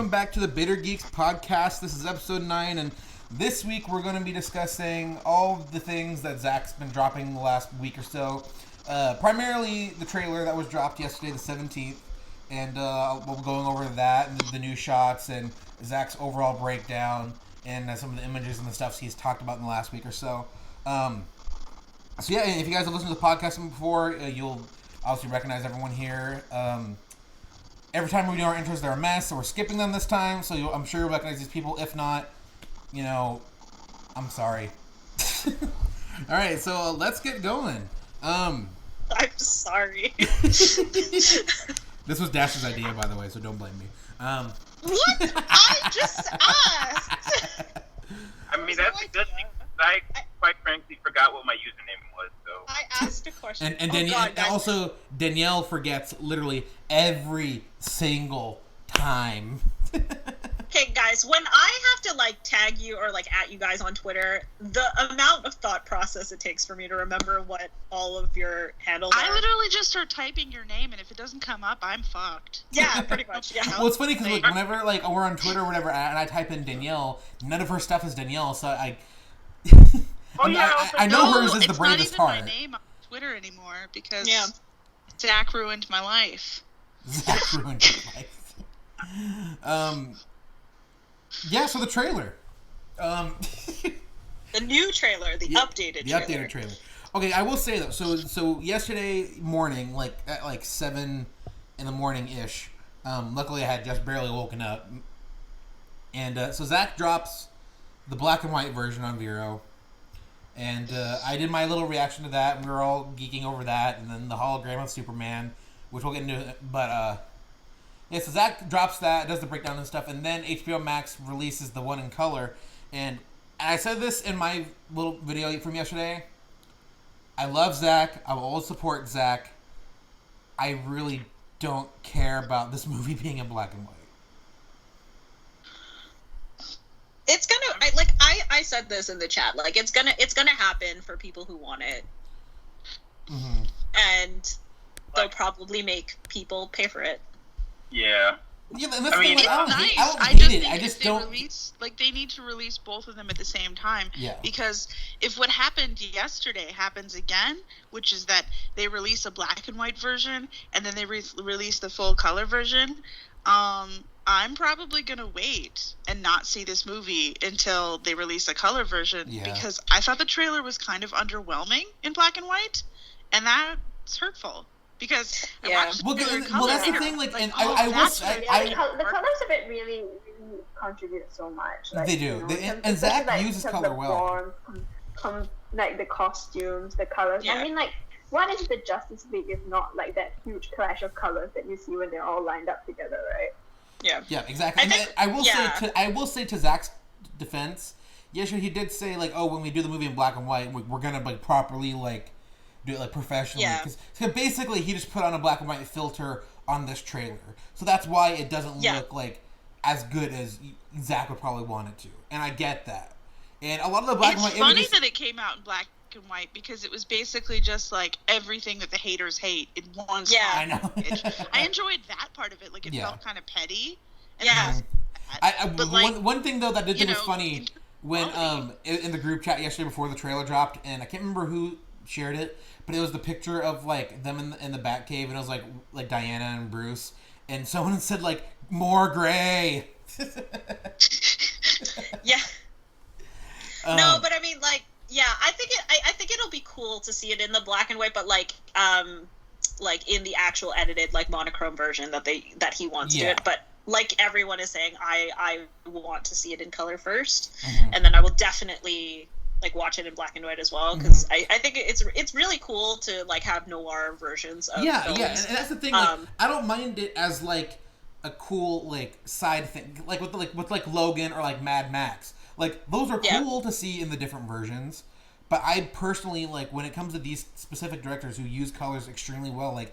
welcome back to the Bitter Geeks Podcast. This is episode 9, and this week we're going to be discussing all the things that Zack's been dropping the last week or so. Primarily the trailer that was dropped yesterday, the 17th, and we'll be going over that and the new shots and Zack's overall breakdown and some of the images and the stuff he's talked about in the last week or so. So yeah, if you guys have listened to the podcast before, you'll obviously recognize everyone here. Every time we do our intros, they're a mess, so we're skipping them this time. So I'm sure you'll recognize these people. If not, I'm sorry. All right, so let's get going. I'm sorry. This was Dash's idea, by the way, so don't blame me. What? I just asked. I mean, that's a good thing. I quite frankly forgot what my username was, so. I asked a question. And also, Danielle forgets literally every single time. Okay, guys, when I have to, tag you or, at you guys on Twitter, the amount of thought process it takes for me to remember what all of your handles are. I literally just start typing your name, and if it doesn't come up, I'm fucked. Yeah, pretty much, yeah. Well, it's funny because, whenever, we're on Twitter or whatever, and I type in Danielle, none of her stuff is Danielle, so I know hers is the bravest heart. It's not even my name on Twitter anymore, because Zack ruined my life. Zack ruined your life. Yeah, so the trailer. The new trailer, the updated trailer. The updated trailer. Okay, I will say though, so yesterday morning, at 7 in the morning-ish, luckily I had just barely woken up, and so Zack drops the black and white version on Vero, and I did my little reaction to that, and we were all geeking over that, and then the hologram of Superman, which we'll get into, but yeah, so Zack drops that, does the breakdown and stuff, and then HBO Max releases the one in color. And I said this in my little video from yesterday. I love Zack. I will always support Zack. I really don't care about this movie being in black and white. It's gonna, I said this in the chat, it's gonna happen for people who want it. Mm-hmm. And they'll probably make people pay for it. Yeah. Yeah, I mean, it's nice. I don't hate it. I just don't. They need to release both of them at the same time. Yeah. Because if what happened yesterday happens again, which is that they release a black and white version and then they release the full color version, I'm probably gonna wait and not see this movie until they release a color version, because I thought the trailer was kind of underwhelming in black and white, and that's hurtful. Because I watched the trailer in color. Well, that's the thing. the colors of it really contribute so much. They do. And Zack uses color well. The costumes, the colors. Yeah. I mean, what is the Justice League if not that huge clash of colors that you see when they're all lined up together, right? Yeah. Yeah, exactly. I will say to Zack's defense, yeah, sure, he did say when we do the movie in black and white, we're gonna properly do it professionally. Yeah. Because basically he just put on a black and white filter on this trailer, so that's why it doesn't look as good as Zack would probably want it to, and I get that. And a lot of the black and white images. It's funny that it came out in black and white because it was basically just everything that the haters hate in one small image. I enjoyed that part of it. It felt kind of petty. And one thing though that did think was funny when in the group chat yesterday before the trailer dropped, and I can't remember who shared it, but it was the picture of them in the Batcave, and it was like Diana and Bruce, and someone said more gray. Yeah. No, but I mean I think it'll be cool to see it in the black and white, but in the actual edited monochrome version that he wants to do it. But everyone is saying, I want to see it in color first, and then I will definitely watch it in black and white as well, because I think it's really cool to have noir versions of films. And that's the thing. I don't mind it as a cool side thing, with Logan or Mad Max. Those are cool to see in the different versions. But I personally when it comes to these specific directors who use colors extremely well,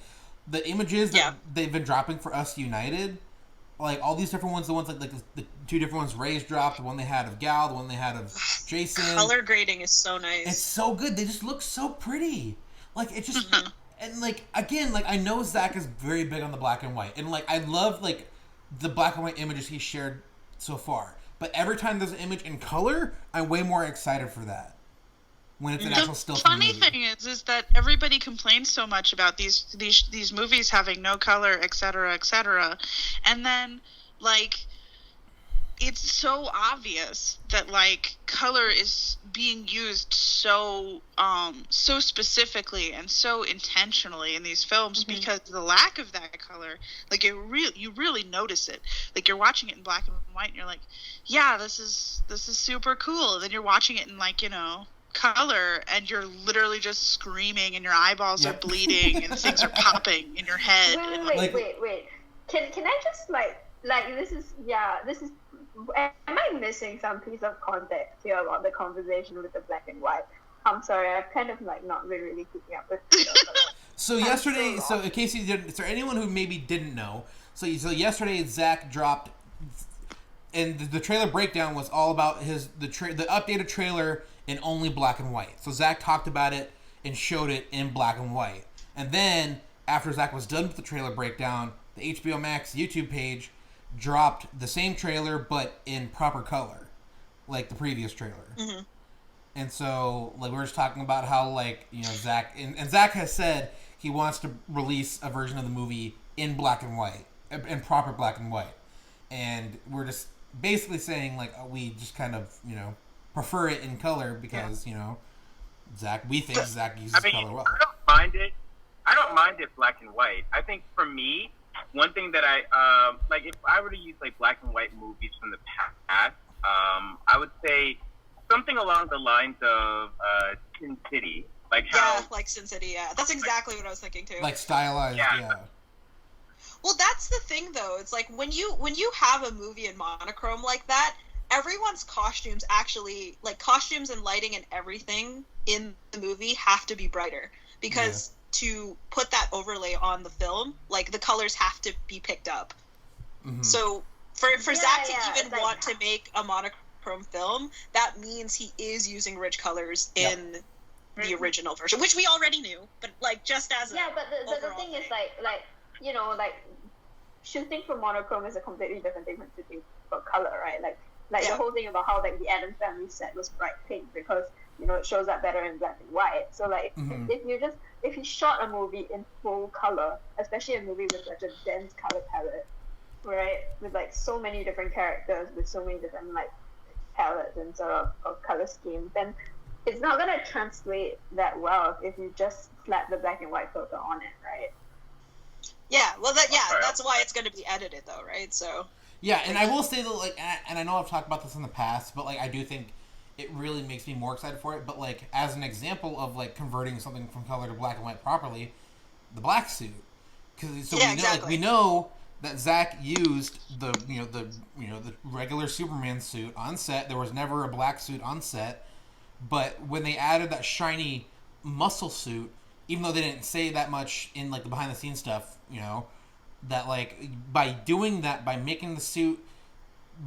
the images that they've been dropping for Us United. All these different ones, the ones the two different ones Ray's dropped, the one they had of Gal, the one they had of Jason. Color grading is so nice. It's so good. They just look so pretty. It just and again, I know Zack is very big on the black and white, and I love the black and white images he shared so far. But every time there's an image in color, I'm way more excited for that. When it's an actual still. The funny thing is that everybody complains so much about these movies having no color, etc., etc., and then like it's so obvious that like color is being used so specifically and so intentionally in these films because the lack of that color, like you really notice it. Like you're watching it in black and white and you're like, yeah, this is super cool. And then you're watching it in like, color and you're literally just screaming and your eyeballs are bleeding and things are popping in your head. Wait. Can I just like this is am I missing some piece of context here about the conversation with the black and white? I'm sorry, I'm kind of like not really keeping up with So yesterday, so in case you didn't, is there anyone who maybe didn't know? So yesterday Zack dropped, and the trailer breakdown was all about the updated trailer in only black and white. So Zack talked about it and showed it in black and white. And then after Zack was done with the trailer breakdown, the HBO Max YouTube page dropped the same trailer but in proper color, like the previous trailer. Mm-hmm. And so, like, we were just talking about how, like, Zack and Zack has said he wants to release a version of the movie in black and white, in proper black and white. And we're just basically saying, like, we just kind of, prefer it in color because, we think Zack uses color well. I don't mind it black and white. I think for me, one thing that I like, if I were to use like black and white movies from the past, I would say something along the lines of Sin City, like how like Sin City. Yeah, that's exactly what I was thinking too. Like stylized, yeah. Well, that's the thing though. It's like when you have a movie in monochrome like that, everyone's costumes actually, like costumes and lighting and everything in the movie have to be brighter because. Yeah. To put that overlay on the film, like the colors have to be picked up. Mm-hmm. So for Zack to even want to make a monochrome film, that means he is using rich colors in the original version, which we already knew, but like just as but the thing is like shooting for monochrome is a completely different thing from shooting for color, right? Like the whole thing about how like the Addams Family set was bright pink because it shows up better in black and white. So like if you shot a movie in full color, especially a movie with such a dense color palette, right, with like so many different characters, with so many different like palettes and sort of color schemes, then it's not gonna translate that well if you just slap the black and white filter on it, right? Yeah, well that's why it's gonna be edited though, right? So yeah, and I will say that like, and I know I've talked about this in the past, but like I do think it really makes me more excited for it. But like as an example of like converting something from color to black and white properly, the black suit, because we know that Zack used the regular Superman suit on set. There was never a black suit on set, but when they added that shiny muscle suit, even though they didn't say that much in like the behind the scenes stuff, that like by doing that, by making the suit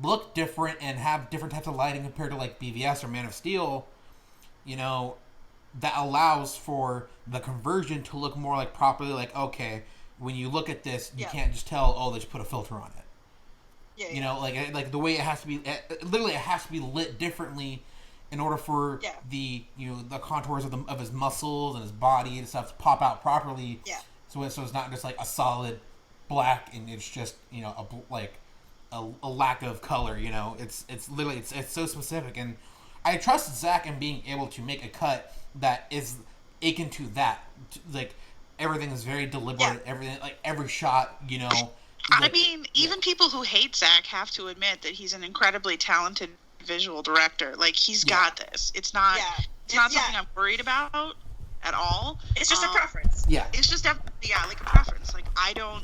look different and have different types of lighting compared to like BVS or Man of Steel, that allows for the conversion to look more like properly, like, okay, when you look at this, you can't just tell, they just put a filter on it. Yeah, like the way it has to be, literally it has to be lit differently in order for the the contours of his muscles and his body and stuff to pop out properly. Yeah. So it's not just like a solid black and it's just a lack of color. It's literally it's so specific, and I trust Zack in being able to make a cut that is akin to that. Like everything is very deliberate. Yeah. Everything, like every shot, I mean, even people who hate Zack have to admit that he's an incredibly talented visual director. Like he's got this. It's not something I'm worried about at all. It's just a preference. Yeah. It's just like a preference. Like I don't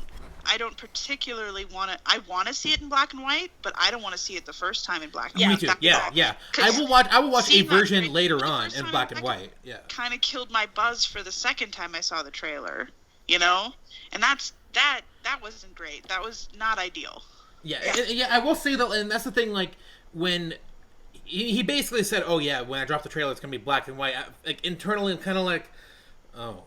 particularly want to. I want to see it in black and white, but I don't want to see it the first time in black and white. Me too. Yeah. I will watch a version later on in black and white. Yeah. Kind of killed my buzz for the second time I saw the trailer. And that wasn't great. That was not ideal. Yeah. I will say though, and that's the thing. Like when he basically said, "Oh yeah, when I drop the trailer, it's gonna be black and white." Like internally, I'm kind of like, "Oh."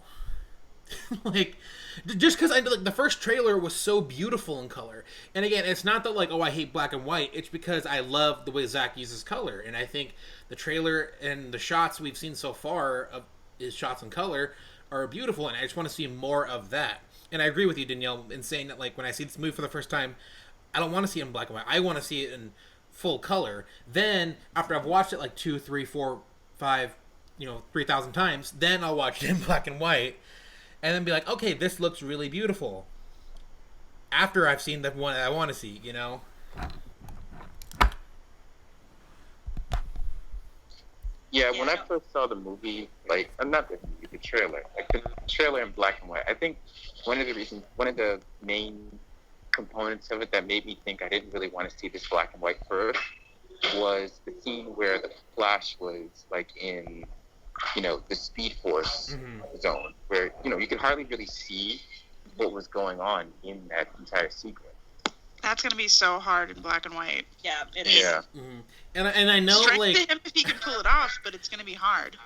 Like, just because the first trailer was so beautiful in color. And again, it's not that like, oh, I hate black and white. It's because I love the way Zack uses color. And I think the trailer and the shots we've seen so far of his shots in color are beautiful. And I just want to see more of that. And I agree with you, Danielle, in saying that like when I see this movie for the first time, I don't want to see it in black and white. I want to see it in full color. Then after I've watched it like 2, 3, 4, 5, 3,000 times, then I'll watch it in black and white. And then be like, okay, this looks really beautiful. After I've seen the one I want to see, Yeah, when I first saw the movie, like, not the movie, the trailer, like the trailer in black and white, I think one of the main components of it that made me think I didn't really want to see this black and white first was the scene where the Flash was, like, in the Speed Force zone, where, you could hardly really see what was going on in that entire sequence. That's going to be so hard in black and white. Yeah, it is. Yeah. Mm-hmm. And I know, Strength like... to him if he can pull it off, but it's going to be hard.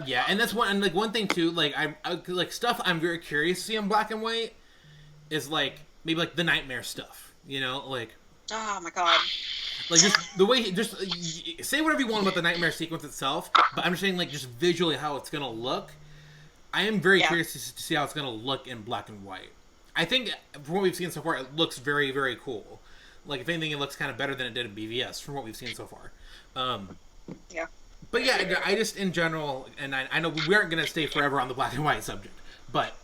Yeah, and that's one, and like one thing too, like I like stuff I'm very curious to see in black and white is like maybe like the nightmare stuff, like Oh my god. like just the way say whatever you want about the nightmare sequence itself, but I'm just saying like just visually how it's gonna look. I am very curious to see how it's gonna look in black and white. I think from what we've seen so far, it looks very, very cool. Like if anything, it looks kind of better than it did in BVS from what we've seen so far. Yeah. But yeah, I just, in general, and I know we aren't going to stay forever on the black and white subject, but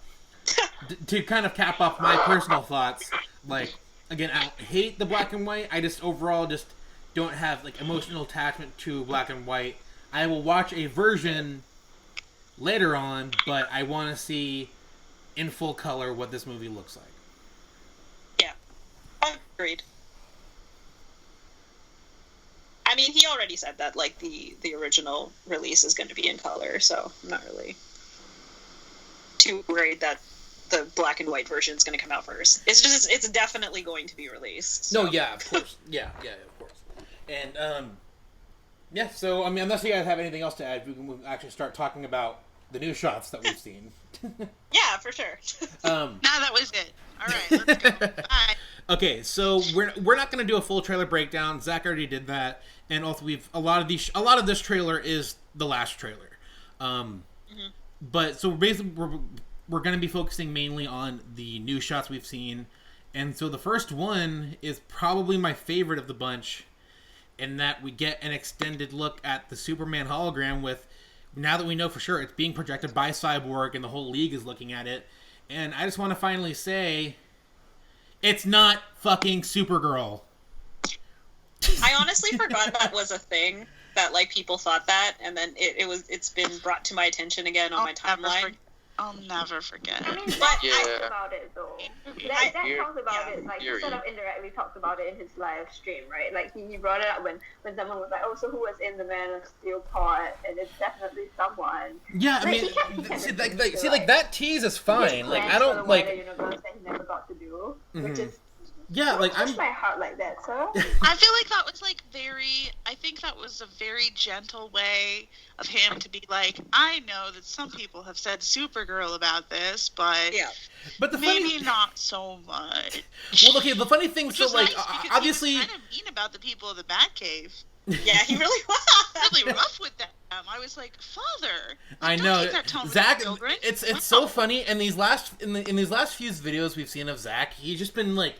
to kind of cap off my personal thoughts, like, again, I don't hate the black and white, I just overall just don't have, like, emotional attachment to black and white. I will watch a version later on, but I want to see in full color what this movie looks like. Yeah. Agreed. I mean, he already said that, like, the original release is going to be in color, so I'm not really too worried that the black and white version is going to come out first. It's definitely going to be released. So. No, yeah, of course. Yeah, of course. And, yeah, so, I mean, unless you guys have anything else to add, we can actually start talking about the new shots that we've seen. Yeah, for sure. No, that was it. All right, let's go. Bye. Okay, so we're not going to do a full trailer breakdown. Zack already did that, and also a lot of this trailer is the last trailer. But so basically we're going to be focusing mainly on the new shots we've seen, and so the first one is probably my favorite of the bunch, in that we get an extended look at the Superman hologram with, now that we know for sure it's being projected by Cyborg and the whole league is looking at it, and I just want to finally say, it's not fucking Supergirl. I honestly forgot that was a thing, that like people thought that, and then it's been brought to my attention again on my timeline. I'll never forget. I mean, But Zack talked about it though. Zack talked about it, like Yeah. he sort of indirectly talked about it in his live stream, right? Like he brought it up when someone was like, "Oh, so who was in the Man of Steel part?" And it's definitely someone. Yeah, I Like, mean, he can see, that tease is fine. Like, I don't like. Universe that he never got to do, which is. Yeah, like touch my heart like that, sir. I feel like that was like I think that was a very gentle way of him to be like, I know that some people have said Supergirl about this, but But the maybe not so much. Well, okay, the funny thing, Which so was like, nice because obviously, he was kind of mean about the people of the Batcave. Yeah, he really was. Really rough with them. I was like, Father, I don't know take that tone with Zack. the children. It's so funny. In these last few videos we've seen of Zack, he's just been like.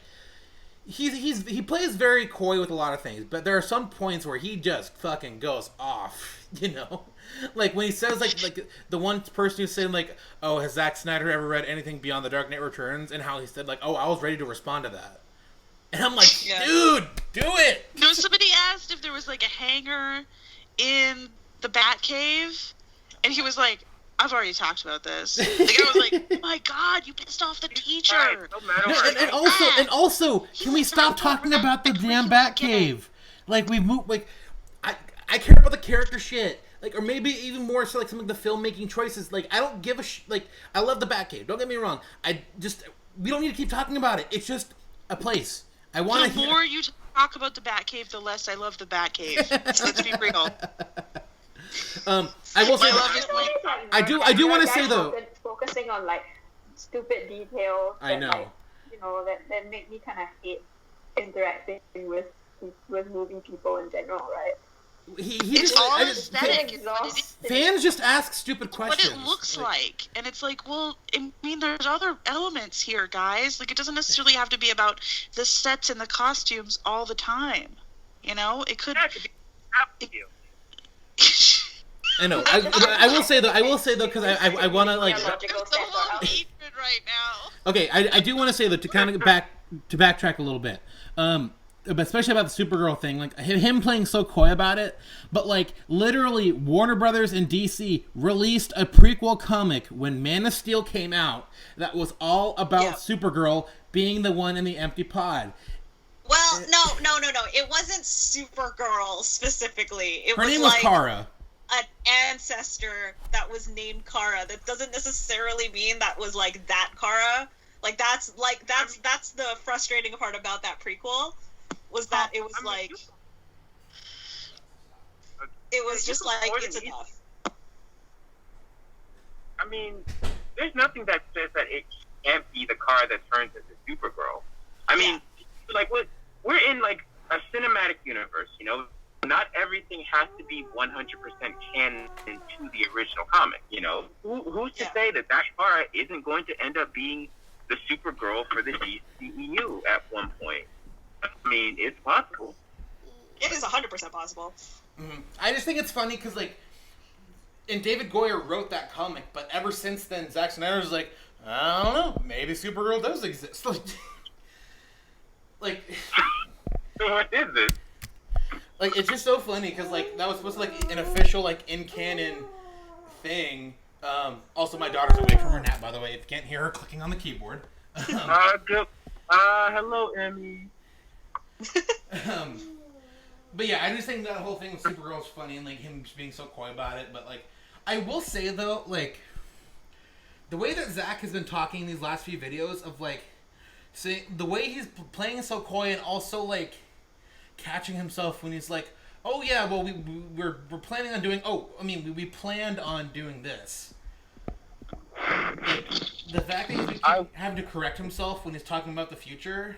He plays very coy with a lot of things, but there are some points where he just fucking goes off, like when he says like the one person who said like, oh, has Zack Snyder ever read anything beyond The Dark Knight Returns, and how he said like, oh, I was ready to respond to that, and I'm like, dude, do it. No, somebody asked if there was like a hangar in the Batcave, and he was like, I've already talked about this. Like, I was like, my God, you pissed off the teacher. And also, can we stop talking about the damn Batcave? Like, we've moved, like, I care about the character shit. Like, or maybe even more so, like, some of the filmmaking choices. Like, I don't give a like, I love the Batcave. Don't get me wrong. We don't need to keep talking about it. It's just a place. I want to The more you talk about the Batcave, the less I love the Batcave. Let's be real. I will say, I do want to say though, focusing on like stupid details I that, know. like, that make me kind of hate interacting with movie people in general, right? It's all aesthetic. Fans just ask stupid questions. What it looks like. And it's like, well, I mean, there's other elements here, guys. Like, it doesn't necessarily have to be about the sets and the costumes all the time. You know? It could... I know. I will say though, because I want to, like... right now. Okay, I do want to say, though, to kind of backtrack a little bit. Especially about the Supergirl thing, like him playing so coy about it, but like literally Warner Brothers and DC released a prequel comic when Man of Steel came out that was all about Supergirl being the one in the empty pod. Well, no. It wasn't Supergirl specifically. Her name was Kara. An ancestor that was named Kara. That doesn't necessarily mean that was like that Kara. That's the frustrating part about that prequel. Was that it was it was just like, it's enough. I mean, there's nothing that says that it can't be the car that turns into Supergirl. I mean, like, we're in, like, a cinematic universe, you know? Not everything has to be 100% canon to the original comic, you know? Who's to say that car isn't going to end up being the Supergirl for the DCEU at one point? I mean, it's possible. It is 100% possible. Mm-hmm. I just think it's funny because, like, and David Goyer wrote that comic, but ever since then, Zack Snyder was like, I don't know, maybe Supergirl does exist. Like, what is this? Like, it's just so funny because, like, that was supposed to, like, an official, like, in-canon thing. Also, my daughter's awake from her nap, by the way. If you can't hear her clicking on the keyboard. Hello, Emmy. But yeah, I just think that whole thing with Supergirl is funny and like him just being so coy about it. But like, I will say though, like the way that Zack has been talking in these last few videos of like, see the way he's playing so coy and also like catching himself when he's like, oh yeah, well we're planning on doing. Oh, I mean we planned on doing this. Like, the fact that he's having to correct himself when he's talking about the future.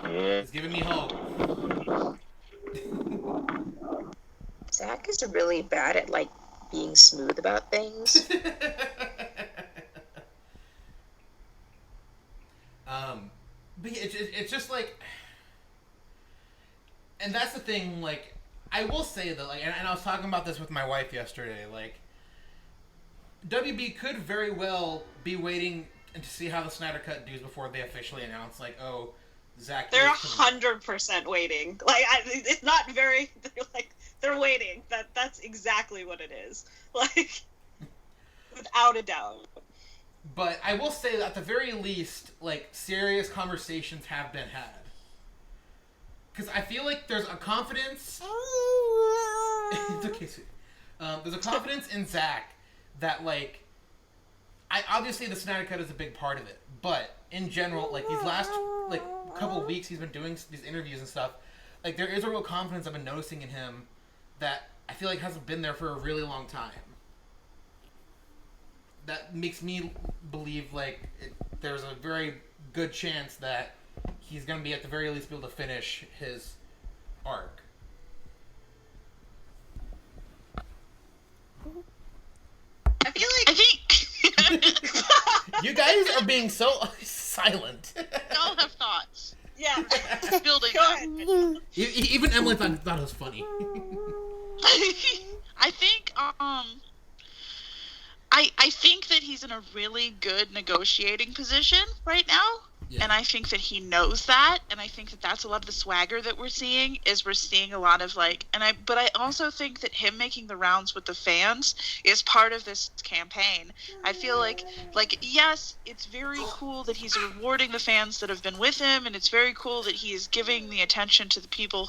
It's giving me hope. Zack is really bad at, like, being smooth about things. But yeah, it's just like, and that's the thing. Like, I will say that, like, and I was talking about this with my wife yesterday. Like, WB could very well be waiting to see how the Snyder Cut does before they officially announce, like, oh, Zack. They're 100% waiting. Like, it's not very. They're waiting. That's exactly what it is. Like, without a doubt. But I will say that at the very least, like, serious conversations have been had. Because I feel like there's a confidence. It's okay, sweetie. There's a confidence in Zack that, like, obviously the Snyder Cut is a big part of it, but in general, like, these last, like, couple of weeks he's been doing these interviews and stuff, like, there is a real confidence I've been noticing in him that I feel like hasn't been there for a really long time. That makes me believe, like, there's a very good chance that he's going to be, at the very least, be able to finish his arc. I think you guys are being so silent. We all have thoughts. Yeah. Building up. Even Emily thought it was funny. I think I think that he's in a really good negotiating position right now. Yeah. And I think that he knows that, and I think that that's a lot of the swagger that we're seeing a lot of, like, but I also think that him making the rounds with the fans is part of this campaign. I feel like yes, it's very cool that he's rewarding the fans that have been with him, and it's very cool that he is giving the attention to the people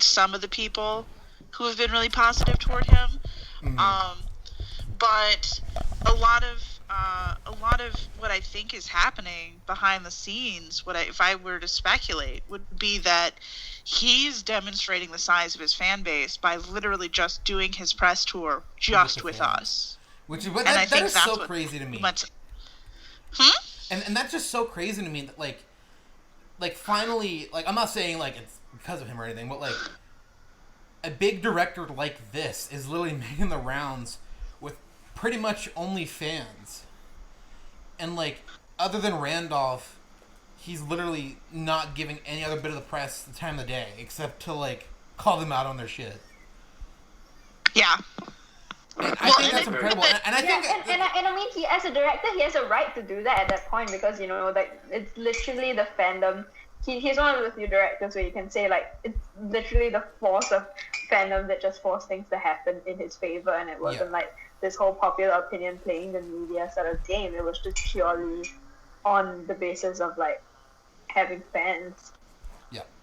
some of the people who have been really positive toward him. Mm-hmm. But a lot of what I think is happening behind the scenes, if I were to speculate, would be that he's demonstrating the size of his fan base by literally just doing his press tour just with us. Which is that is so crazy to me. And that's just so crazy to me that like finally, like, I'm not saying like it's because of him or anything, but like a big director like this is literally making the rounds with pretty much only fans. And like, other than Randolph, he's literally not giving any other bit of the press the time of the day, except to like call them out on their shit. Yeah. And I think that's incredible. And I think... And I mean, he, as a director, he has a right to do that at that point because, you know, like, it's literally the fandom. He's one of the few directors where you can say, like, it's literally the force of fandom that just forced things to happen in his favor, and it wasn't, like, this whole popular opinion playing the media sort of game. It was just purely on the basis of, like, having fans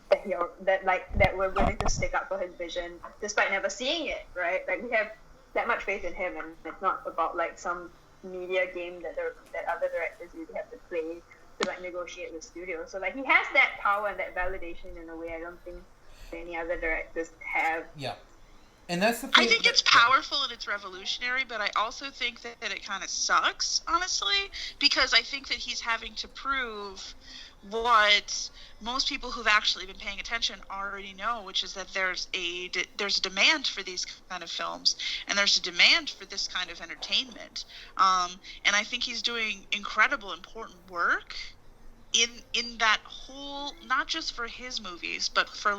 that were willing to stick up for his vision despite never seeing it, right? Like, we have that much faith in him, and it's not about like some media game that other directors really have to play to like negotiate with studios. So like, he has that power and that validation in a way I don't think any other directors have. Yeah. And that's the thing. I think it's powerful and it's revolutionary, but I also think that it kind of sucks, honestly, because I think that he's having to prove what most people who've actually been paying attention already know, which is that there's a demand for these kind of films, and there's a demand for this kind of entertainment. And I think he's doing incredible, important work in that whole, not just for his movies, but for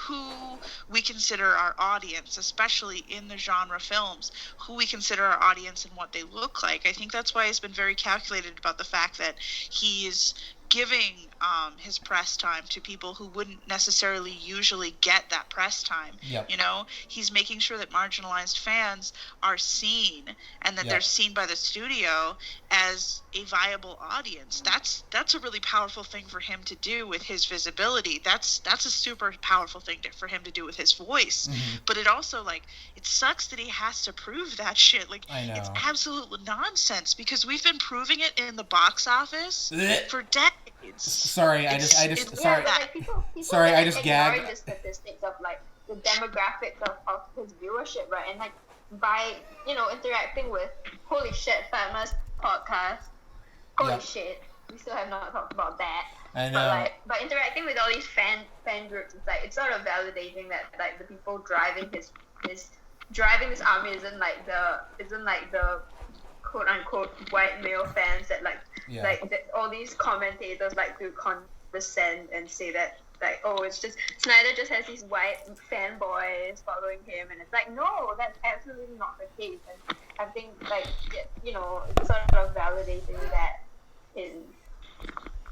who we consider our audience, especially in the genre films, who we consider our audience and what they look like. I think that's why he's been very calculated about the fact that he's giving his press time to people who wouldn't necessarily usually get that press time. Yep. You know, he's making sure that marginalized fans are seen and that they're seen by the studio as a viable audience. That's a really powerful thing for him to do with his visibility. That's a super powerful thing for him to do with his voice. Mm-hmm. But it also, like, it sucks that he has to prove that shit. Like, I know. it's absolute nonsense because we've been proving it in the box office for decades. Sorry, I just sorry. Like, people Sorry, I just ignore gagged. the statistics of like the demographics of his viewership, right? And like, by, you know, interacting with, holy shit, Fatma's podcast, holy shit, we still have not talked about that. I know. But like, by interacting with all these fan groups, it's like, it's sort of validating that like the people driving this army isn't like the quote unquote white male fans that all these commentators like to condescend and say that, like, oh, it's just Snyder just has these white fanboys following him, and it's like, no, that's absolutely not the case. And I think, like, you know, it's sort of validating that in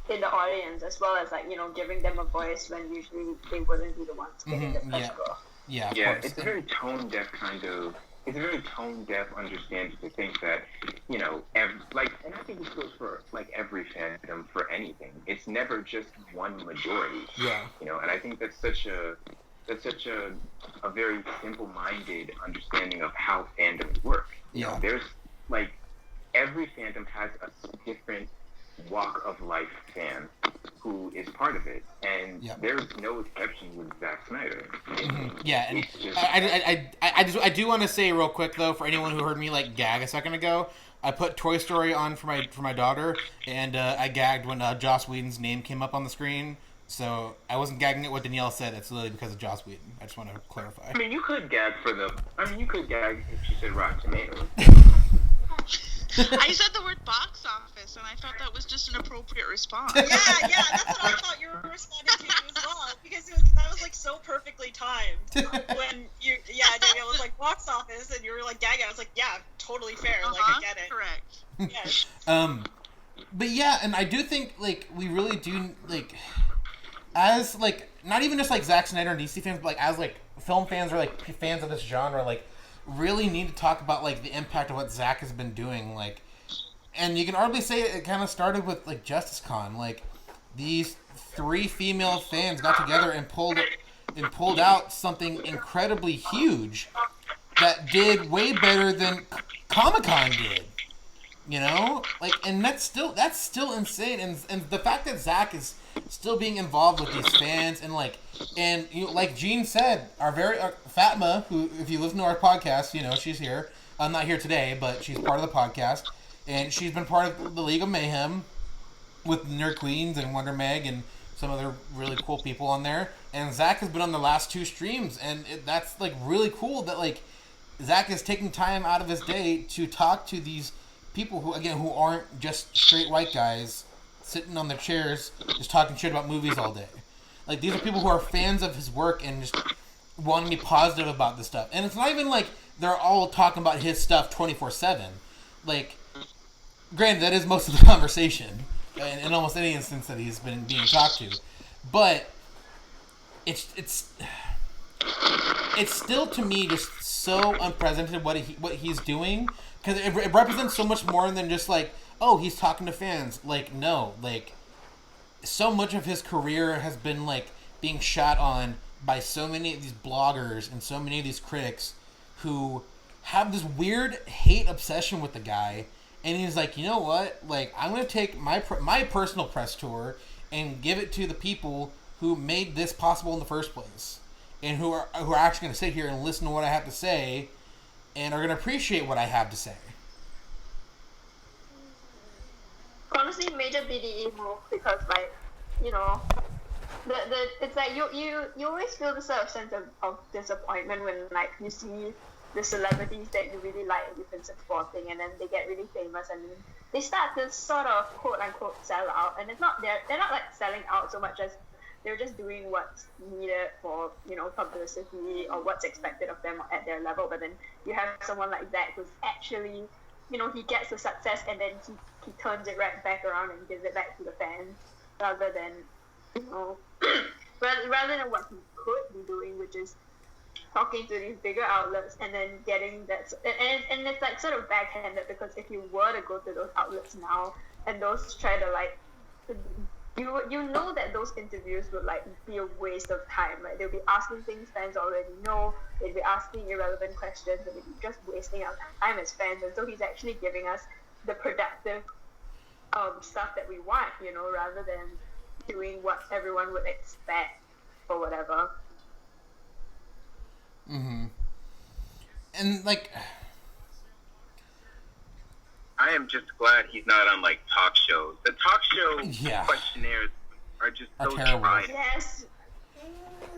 the audience, as well as, like, you know, giving them a voice when usually they wouldn't be the ones getting the press go. Yeah, it's a very tone deaf understanding to think that, you know, and I think this goes for like every fandom for anything. It's never just one majority. Yeah. You know, and I think that's such a very simple-minded understanding of how fandoms work. You know, there's like every fandom has a different walk of life fan who is part of it, and there's no exception with Zack Snyder. Yeah, and I do want to say real quick though, for anyone who heard me like gag a second ago, I put Toy Story on for my daughter, and I gagged when Joss Whedon's name came up on the screen. So I wasn't gagging at what Danielle said. It's literally because of Joss Whedon. I just want to clarify. I mean, you could gag if she said Rotten Tomatoes. I said the word box office, and I thought that was just an appropriate response. Yeah, that's what I thought you were responding to as well, because that was like so perfectly timed. When Danielle was like box office, and you were like gagging. I was like, yeah, totally fair. Like, I get it. Correct. Yes. But yeah, and I do think like we really do like, as like not even just like Zack Snyder and DC fans, but like as like film fans or like fans of this genre, like, really need to talk about like the impact of what Zack has been doing, like, and you can arguably say it kind of started with like Justice Con. Like, these 3 female fans got together and pulled out something incredibly huge that did way better than Comic-Con did. You know, like, and that's still insane. And the fact that Zack is still being involved with these fans and like Gene said, our very Fatma, who if you listen to our podcast, she's here. I'm not here today, but she's part of the podcast, and she's been part of the League of Mayhem with Nerd Queens and Wonder Meg and some other really cool people on there. And Zack has been on the last 2 streams, and that's like really cool that like Zack is taking time out of his day to talk to these people who aren't just straight white guys sitting on their chairs just talking shit about movies all day. Like, these are people who are fans of his work and just want to be positive about this stuff. And it's not even like they're all talking about his stuff 24/7. Like, granted, that is most of the conversation in almost any instance that he's been being talked to. But it's still, to me, just so unprecedented what he's doing, because it represents so much more than just like, oh, he's talking to fans. Like, no, like, so much of his career has been like being shot on by so many of these bloggers and so many of these critics who have this weird hate obsession with the guy. And he's like, you know what? Like, I'm gonna take my personal press tour and give it to the people who made this possible in the first place, and who are actually gonna sit here and listen to what I have to say, and are gonna appreciate what I have to say. Honestly, major BDE move, because like, it's like you always feel this sort of sense of disappointment when like you see the celebrities that you really like and you've been supporting, and then they get really famous and then they start to sort of quote unquote sell out, and it's not they're not like selling out so much as they're just doing what's needed for publicity or what's expected of them at their level. But then you have someone like Zack who's actually he gets the success and then he turns it right back around and gives it back to the fans, rather than rather than what he could be doing, which is talking to these bigger outlets and then getting that, and it's like sort of backhanded, because if you were to go to those outlets now and those try to like, you know that those interviews would like be a waste of time. Like, they'll be asking things fans already know, they'd be asking irrelevant questions, and they'd be just wasting our time as fans. And so he's actually giving us the productive stuff that we want, rather than doing what everyone would expect or whatever. Mm-hmm. And like, I am just glad he's not on like talk shows. The talk show questionnaires are just so terrible. dry. Yes.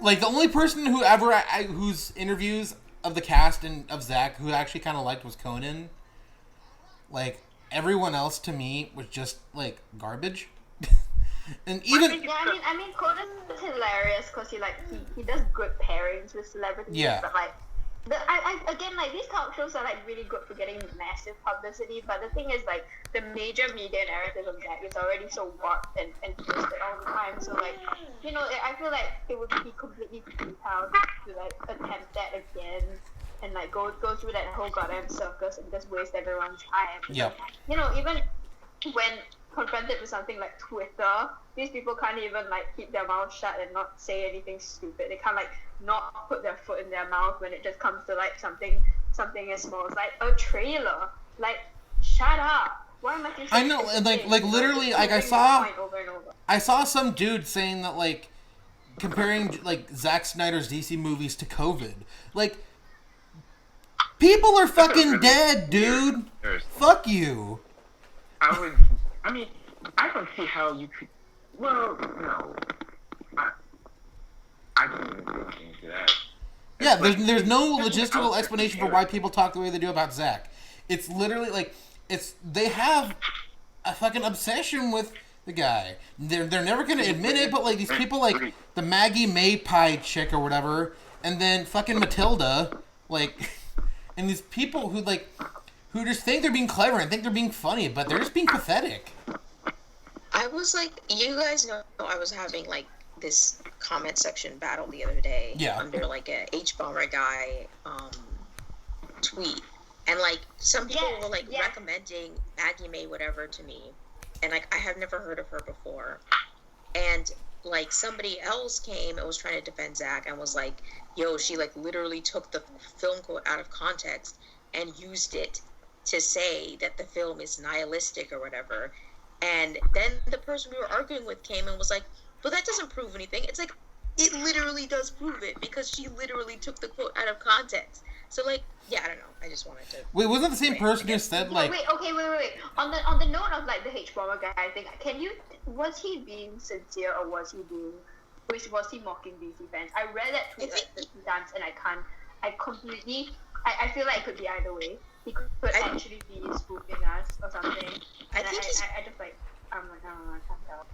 Like, the only person who ever whose interviews of the cast and of Zack who I actually kind of liked was Conan. Like, everyone else to me was just like garbage. And even I mean Conan is hilarious because he does good pairings with celebrities. Yeah. But like, again, like, these talk shows are like really good for getting massive publicity. But the thing is, like, the major media narrative of Zack is already so warped and twisted all the time. So like, I feel like it would be completely futile to like attempt that again and like go through that whole goddamn circus and just waste everyone's time. Yep. Even when confronted with something like Twitter, these people can't even like keep their mouth shut and not say anything stupid. They can't like not put their foot in their mouth when it just comes to like something as small as like a trailer. Like, shut up. Why am I saying? I know, and like literally, like, I saw some dude saying that, like, comparing like Zack Snyder's DC movies to COVID. Like, people are fucking dead, dude. Fuck you. I don't see how you could. Well, no. I can't even get into that. Yeah, there's no logistical explanation for why people talk the way they do about Zack. It's literally like, they have a fucking obsession with the guy. They're never gonna admit it, but like, these people like the Maggie May Pie chick or whatever, and then fucking Matilda, like, and these people who just think they're being clever and think they're being funny, but they're just being pathetic. I was like, you guys know I was having like this comment section battle the other day under like a H-Bomber guy tweet, and like some people were like recommending Maggie May whatever to me, and like I have never heard of her before, and like somebody else came and was trying to defend Zack and was like, yo, she like literally took the film quote out of context and used it to say that the film is nihilistic or whatever. And then the person we were arguing with came and was like, but that doesn't prove anything. It's like, it literally does prove it, because she literally took the quote out of context. So, like, yeah, I don't know. I just wanted to... Wait, wasn't the same person who said, like... Wait. On the note of, like, the H-bomber guy thing, was he being sincere, or was he mocking DC fans? I read that tweet like 50 times, and I feel like it could be either way. He could actually be spoofing us or something. I just, like, I'm like, I don't know, I can't tell.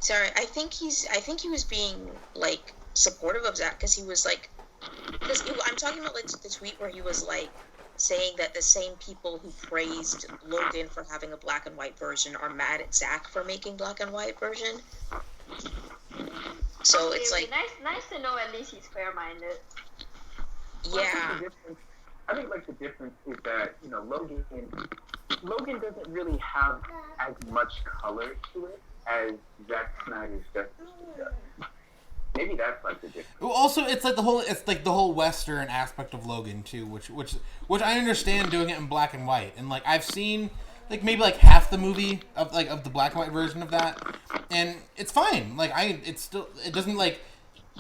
Sorry, I think he was being, like, supportive of Zack, because he was, like... Because I'm talking about, like, the tweet where he was, like, saying that the same people who praised Logan for having a black and white version are mad at Zack for making black and white version. So it's like... Nice to know at least he's fair-minded. Yeah. I think, like, the difference is that, you know, Logan doesn't really have as much color to it as Zack Snyder's Justice League does. Maybe that's like the difference. Also, it's like the whole Western aspect of Logan too, which I understand doing it in black and white, and like I've seen like maybe like half the movie of the black and white version of that, and it's fine. Like it doesn't like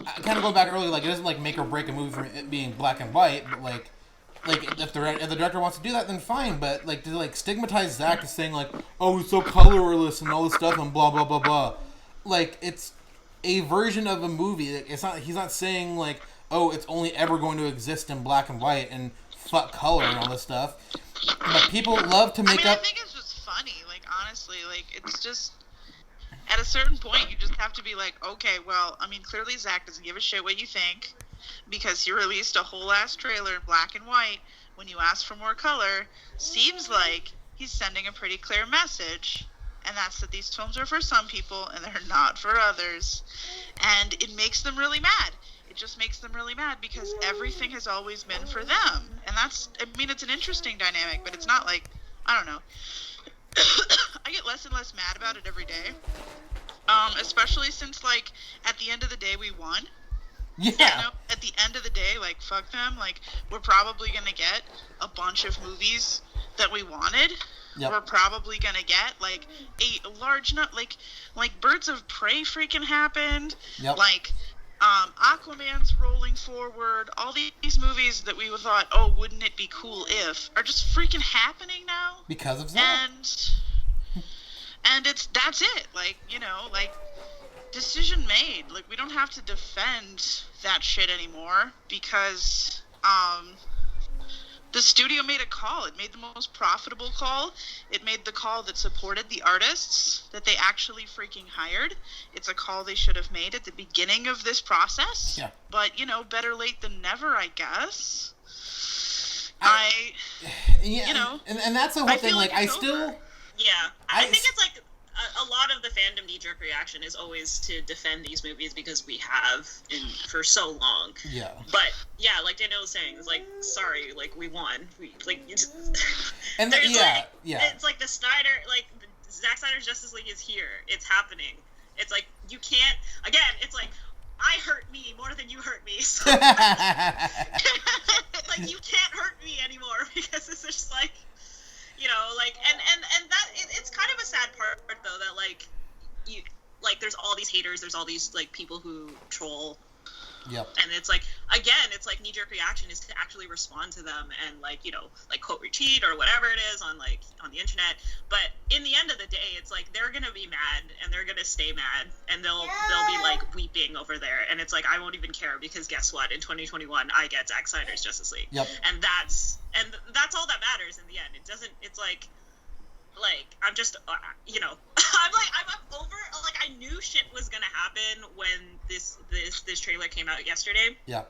kind of going back earlier, like it doesn't like make or break a movie from it being black and white, but like if the director wants to do that, then fine. But like to like stigmatize Zack as saying like, oh, he's so colorless and all this stuff and blah blah blah blah, like it's a version of a movie. It's not. He's not saying like, oh, it's only ever going to exist in black and white and fuck color and all this stuff. But people love to make up. I think it's just funny. Like honestly, like it's just at a certain point you just have to be like, okay, well, I mean, clearly Zack doesn't give a shit what you think, because he released a whole ass trailer in black and white when you asked for more color. Seems like he's sending a pretty clear message. And that's that these films are for some people and they're not for others. And it makes them really mad. It just makes them really mad because everything has always been for them. And that's, I mean, it's an interesting dynamic, but it's not like, I don't know. I get less and less mad about it every day. Especially since, like, at the end of the day, we won. Yeah. You know, at the end of the day, like, fuck them. Like, we're probably going to get a bunch of movies that we wanted. Yep. We're probably gonna get like a large like Birds of Prey freaking happened. Yep. Like Aquaman's rolling forward. All these movies that we thought, oh, wouldn't it be cool if, are just freaking happening now because of that. And that's it. Like, you know, like decision made. Like we don't have to defend that shit anymore because the studio made a call. It made the most profitable call. It made the call that supported the artists that they actually freaking hired. It's a call they should have made at the beginning of this process. Yeah. But, you know, better late than never, I guess. Yeah, you know. And that's the whole thing. Like I still... Over. Yeah. I think it's like a lot of the fandom knee-jerk reaction is always to defend these movies because we have for so long. Yeah. But yeah, like Danielle was saying, it's like, sorry, like we won. And it's like the Snyder, like Zack Snyder's Justice League is here. It's happening. It's like you can't. Again, it's like I hurt me more than you hurt me. So like you can't hurt me anymore because it's just like. You know, like, and that, it's kind of a sad part, though, that, like, you, like, there's all these haters, there's all these, like, people who troll. Yep. And it's like, again, it's like knee-jerk reaction is to actually respond to them and, like, you know, like, quote retweet or whatever it is on, like, on the internet. But in the end of the day, it's like, they're gonna be mad and they're gonna stay mad and they'll be, like, weeping over there. And it's like, I won't even care because guess what? In 2021, I get Zack Snyder's Justice League. Yep. And that's all that matters in the end. It doesn't, it's like I'm just, you know, I'm over, like, I knew shit was gonna happen when this trailer came out yesterday. Yeah.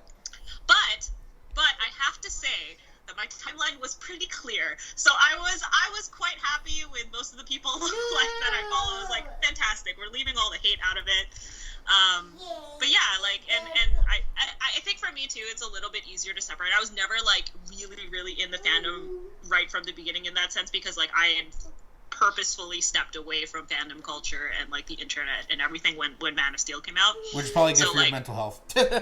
But I have to say that my timeline was pretty clear. So I was quite happy with most of the people like that I follow. I was like, fantastic. We're leaving all the hate out of it. But yeah, like, and I think for me too, it's a little bit easier to separate. I was never like really in the fandom right from the beginning in that sense because like I had purposefully stepped away from fandom culture and like the internet and everything when Man of Steel came out, which is probably good for like, your mental health. yeah,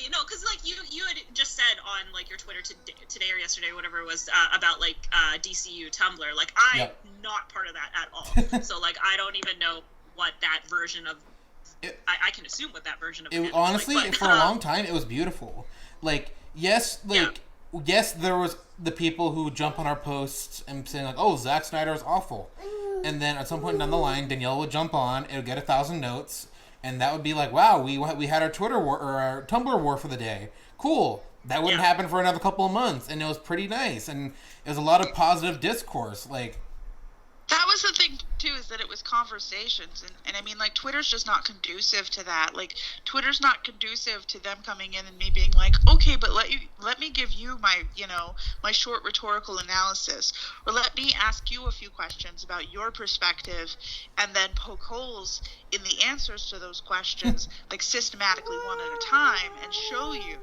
you know, because like you had just said on like your Twitter today or yesterday, whatever it was, about like DCU Tumblr. Like I'm not part of that at all. So like I don't even know what that version of I can assume what that version of it honestly like, but, for a long time it was beautiful. Like yes, there was the people who jump on our posts and saying like, "Oh, Zack Snyder is awful," and then at some point down the line, Danielle would jump on, it would get 1,000 notes, and that would be like, "Wow, we had our Twitter war or our Tumblr war for the day. Cool." That wouldn't happen for another couple of months, and it was pretty nice, and it was a lot of positive discourse, like. That was the thing, too, is that it was conversations. And I mean, like, Twitter's just not conducive to that. Like, Twitter's not conducive to them coming in and me being like, okay, but let me give you my, my short rhetorical analysis. Or let me ask you a few questions about your perspective and then poke holes in the answers to those questions, like, systematically one at a time and show you,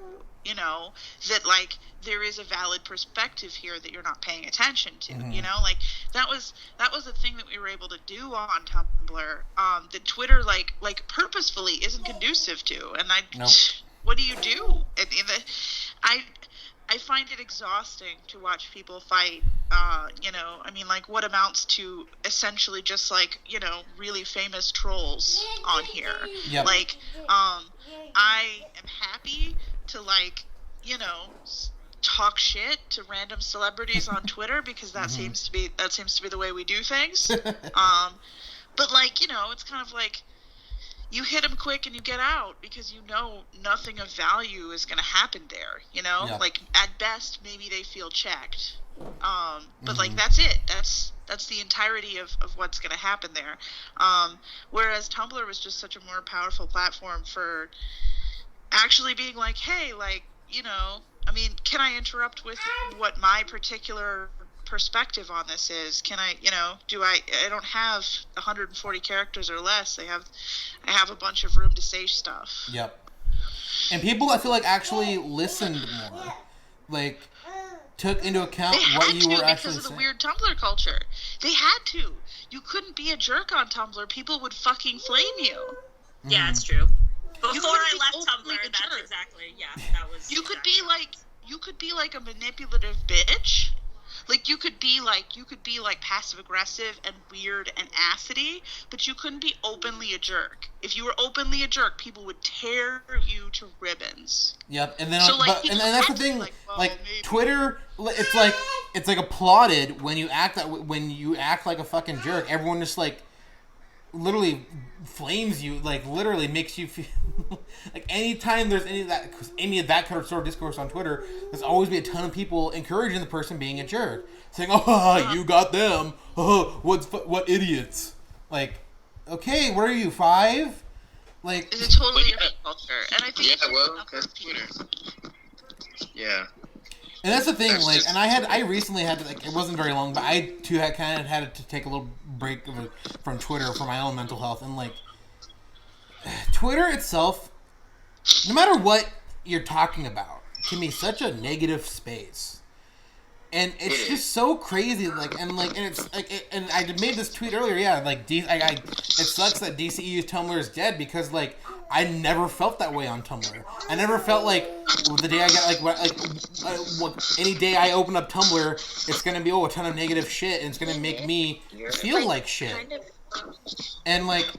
that, like, there is a valid perspective here that you're not paying attention to, like that was the thing that we were able to do on Tumblr, that Twitter like purposefully isn't conducive to. And what do you do? I find it exhausting to watch people fight, I mean, like, what amounts to essentially just, like, really famous trolls on here. Yep. Like, I am happy to, like, talk shit to random celebrities on Twitter because that seems to be the way we do things. But, like, it's kind of like you hit them quick and you get out because nothing of value is going to happen there, Yeah. Like, at best, maybe they feel checked. But, like, that's it. That's the entirety of what's going to happen there. Whereas Tumblr was just such a more powerful platform for actually being like, hey, like, I mean, can I interrupt with what my particular perspective on this is? Can I, I don't have 140 characters or less. I have a bunch of room to say stuff. Yep. And people, I feel like, actually listened more. Like, took into account what you were actually saying. Because of the weird Tumblr culture. They had to. You couldn't be a jerk on Tumblr. People would fucking flame you. Yeah, it's true. Before I left Tumblr, that's exactly, that was. You could be like a manipulative bitch. Like, you could be like passive aggressive and weird and acidy, but you couldn't be openly a jerk. If you were openly a jerk, people would tear you to ribbons. Yep, and then so, like, and that's the thing. Like Twitter, it's like applauded when you act like a fucking jerk. Everyone just like literally flames you, like literally makes you feel like anytime there's any of that kind of sort of discourse on Twitter, there's always be a ton of people encouraging the person being a jerk, saying, "Oh, you got them. Oh, what idiots!" Like, okay, what are you, 5? Like, it's a totally different culture, and I think that's Twitter. Yeah. And that's the thing, like, and I recently had to, like, it wasn't very long, but I too had to take a little break from Twitter for my own mental health, and like, Twitter itself, no matter what you're talking about, can be such a negative space, and it's just so crazy, like, and it's like, and I made this tweet earlier, it sucks that DCEU's Tumblr is dead because, like, I never felt that way on Tumblr. I never felt like the day I got any day I open up Tumblr, it's gonna be a ton of negative shit, and it's gonna make me feel like shit. And like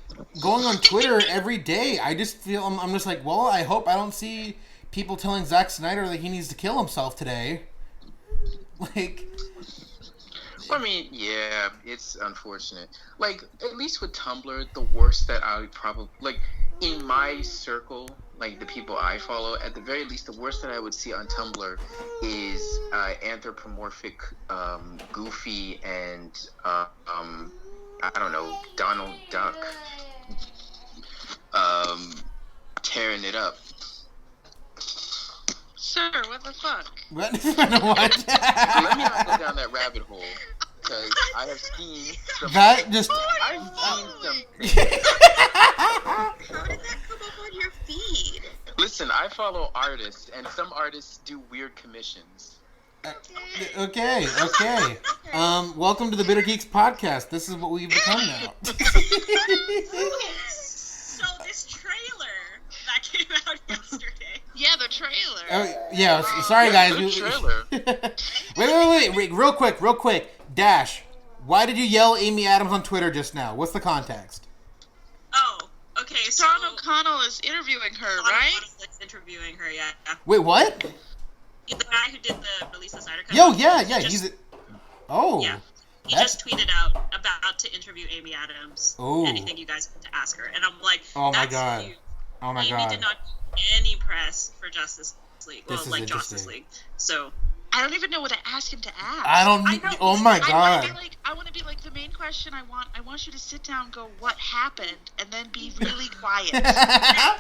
going on Twitter every day, I just feel I'm just like, well, I hope I don't see people telling Zack Snyder that he needs to kill himself today. Like, I mean, yeah, it's unfortunate. Like, at least with Tumblr, the worst that I would probably, like, in my circle, like the people I follow, at the very least, the worst that I would see on Tumblr is anthropomorphic, Goofy, and I don't know, Donald Duck, tearing it up. Sir, what the fuck? What? Let me not go down that rabbit hole, because I have seen some. That just. I've seen some. How did that come up on your feed? Listen, I follow artists, and some artists do weird commissions. Okay. Welcome to the Bitter Geeks Podcast. This is what we've become now. So this trailer that came out yesterday. Yeah, the trailer. Oh, yeah, sorry guys. Trailer. Wait, real quick. Dash, why did you yell Amy Adams on Twitter just now? What's the context? Okay, Sean O'Connell is interviewing her, right? O'Connell is interviewing her, yeah. Wait, what? The guy who did the release of Snyder Cut. Yo, yeah, he's... Yeah. He just tweeted out about to interview Amy Adams. Oh. Anything you guys want to ask her. And I'm like, oh my that's god. huge. Oh my Amy god. did not get any press for Justice League. This is Justice League. So I don't even know what to ask him to ask. I don't. Oh my god. I want to be like the main question. I want you to sit down, and go, what happened, and then be really quiet. yeah.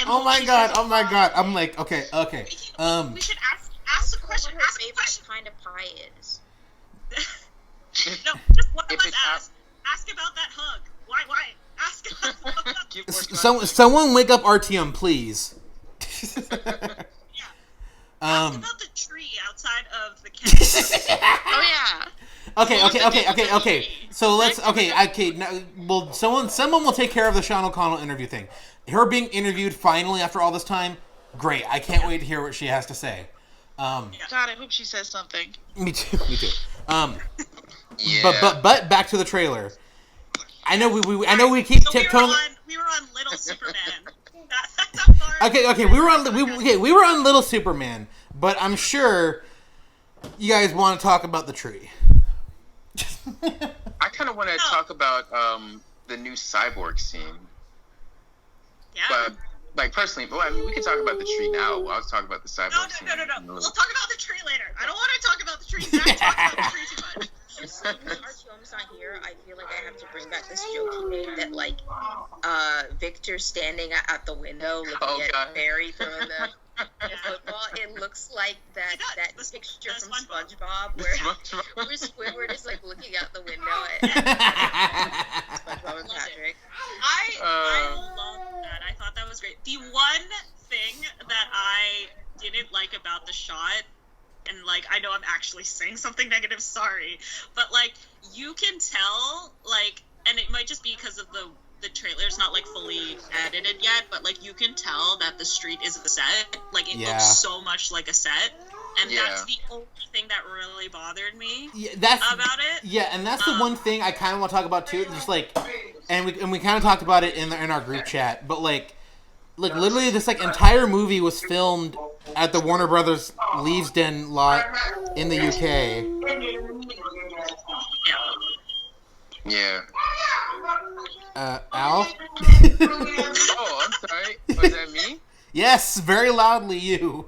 Oh my god. Oh my god. I'm like, okay. We should ask the question. What her favorite kind of pie is. No, just one of us ask about that hug. Why? Ask about Someone wake up Artyom, please. Yeah. Ask about the tree outside of the campus. Oh yeah. Okay. So let's. Okay. Now, well, someone will take care of the Sean O'Connell interview thing. Her being interviewed finally after all this time, great. I can't wait to hear what she has to say. God, I hope she says something. Me too. Yeah. But back to the trailer. I know we keep tiptoeing. We were on Little Superman. That's how far. Okay. We were on Little Superman, but I'm sure you guys want to talk about the tree. I kind of want to talk about the new Cyborg scene. Yeah. But like personally, but I mean, we can talk about the tree now. I'll talk about the Cyborg scene. No. We'll talk about the tree later. I don't want to talk about the tree. Zack talks about the tree too much. Artyom's not here. I feel like I have to bring back this joke he made that like Victor standing at the window looking at Barry throwing the football. It looks like that picture from SpongeBob where Squidward is like looking out the window at SpongeBob and Patrick. I love that. I thought that was great. The one thing that I didn't like about the shot, and like I know I'm actually saying something negative, sorry, but like you can tell, like, and it might just be because of the trailer's not like fully edited yet, but like you can tell that the street is a set. Like it looks so much like a set, and that's the only thing that really bothered me about it. Yeah, and that's the one thing I kind of want to talk about too. Just like, and we kind of talked about it in our group chat, but like literally this like entire movie was filmed at the Warner Brothers Leavesden lot in the UK. Yeah. Al? Oh, I'm sorry. Was that me? Yes, very loudly you.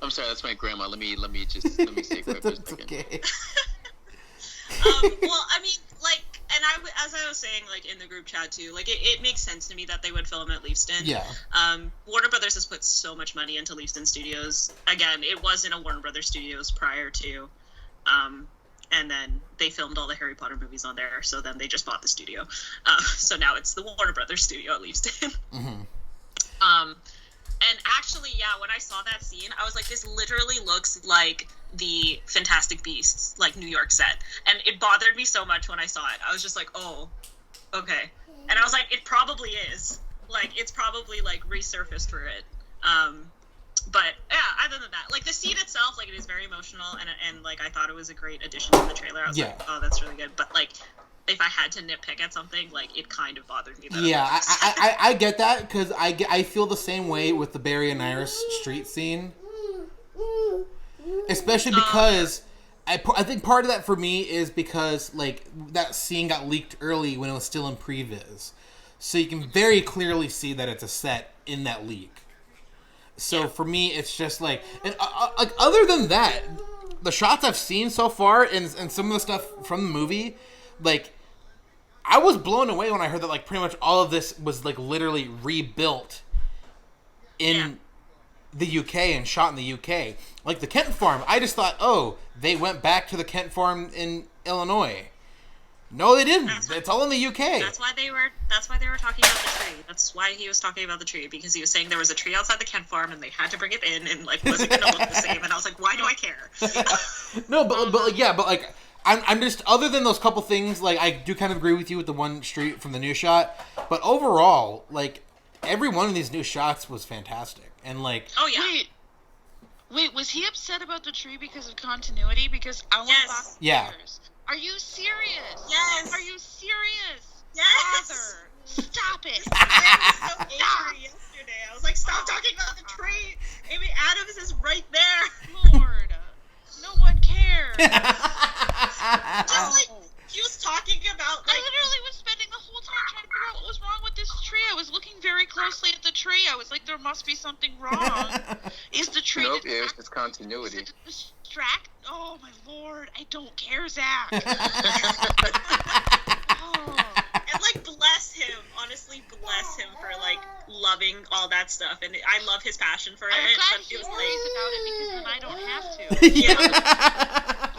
I'm sorry, that's my grandma. Let me say quick for a second. Okay. Well, I mean, like, and as I was saying, like, in the group chat, too, like, it makes sense to me that they would film at Leavesden. Yeah. Warner Brothers has put so much money into Leavesden Studios. Again, it wasn't a Warner Brothers Studios prior to, and then they filmed all the Harry Potter movies on there, so then they just bought the studio. So now it's the Warner Brothers Studio at Leavesden. Mm-hmm. And actually, yeah, when I saw that scene, I was like, this literally looks like the Fantastic Beasts, like, New York set. And it bothered me so much when I saw it. I was just like, oh, okay. And I was like, it probably is. Like, it's probably, like, resurfaced for it. But, yeah, other than that, like, the scene itself, like, it is very emotional, and like, I thought it was a great addition to the trailer. I was like, oh, that's really good. But, like, if I had to nitpick at something, like, it kind of bothered me. Yeah, I get that, because I feel the same way with the Barry and Iris street scene. Especially because I think part of that for me is because, like, that scene got leaked early when it was still in previs. So you can very clearly see that it's a set in that leak. So for me, it's just like, and like other than that, the shots I've seen so far and some of the stuff from the movie, like, I was blown away when I heard that, like, pretty much all of this was, like, literally rebuilt in the UK and shot in the UK. Like, the Kent farm, I just thought, oh, they went back to the Kent farm in Illinois. No, they didn't. It's all in the UK. That's why they were talking about the tree. That's why he was talking about the tree, because he was saying there was a tree outside the Kent farm and they had to bring it in, and, like, was it going to look the same? And I was like, why do I care? No, but like, I'm just, other than those couple things, like, I do kind of agree with you with the one street from the new shot, but overall, like, every one of these new shots was fantastic, and, like... Oh, yeah. Wait, was he upset about the tree because of continuity? Because I want Yeah. Are you serious? Yes. Are you serious? Yes. Father, stop it. I was so angry yesterday. I was like, stop talking about the tree. Amy Adams is right there. Lord, no one cares. Just like he was talking about. Like, I literally was spending the whole time trying to figure out what was wrong with this tree. I was looking very closely at the tree. I was like, there must be something wrong. Is the tree? Nope, it's continuity. Is it distract? Oh my lord, I don't care, Zack. And like, bless him. Honestly, bless him for like loving all that stuff, and I love his passion for it. I'm glad But he it was worries like, about it because then I don't have to. yeah.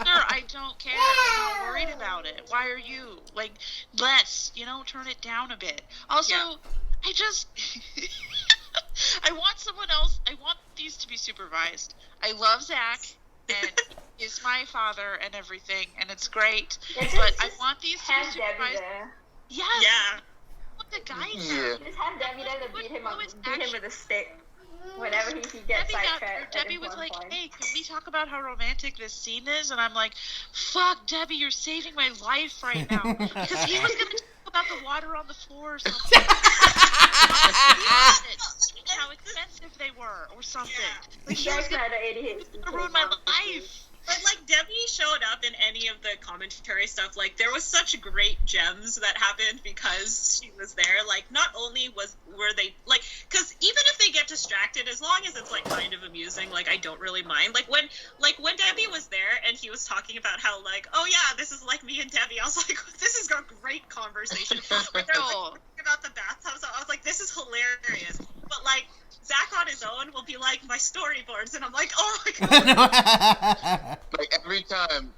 Sure, I don't care. I'm not worried about it. Why are you? Like, turn it down a bit. Also, Yeah. I just... I want someone else... I want these to be supervised. I love Zack, and he's my father and everything, and it's great. But I want these to be supervised. Yes. Yeah. What the guy Yeah. Just have Debbie there to beat him with a stick whenever he gets sidetracked. Debbie was like, hey, can we talk about how romantic this scene is? And I'm like, fuck, Debbie, you're saving my life right now. Because he was going to talk about the water on the floor or something. How expensive they were or something. Yeah. Like, he was going to ruin my life. But like, Debbie showed up in any of the commentary stuff. Like, there was such great gems that happened because she was there. Like, not only were they like, because even if they get distracted, as long as it's like kind of amusing, like, I don't really mind. Like when Debbie was there and he was talking about how like, oh yeah, this is like me and Debbie. I was like, this is a great conversation. When they're like, talking about the bathtub, so I was like, this is hilarious. But like, Zack on his own will be like, my storyboards, and I'm like, oh my god. Like every time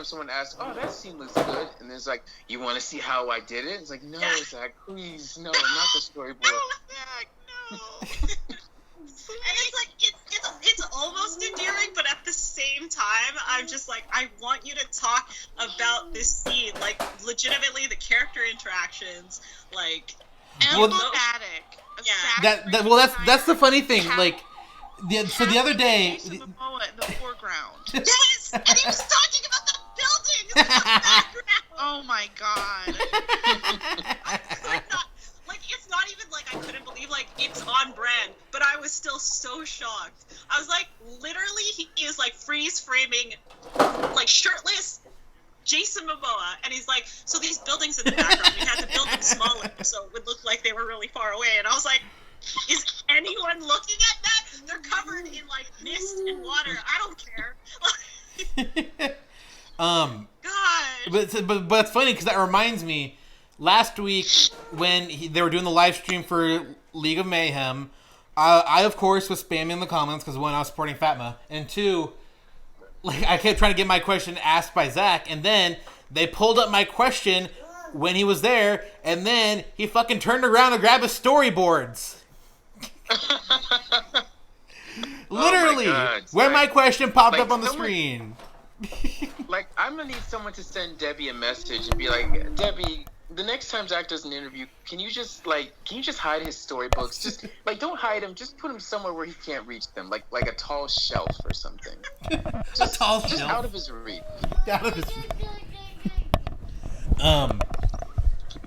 someone asks, oh, that scene looks good, and it's like, you want to see how I did it? It's like, no, Zack, please, no, not the storyboard. No, Zack, no. And it's like, it's almost endearing, but at the same time, I'm just like, I want you to talk about this scene, like, legitimately the character interactions, like, emblematic. Yeah. That's the funny thing. Like, the other day, Jason Momoa in the foreground. Yes, and he was talking about the buildings in the background. Oh my god. It's not even like I couldn't believe like it's on brand, but I was still so shocked. I was like, literally, he is like freeze framing, like shirtless Jason Momoa, and he's like, so these buildings in the background, we had to build them smaller so it would look like they were really far away. And I was like, is anyone looking at that? They're covered in like mist and water. I don't care. God. But it's funny because that reminds me, last week when they were doing the live stream for League of Mayhem, I of course was spamming in the comments because one, I was supporting Fatma, and two, like, I kept trying to get my question asked by Zack, and then they pulled up my question when he was there, and then he fucking turned around and grabbed his storyboards. Literally, where my question popped up on the screen. Like, I'm gonna need someone to send Debbie a message and be like, Debbie, the next time Zack does an interview, can you just hide his storybooks? Just like, don't hide them. Just put them somewhere where he can't reach them, like a tall shelf or something. Just out of his reach. Out of his reach.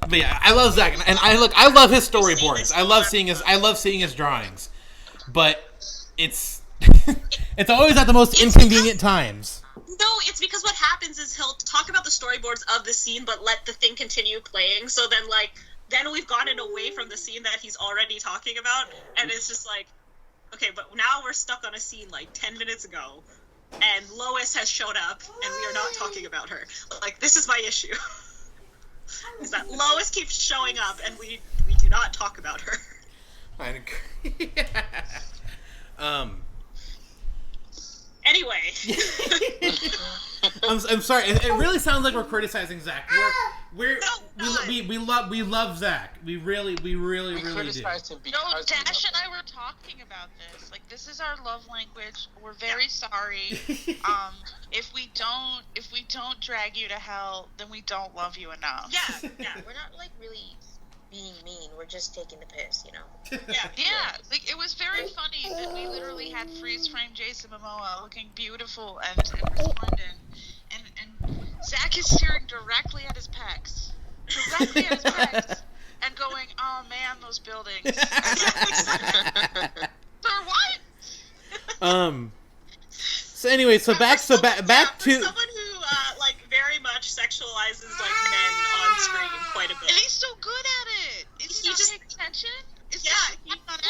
But yeah, I love Zack, and I love his storyboards. I love seeing his drawings, but it's it's always at the most inconvenient times. No, it's because what happens is he'll talk about the storyboards of the scene, but let the thing continue playing. So then we've gotten away from the scene that he's already talking about, and it's just like, okay, but now we're stuck on a scene like 10 minutes ago, and Lois has showed up, and we are not talking about her. Like, this is my issue. Is that Lois keeps showing up, and we do not talk about her. I agree. Anyway. I'm sorry. It really sounds like we're criticizing Zack. We love Zack. We really do. Criticized him because Dash and I were talking about this. Like, this is our love language. We're very sorry. If we don't drag you to hell, then we don't love you enough. Yeah. We're not like really being mean. We're just taking the piss, you know. Yeah. Like, it was very funny that we literally had freeze frame Jason Momoa looking beautiful and resplendent, and Zack is staring directly at his pecs. directly at his pecs and going, "Oh man, those buildings." Sir, what? So anyway, back to someone who like very much sexualizes like men on screen quite a bit. And he's so good at it. Is he not paying attention? Is that not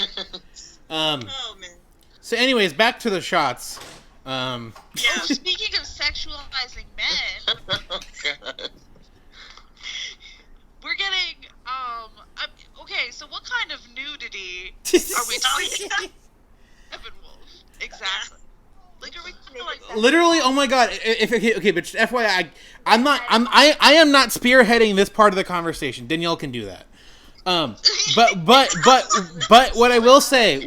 accident? Oh man. So anyways, back to the shots. Yeah. Speaking of sexualizing men, we're getting okay. So what kind of nudity are we talking? Steppenwolf, exactly. Like, are we talking like literally? Oh my god! Okay, but just FYI, I am not spearheading this part of the conversation. Danielle can do that. But what I will say,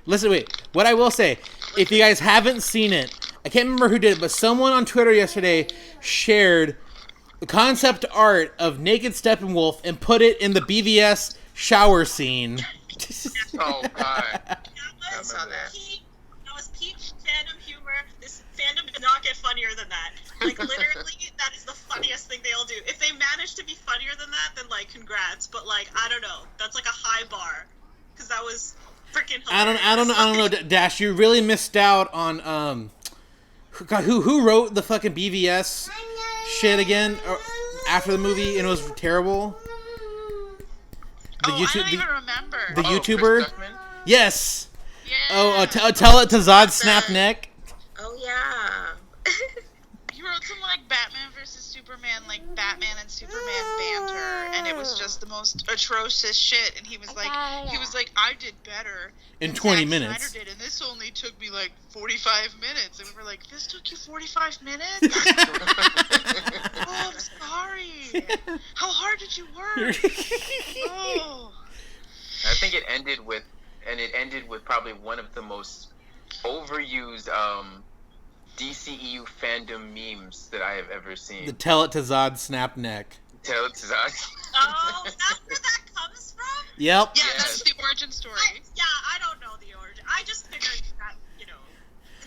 listen, wait. What I will say, if you guys haven't seen it, I can't remember who did it, but someone on Twitter yesterday shared the concept art of naked Steppenwolf and put it in the BVS shower scene. Oh god. I saw that. That was peak fandom humor. This fandom did not get funnier than that. Like, literally, that is the funniest thing they all do. If they manage to be funnier than that, then, like, congrats. But, like, I don't know. That's, like, a high bar. Because that was freaking hilarious. I don't know, Dash. You really missed out on, who wrote the fucking BVS shit again after the movie, and it was terrible? I don't even remember. The YouTuber? Yes. Oh, tell it to Zod Snap Neck. Oh yeah. He wrote some like Batman versus Superman, like Batman and Superman banter, and it was just the most atrocious shit. And he was like, I did better in 20 Zack minutes. Snyder did, and this only took me like 45 minutes. And we were like, this took you 45 minutes? Oh, I'm sorry. How hard did you work? Oh. I think it ended with probably one of the most overused DCEU fandom memes that I have ever seen. The tell it to Zod Snap Neck. Tell it to Zod. Oh, that's where that comes from? Yep. Yeah, that's the origin story. I don't know the origin. I just figured that,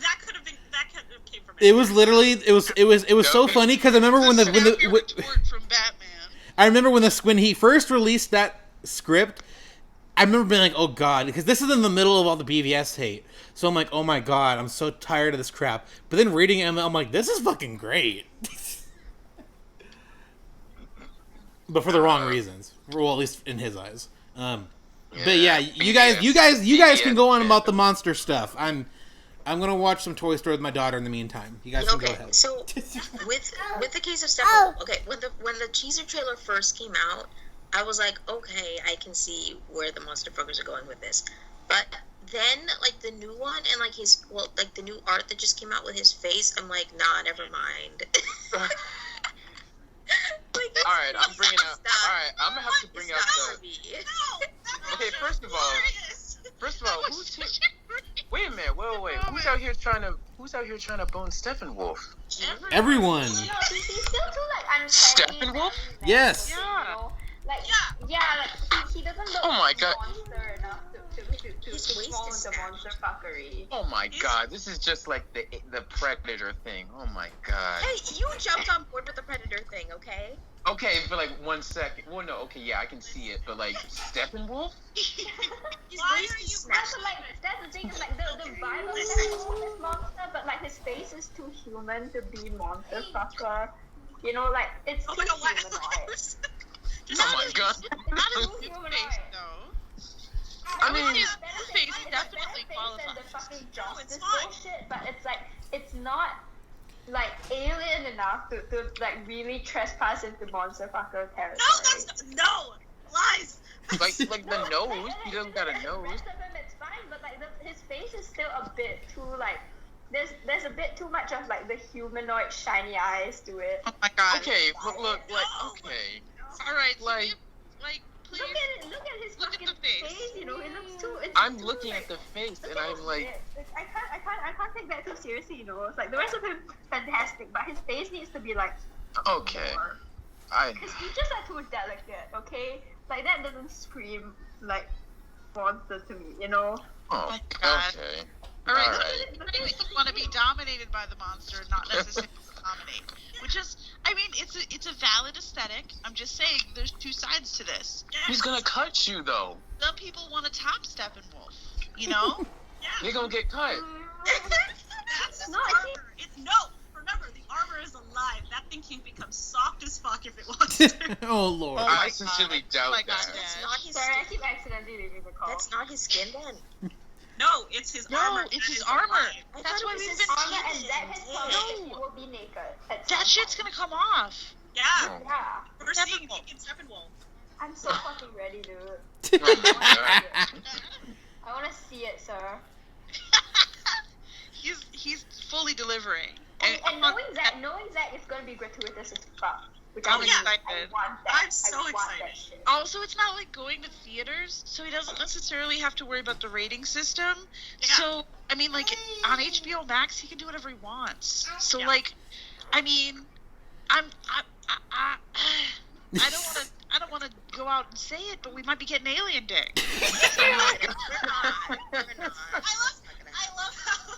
that could have came from it was literally it was so funny because I remember when from Batman. I remember when he first released that script. I remember being like, oh god, because this is in the middle of all the BVS hate. So I'm like, oh my god, I'm so tired of this crap. But then reading it, I'm like, this is fucking great. But for the wrong reasons. Well, at least in his eyes. But yeah, you guys can go on about the monster stuff. I'm gonna watch some Toy Story with my daughter in the meantime. You guys can go ahead. So with the case of Steppenwolf, okay, when the teaser trailer first came out, I was like, okay, I can see where the monster fuckers are going with this. But then, like, the new one and, like, the new art that just came out with his face, I'm like, nah, never mind. Alright, I'm gonna have to bring up the... Okay, first of all, wait a minute, wait. Who's out here trying to bone Steppenwolf? Everyone. He's still too, like, unfriendly. Steppenwolf? Yes. He doesn't look monster enough to fall into monster fuckery. Oh my god, this is just like the Predator thing. Oh my god. Hey, you jumped on board with the Predator thing, okay? Okay, for like 1 second. Well, no, okay, yeah, I can see it, but like Steppenwolf? Why are you? That's the thing. Like the vibe of Steppenwolf is monster, but like his face is too human to be monster fucker. Like it's too humanoid. Oh my god. Not his face, though. I mean, his face definitely qualifies. The fucking justice bullshit, but it's not like alien enough to like really trespass into monster fucker territory. No, lies. Like the nose, he doesn't got a nose. The rest of him, it's fine, but like his face is still a bit too like. There's a bit too much of like the humanoid shiny eyes to it. Oh my god. Okay, but look, okay. All right, like please. Look at his fucking face. It looks too. I'm looking at the face, and I'm like, I can't take that too seriously. It's like the rest of him fantastic, but his face needs to be like. Okay. His features are too delicate. Okay, like that doesn't scream like monster to me. Oh my god. Okay. All right. You want to be dominated by the monster, not necessarily accommodate. Which is, I mean, it's a valid aesthetic. I'm just saying, there's two sides to this. He's gonna cut you though. Some people want to top Steppenwolf, you know? You're gonna get cut. That's his armor. Remember, the armor is alive. That thing can become soft as fuck if it wants to. Oh lord. I sincerely doubt that. That's not his Sorry, I skin. keep accidentally leaving the call. That's not his skin then. No, it's his armor. It's his is armor. alive. That's why we've been armor, and Zack has told us No. he will be naked. That shit's gonna come off. Yeah. Yeah. We're seeing Nick and Steppenwolf. I'm so fucking ready, dude. Oh my God. I want to see it, sir. He's fully delivering. And knowing Zack is going to be gratuitous as fuck. Which I I'm want that. I'm so I want excited. that shit. Also, it's not like going to theaters, so he doesn't necessarily have to worry about the rating system. Yeah. So, I mean, like, on HBO Max, he can do whatever he wants. So, Yeah. like, I mean, I don't want to go out and say it, but we might be getting alien dick. We're not. I love how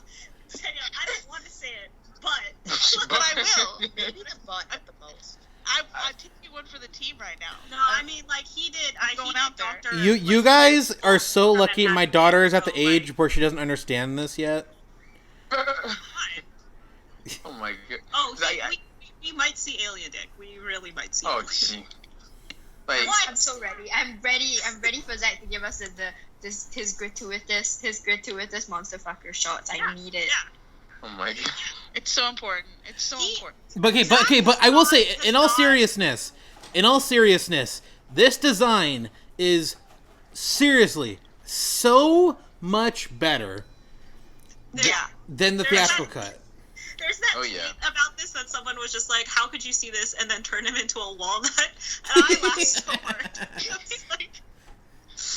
Daniel, I don't want to say it, but I will. Maybe the butt at the most. I'm taking one for the team right now. no, I mean like he did. going He out did there. Dr. You guys are so lucky. My daughter is at the So, like- age where she doesn't understand this yet. Oh my God. Oh, we might see alien dick. We really might see. Oh, alien gee. dick. Like, What? I'm so ready. I'm ready for Zack to give us his gratuitous monster fucker shots. I need it. Yeah. oh my God. It's so important. It's so important. But I will say, in all seriousness, this design is seriously so much better Yeah. than the theatrical cut. There's that Oh, tweet yeah. about this that someone was just like, "How could you see this and then turn him into a walnut?" And I laughed so hard. I was like,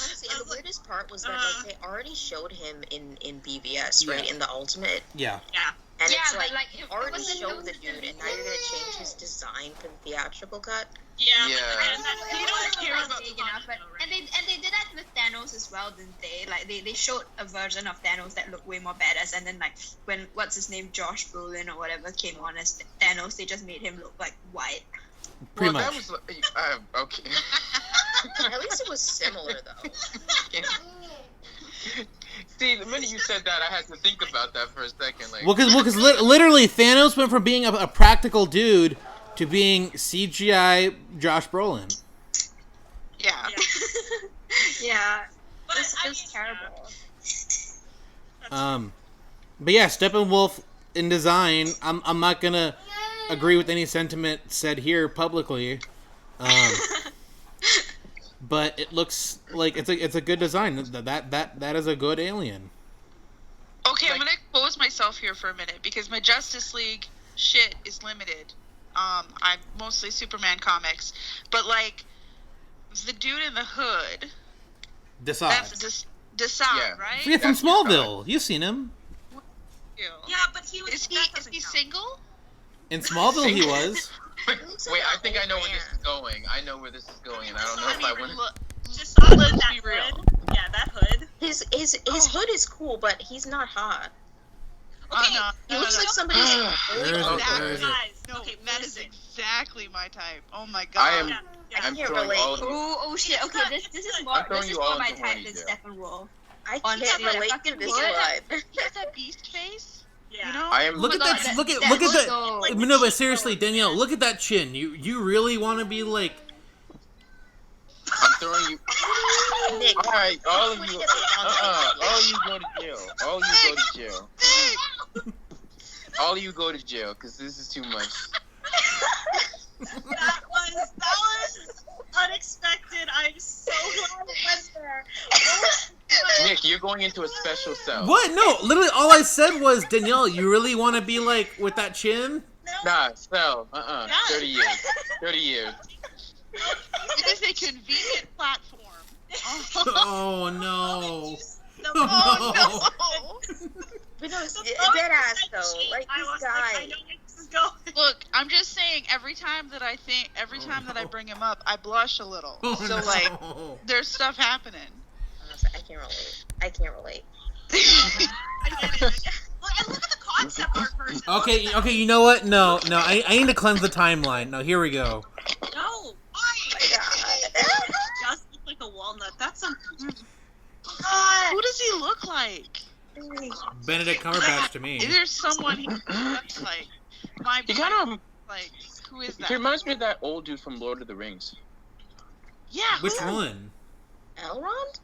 Honestly, and the weirdest part was that like they already showed him in BVS, right? In the Ultimate. Yeah. yeah. And Yeah, it's but, like, like, you it already wasn't- showed it the was dude, the- and now you're gonna change his design for the theatrical cut. Yeah. Yeah. And then It you don't wasn't, care like, about big the enough, but and they did that with Thanos as well, didn't they? Like they showed a version of Thanos that looked way more badass, and then like when what's his name, Josh Brolin or whatever, came on as Thanos, they just made him look like white. Pretty Well, much. that was okay. At least it was similar though. See, the minute you said that, I had to think about that for a second. Like, Well, because literally Thanos went from being a practical dude to being CGI Josh Brolin. Yeah. Yeah, But it was terrible. But yeah, Steppenwolf in design, I'm not gonna agree with any sentiment said here publicly. But it looks like it's a good design. That is a good alien. Okay, I'm gonna expose myself here for a minute because my Justice League shit is limited. I'm mostly Superman comics, but like the dude in the hood, Decide. that's Decide, Yeah. right? Yeah, from That's Smallville. You've seen him. Yeah, but he was. Is that he doesn't count. single? In Smallville, he was. Wait, I think I know where this is going. I know where this is going, and I don't know if I want to. Just saw Let's that be real. hood. Yeah, that hood. His hood is cool, but he's not hot. Okay, He looks like somebody who's There is it, That- there is it. guys. No, Okay, that is listen. exactly my type. Oh my god. I am. Yeah, yeah. I'm can't throwing relate. all. Oh shit! Okay, this is more I'm throwing you all my into type one than here. Steppenwolf. I On can't that relate to fucking this hood. vibe. He has that beast face. Yeah. You know? I am. Look at God, that! Look at that that! was like- No, but seriously, Danielle, look at that chin. You really want to be like? I'm throwing you. Nick, All right, all of when you. you get the content. All you go to jail. All you go to jail. All of you go to jail because this is too much. That was unexpected. I'm so glad it went there. Oh, Nick, you're going into a special cell. What? No, literally, all I said was, Danielle, you really want to be like with that chin? Nah, cell. 30 years. 30 years. It is a convenient platform. Oh no! Oh no! But no, The dead ass phone though. cheat. Like I this was guy. like, I know where this is going. Look, I'm just saying. Every time that I bring him up, I blush a little. Oh, So no. like, there's stuff happening. Honestly, I can't relate. I can't relate. I get it. Well, and look at the concept art version. Okay, you know what? No, I need to cleanse the timeline. No, here we go. No. Why? Oh my god. Just look like a walnut. That's a... Who does he look like? Benedict Cumberbatch to me. Is there someone he looks like? You kind of... Like, who is that? He reminds me of that old dude from Lord of the Rings. Yeah. Which one? Elrond?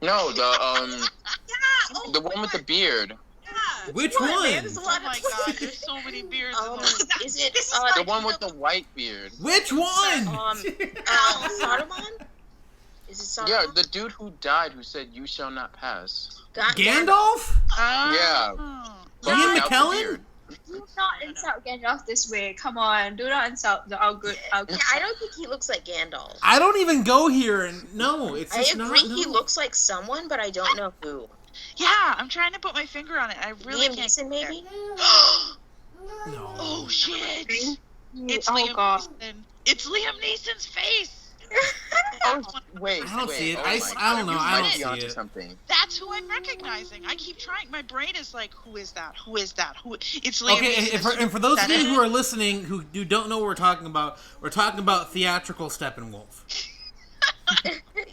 No, the one with God. the beard. Yeah. Which Come on, one? man, there's a lot Oh my of- god, there's so many beards in there. Is it The one with the white beard. Which one? Saruman? Is it Saruman? Yeah, the dude who died who said, "You shall not pass." Gandalf? Yeah. Ian Without the McKellen? beard. Do not insult Gandalf this way. Come on, do not insult our good. Yeah, I don't think he looks like Gandalf. I don't even go here, and no, it's I just agree not. he No. looks like someone, but I don't know who. Yeah, I'm trying to put my finger on it. I really Liam can't. Neeson, maybe? No. Oh shit! It's Oh, Liam God. Neeson. It's Liam Neeson's face. Oh, wait. I don't see it. Oh I my don't know. God, I you don't might see be onto it. something. That's who I'm recognizing. I keep trying. My brain is like, who is that? Who is that? Who? It's Liam Okay, Neeson. and for those of That you is- who are listening who don't know what we're talking about theatrical Steppenwolf.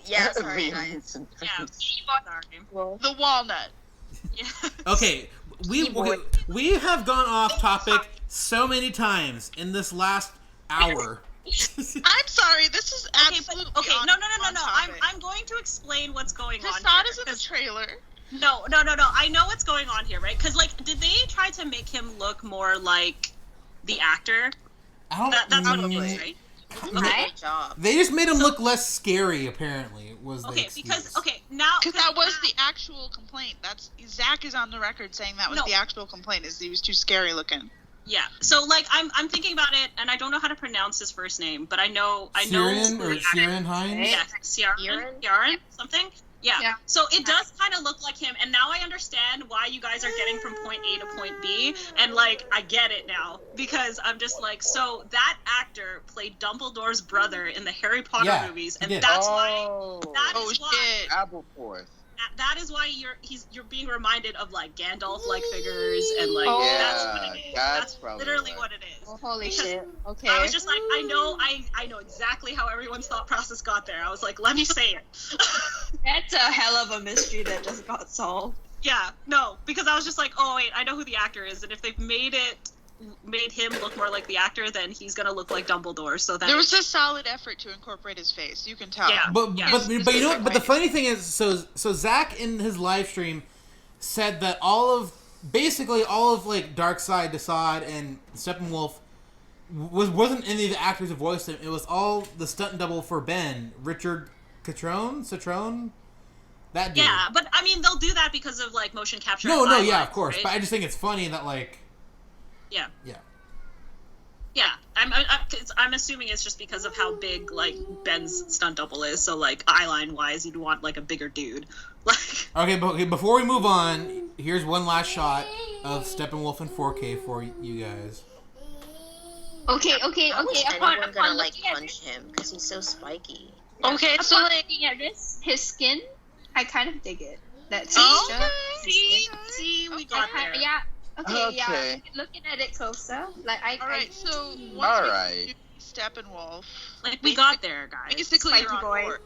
Yeah, sorry, Liam guys. Neeson. Yeah. Sorry. the walnut. Yeah. Okay, we have gone off topic so many times in this last hour. I'm sorry. This is Okay, absolutely but, okay, on, no. on topic. I'm going to explain what's going on Prasad here. is in the 'cause- trailer. No. I know what's going on here, right? Because, like, did they try to make him look more like the actor? I don't. That's what it is, right? Good job. They just made him look less scary. Apparently, was the Okay, excuse. because now Because that was the actual complaint. Zack is on the record saying that was No. the actual complaint. Is he was too scary looking. Yeah. So, like, I'm thinking about it, and I don't know how to pronounce his first name, but I know Syrian or the actor. Syrian Hines. Yeah, Ciaran, something. Yeah. So it does kind of look like him, and now I understand why you guys are getting from point A to point B, and like I get it now because I'm just like, so that actor played Dumbledore's brother in the Harry Potter movies, and he did. that's why. Oh, That is why. Shit. Aberforth. That is why you're being reminded of like Gandalf-like figures, and like Oh. that's what it is. That's That's probably literally right. what it is. Oh, holy Because shit. Okay. I was just like, I know exactly how everyone's thought process got there. I was like, let me say it. That's a hell of a mystery that just got solved. Yeah, no, because I was just like, oh wait, I know who the actor is, and if they've made him look more like the actor, then he's gonna look like Dumbledore. So that There was a solid effort to incorporate his face. You can tell. Yeah. But Yes. but you know what? But the funny thing is, so Zack in his live stream said that basically all of like Darkseid, Desaad, and Steppenwolf wasn't any of the actors who voiced him. It was all the stunt double for Ben, Richard Citrone. That dude. Yeah, but I mean, they'll do that because of like motion capture. No, yeah, guidelines, of course. right? But I just think it's funny that like. Yeah. Yeah. Yeah, I'm assuming it's just because of how big like Ben's stunt double is. So like eyeline wise, you'd want like a bigger dude. Like. Okay, but before we move on, here's one last shot of Steppenwolf in 4K for you guys. Okay. How is anyone gonna like punch him because he's so spiky? Okay, so looking at his skin, I kind of dig it. That texture. See, we got there. Yeah. Okay, yeah. Okay. Looking at it closer, like All right. So once All we right. do Steppenwolf, Like we got there, guys. basically Spiky you're on boy. board.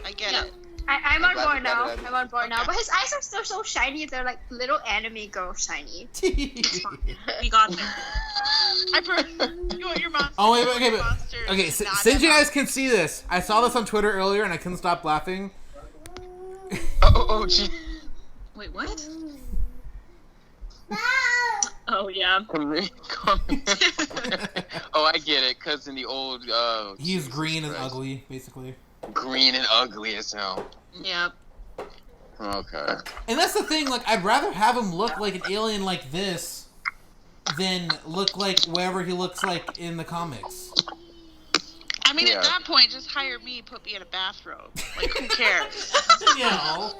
I get Yeah. it. I'm on glad board we now. got it. I'm on board now. Okay. But his eyes are still so shiny. They're like little anime girl shiny. We got there. You want your monster? Oh wait, okay, monster but okay. to not Since you have- guys can see this, I saw this on Twitter earlier and I couldn't stop laughing. Oh, gee. Wait, what? Oh yeah. Come here. Oh, I get it. Cause in the old, He's Jesus green and Christ. ugly, basically. Green and ugly as hell. Yep. Okay. And that's the thing. Like, I'd rather have him look like an alien like this than look like whatever he looks like in the comics. I mean, Yeah. at that point, just hire me, put me in a bathrobe. Like, who cares? You know.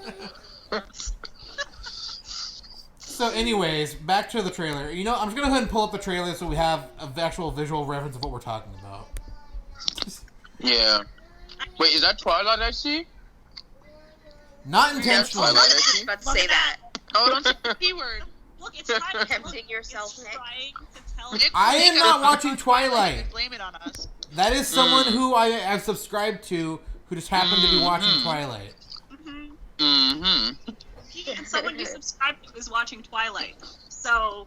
So, anyways, back to the trailer. You know, I'm just gonna go ahead and pull up the trailer so we have an actual visual reference of what we're talking about. Yeah. Wait, is that Twilight I see? Not That's intentionally. Twilight I see. About to say that. Oh, don't say the P word. Look, it's trying to tempting yourself. It's trying to tell I am not watching Twilight. Blame it on us. That is someone who I have subscribed to who just happened to be watching Twilight. And someone you subscribe to is watching Twilight. So,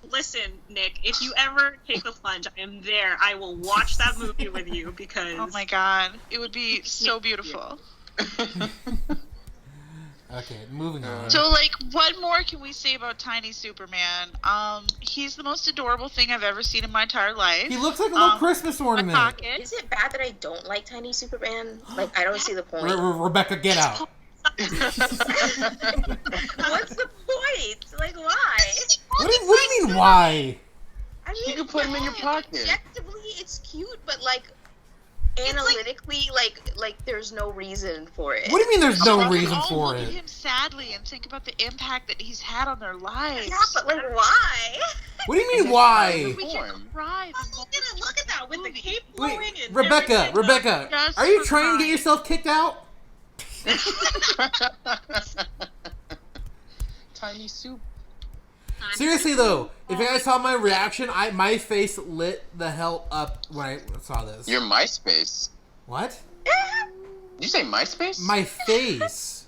listen, Nick, if you ever take the plunge, I am there. I will watch that movie with you because... Oh my god. It would be so beautiful. Okay, moving on. So, like, what more can we say about Tiny Superman? He's the most adorable thing I've ever seen in my entire life. He looks like a little Christmas ornament. Is it bad that I don't like Tiny Superman? Like, I don't see the point. Rebecca, get out. What's the point? Like, why? What do you mean, why? I mean, you can put him in your pocket. Objectively, it's cute, but, like, analytically, like there's no reason for it. What do you mean there's no reason for look it? At him sadly and think about the impact that he's had on their lives. Yeah, but like why? What do you mean why? We can cry. Look at that with the cape blowing and Rebecca, are you trying to get yourself kicked out? Tiny soup. Seriously though, if you guys saw my reaction, my face lit the hell up when I saw this. Your MySpace. What? Did you say MySpace? My face.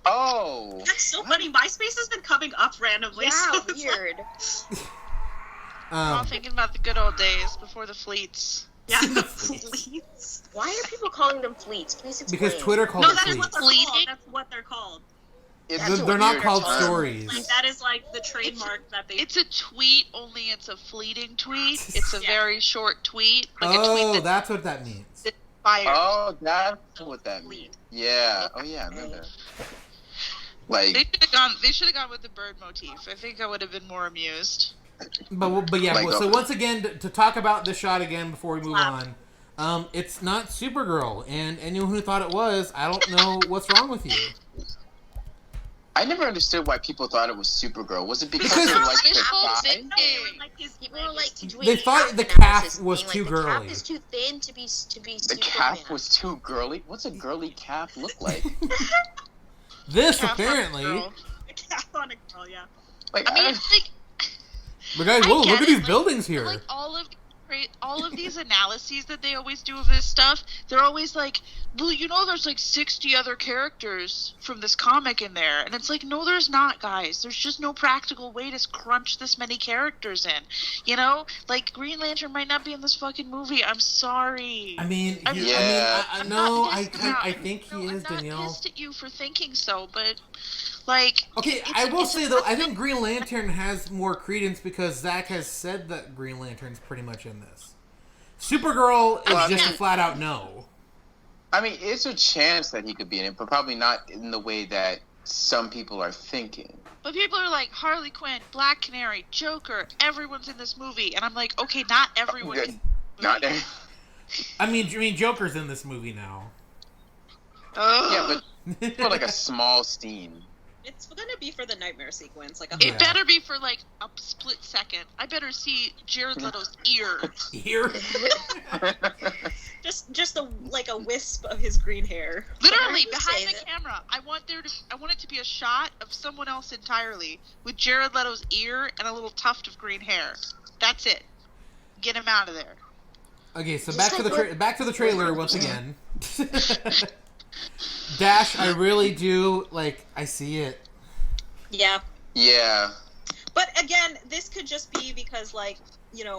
Oh. That's so funny. MySpace has been coming up randomly. Yeah, so weird. We're all thinking about the good old days before the fleets. Yeah, the fleets. Why are people calling them fleets? Please explain. Because Twitter called it fleets. That's what they're called. They're not called stories. Like, that is like the trademark that they... It's a tweet, only it's a fleeting tweet. It's a very short tweet. Like oh, a tweet that's what that means. Oh, that's what that means. Yeah. Oh, yeah, I remember. Like, they should have gone with the bird motif. I think I would have been more amused. But yeah, like, so once again, to talk about this shot again before we move on, it's not Supergirl, and anyone who thought it was, I don't know what's wrong with you. I never understood why people thought it was Supergirl. Was it because of like the thigh? They thought the calf was too girly. The calf is too thin to be Superman. The calf was too girly? What's a girly calf look like? This apparently. A calf on a girl, yeah. Like, I mean, it's like. But guys, whoa, look at these buildings here. Like all of these analyses that they always do of this stuff, they're always like, well, you know, there's like 60 other characters from this comic in there, and it's like, no, there's not, guys. There's just no practical way to crunch this many characters in. You know, like Green Lantern might not be in this fucking movie. I'm sorry. I mean, I think he is, Danielle. I'm not pissed at you for thinking so, but. Like, okay, I will say though, I think Green Lantern has more credence because Zack has said that Green Lantern's pretty much in this. Supergirl is just a flat out no. I mean, it's a chance that he could be in it, but probably not in the way that some people are thinking. But people are like, Harley Quinn, Black Canary, Joker, everyone's in this movie. And I'm like, okay, not everyone. Not I mean, Joker's in this movie now. Yeah, but for like a small scene. It's gonna be for the nightmare sequence, like it better be for like a split second. I better see Jared Leto's ear. Ear? just a wisp of his green hair. Literally behind the camera. I want it to be a shot of someone else entirely with Jared Leto's ear and a little tuft of green hair. That's it. Get him out of there. Okay, so back to the trailer once again. Dash, I really do, I see it. Yeah. Yeah. But again, this could just be because, it's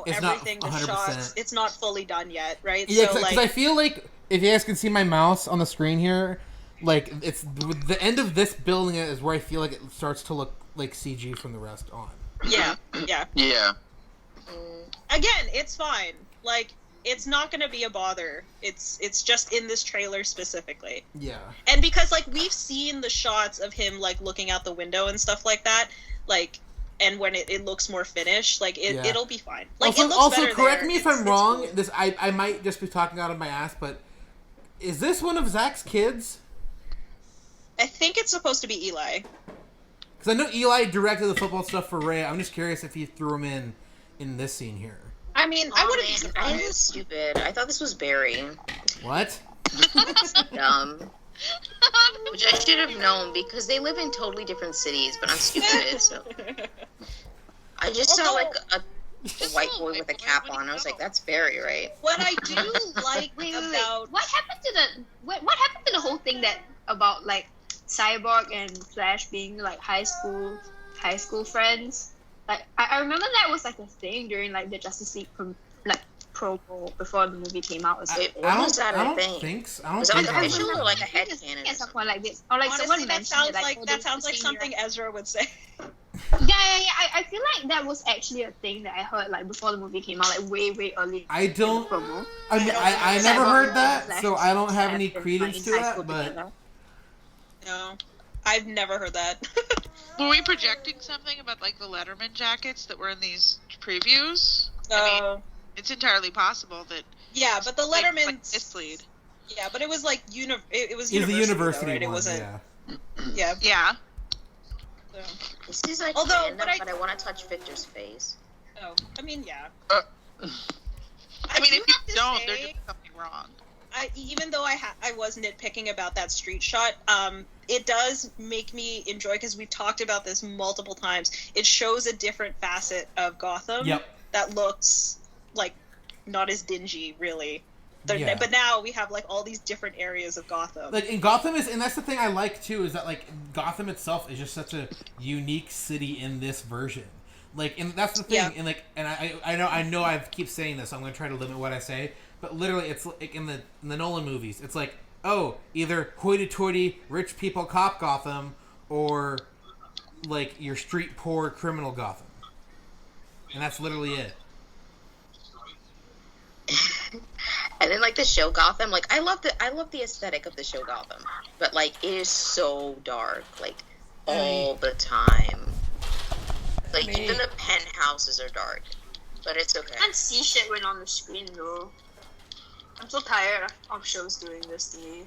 everything, the shots, it's not fully done yet, right? Yeah, because I feel like, if you guys can see my mouse on the screen here, it's the end of this building is where I feel like it starts to look like CG from the rest on. Yeah, yeah. Yeah. Again, it's fine. It's not going to be a bother. It's just in this trailer specifically. Yeah. And because we've seen the shots of him looking out the window and stuff like that, and when it looks more finished, it'll be fine. Also correct me if I'm wrong. Cool. This I might just be talking out of my ass, but is this one of Zack's kids? I think it's supposed to be Eli. Because I know Eli directed the football stuff for Ray. I'm just curious if he threw him in this scene here. I mean, I wouldn't be surprised. I was stupid. I thought this was Barry. What? Dumb. Which I should have known because they live in totally different cities, but I'm stupid, so. I just saw like a white boy with a cap on. I was like, that's Barry, right? What I do like about what happened to the whole thing that about like Cyborg and Flash being like high school friends? Like I remember that was like a thing during like the Justice League promo before the movie came out. I don't think so. Was it like official or like a headcanon? Yeah, something like this. Or like honestly, someone that sounds mentioned like that sounds like something Ezra would say. Yeah. I feel like that was actually a thing that I heard like before the movie came out, like way early. I never heard that, so I don't have any credence to that. But no, I've never heard that. Were we projecting something about like the Letterman jackets that were in these previews? No. I mean, it's entirely possible that. Yeah, but the Letterman mislead. Yeah, but it was like it was the university though, right? one, It wasn't. Yeah. Yeah. So. This is like Although, but I want to touch Victor's face. Oh, I mean, yeah. I mean, if you don't, they're doing something wrong. Even though I was nitpicking about that street shot, it does make me enjoy, because we've talked about this multiple times. It shows a different facet of Gotham that looks like not as dingy, really. But now we have like all these different areas of Gotham. Like in Gotham and that's the thing I like too, is that like Gotham itself is just such a unique city in this version. Like, and that's the thing, and I know I keep saying this, so I'm gonna try to limit what I say. But literally, it's like in the Nolan movies, it's like, oh, either hoity-toity rich people cop Gotham, or like your street poor criminal Gotham, and that's literally it. And then like the show Gotham, like I love the aesthetic of the show Gotham, but like it is so dark, like all the time. Like even the penthouses are dark, but it's okay. I can't see shit when on the screen though. I'm so tired of shows doing this to me.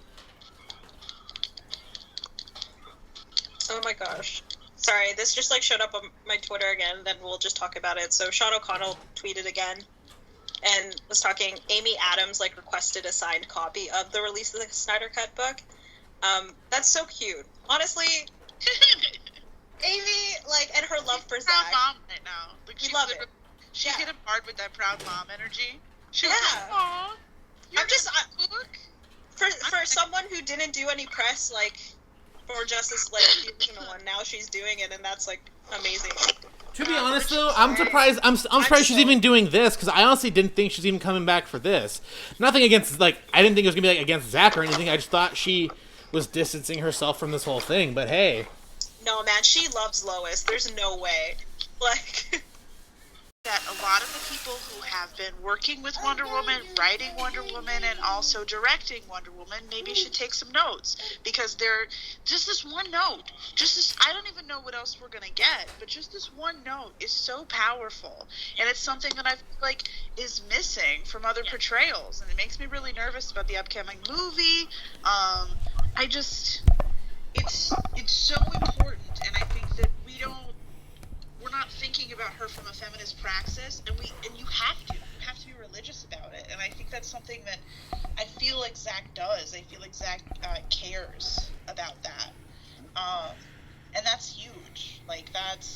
Oh my gosh. Sorry, this just like showed up on my Twitter again, then we'll just talk about it. So Sean O'Connell tweeted again and was talking. Amy Adams like requested a signed copy of the release of the Snyder Cut book. That's so cute. Honestly, Amy, like, and her love for Zack. Proud mom right now. Like, we love it. She's getting hard with that proud mom energy. She's like, aw, I'm just for someone who didn't do any press like for Justice League season 1, now she's doing it, and that's like amazing. To be honest, though, I'm surprised. I'm surprised she's even doing this, because I honestly didn't think she's even coming back for this. Nothing against, like, I didn't think it was gonna be like against Zack or anything. I just thought she was distancing herself from this whole thing. But hey, no, man, she loves Lois. There's no way. Like that a lot of the people who have been working with Wonder Woman, writing Wonder Woman, and also directing Wonder Woman maybe should take some notes, because they're just this one note, I don't even know what else we're gonna get, but just this one note is so powerful, and it's something that I feel like is missing from other portrayals, and it makes me really nervous about the upcoming movie. It's so important, and I think that we're not thinking about her from a feminist praxis, and you have to be religious about it, and I think that's something that I feel like Zack does. I feel like Zack cares about that, and that's huge. Like that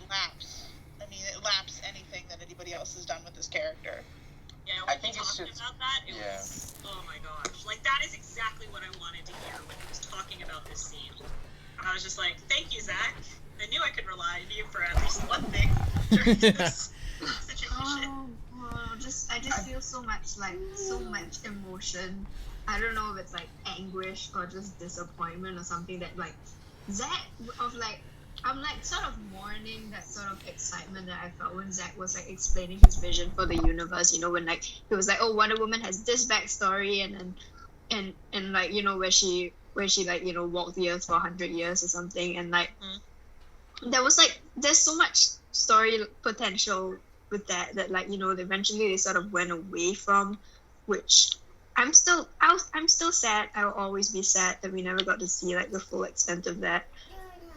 laps. I mean, it laps anything that anybody else has done with this character. Yeah, when I think it's just about that. It was, oh my gosh, like that is exactly what I wanted to hear when he was talking about this scene. And I was just like, thank you, Zack. I knew I could rely on you for at least one thing during this situation. I just feel so much emotion. I don't know if it's like anguish or just disappointment or something that like Zack of like, I'm like sort of mourning that sort of excitement that I felt when Zack was like explaining his vision for the universe. You know, when like he was like, oh, Wonder Woman has this backstory, and like, you know, where she like, you know, walked the earth for 100 years or something, and like there was like, there's so much story potential with that like, you know, eventually they sort of went away from, which I'm still sad. I'll always be sad that we never got to see like the full extent of that,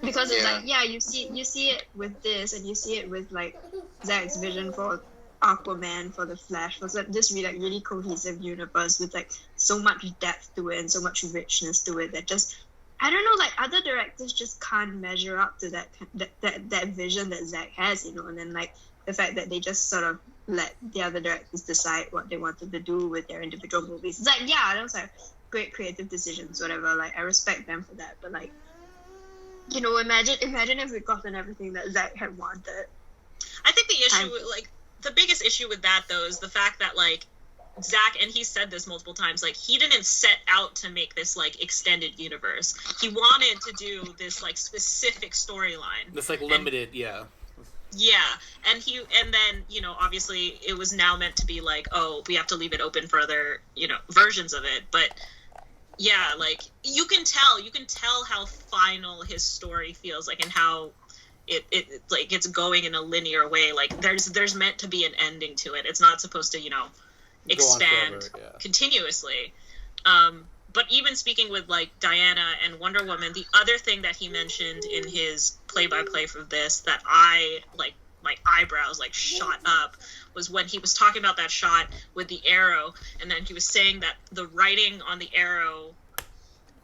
because it's like, yeah, you see it with this, and you see it with like Zack's vision for Aquaman for the Flash was like this really cohesive universe with like so much depth to it and so much richness to it that just, I don't know, like other directors just can't measure up to that vision that Zack has, you know. And then like the fact that they just sort of let the other directors decide what they wanted to do with their individual movies. It's like, yeah, those are great creative decisions, whatever. Like I respect them for that, but like, you know, imagine if we'd gotten everything that Zack had wanted. I think the issue, like the biggest issue with that though is the fact that like Zack, and he said this multiple times, like he didn't set out to make this like extended universe. He wanted to do this like specific storyline. This like limited, yeah. Yeah, and then, you know, obviously it was now meant to be like, oh, we have to leave it open for other, you know, versions of it. But yeah, like you can tell how final his story feels like, and how it like it's going in a linear way. Like there's meant to be an ending to it. It's not supposed to, you know, expand continuously. But even speaking with like Diana and Wonder Woman, the other thing that he mentioned in his play-by-play for this that I like my eyebrows like shot up was when he was talking about that shot with the arrow, and then he was saying that the writing on the arrow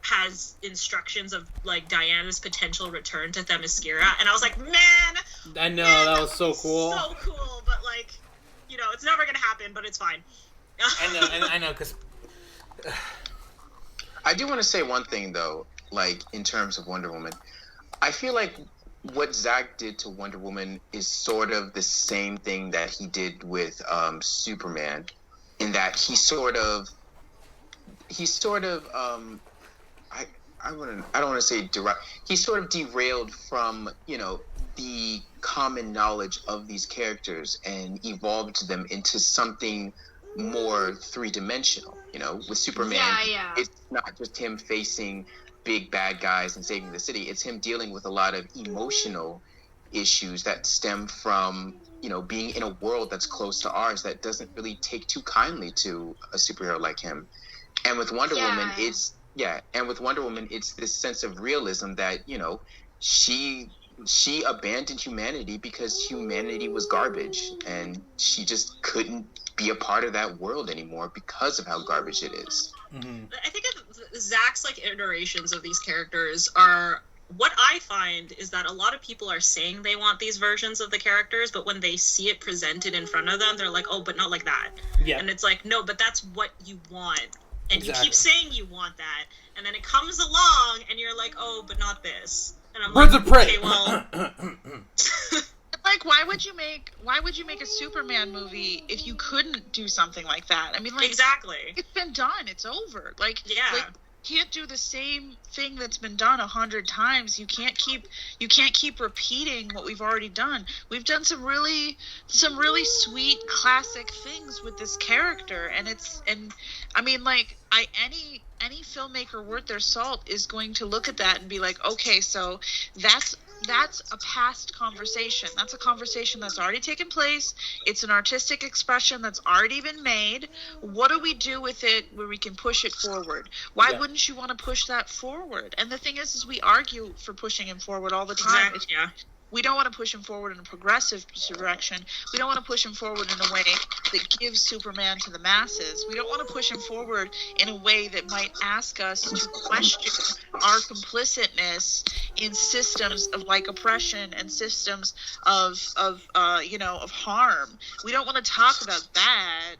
has instructions of like Diana's potential return to Themyscira, and I was like, man, I know, that was so cool. So cool, but like, you know, it's never gonna happen, but it's fine. I know, because I do want to say one thing though, like in terms of Wonder Woman, I feel like what Zack did to Wonder Woman is sort of the same thing that he did with Superman, in that he sort of I don't want to say direct. He sort of derailed from, you know, the common knowledge of these characters and evolved them into something more three-dimensional. You know, with Superman, it's not just him facing big bad guys and saving the city. It's him dealing with a lot of emotional issues that stem from, you know, being in a world that's close to ours that doesn't really take too kindly to a superhero like him. And with Wonder Woman, it's this sense of realism that, you know, she abandoned humanity because humanity was garbage, and she just couldn't be a part of that world anymore because of how garbage it is. Mm-hmm. I think Zack's like iterations of these characters are, what I find is that a lot of people are saying they want these versions of the characters, but when they see it presented in front of them, they're like, oh, but not like that. Yeah. And it's like, no, but that's what you want. And exactly. You keep saying you want that, and then it comes along, and you're like, oh, but not this. And I'm Birds like, of prey. Okay, well... Like, why would you make a Superman movie if you couldn't do something like that? I mean, like, exactly. It's been done. It's over. Like, yeah. Like, you can't do the same thing that's been done 100 times. You can't keep repeating what we've already done. We've done some really sweet classic things with this character, and I mean, like, any filmmaker worth their salt is going to look at that and be like, okay, so that's a past conversation. That's a conversation that's already taken place. It's an artistic expression that's already been made. What do we do with it where we can push it forward? Why wouldn't you want to push that forward? And the thing is we argue for pushing him forward all the time. Exactly. Yeah. We don't want to push him forward in a progressive direction. We don't want to push him forward in a way that gives Superman to the masses. We don't want to push him forward in a way that might ask us to question our complicitness in systems of like oppression and systems of harm. We don't want to talk about that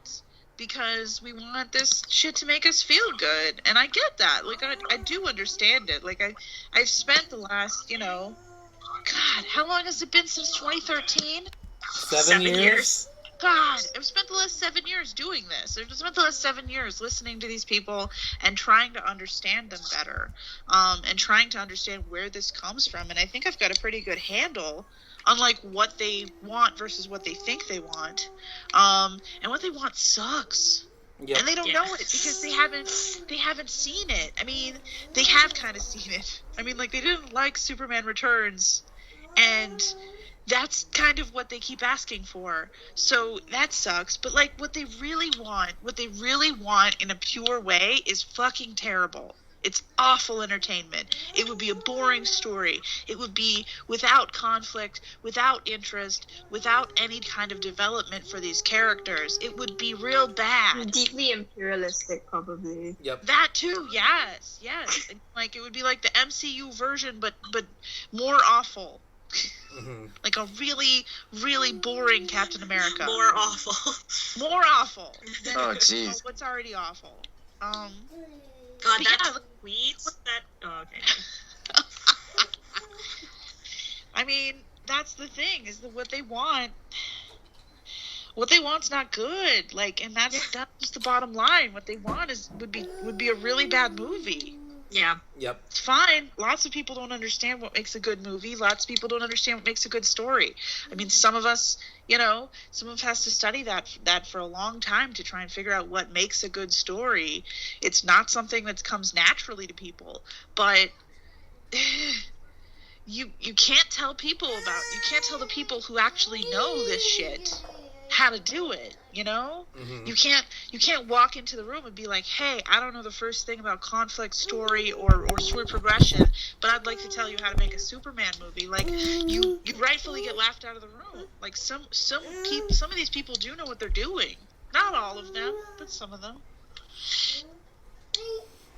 because we want this shit to make us feel good. And I get that. Like, I do understand it. Like, I've spent the last, God, how long has it been since 2013? 7 years? God, I've spent the last 7 years doing this. I've spent the last 7 years listening to these people and trying to understand them better, and trying to understand where this comes from. And I think I've got a pretty good handle on like what they want versus what they think they want. And what they want sucks. Yep. And they don't know it because they haven't seen it. I mean, they have kind of seen it. I mean, like, they didn't like Superman Returns, and that's kind of what they keep asking for. So that sucks. But like, what they really want in a pure way is fucking terrible. It's awful entertainment. It would be a boring story. It would be without conflict, without interest, without any kind of development for these characters. It would be real bad. Deeply imperialistic, probably. Yep. That too, yes. Like, it would be like the MCU version, but more awful. Mm-hmm. Like a really, really boring Captain America. More awful. Oh, jeez. What's already awful. God, that tweet. That. Oh, okay. I mean, that's the thing. Is that what they want? What they want's not good. Like, and that's just the bottom line. What they want would be a really bad movie. Yeah. Yep. It's fine. Lots of people don't understand what makes a good movie. Lots of people don't understand what makes a good story. I mean, some of us has to study that for a long time to try and figure out what makes a good story. It's not something that comes naturally to people, but you can't tell the people who actually know this shit how to do it, you know? Mm-hmm. You can't walk into the room and be like, hey, I don't know the first thing about conflict, story, or story progression, but I'd like to tell you how to make a Superman movie. Like, you rightfully get laughed out of the room. Like, some of these people do know what they're doing. Not all of them, but some of them.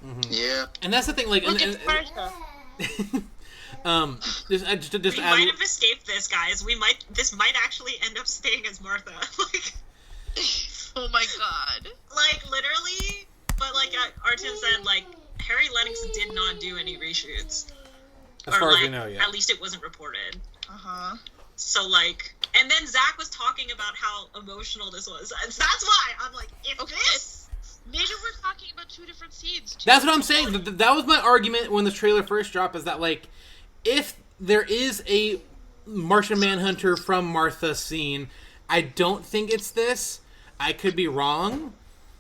Mm-hmm. Yeah. And that's the thing, like... we might have escaped this, guys. This might actually end up staying as Martha. Like, oh my god. Like, literally, but like Artyom said, like, Harry Lennox did not do any reshoots. As far as we know, yeah. At least it wasn't reported. Uh-huh. So, like, and then Zack was talking about how emotional this was. That's why I'm like, maybe we're talking about two different scenes. That's what I'm saying. That was my argument when the trailer first dropped, is that, like, if there is a Martian Manhunter from Martha scene, I don't think it's this. I could be wrong,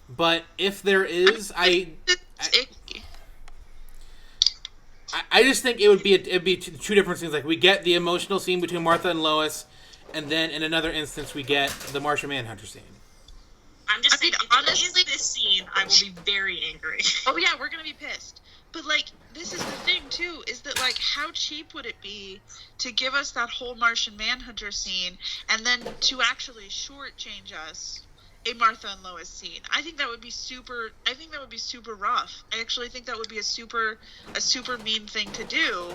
but if there is, I just think it'd be two different scenes. Like, we get the emotional scene between Martha and Lois, and then in another instance we get the Martian Manhunter scene. I'm just saying, honestly, this scene, I will be very angry. Oh yeah, we're gonna be pissed. But, like, this is the thing, too, is that, like, how cheap would it be to give us that whole Martian Manhunter scene and then to actually shortchange us a Martha and Lois scene? I think that would be super rough. I actually think that would be a super mean thing to do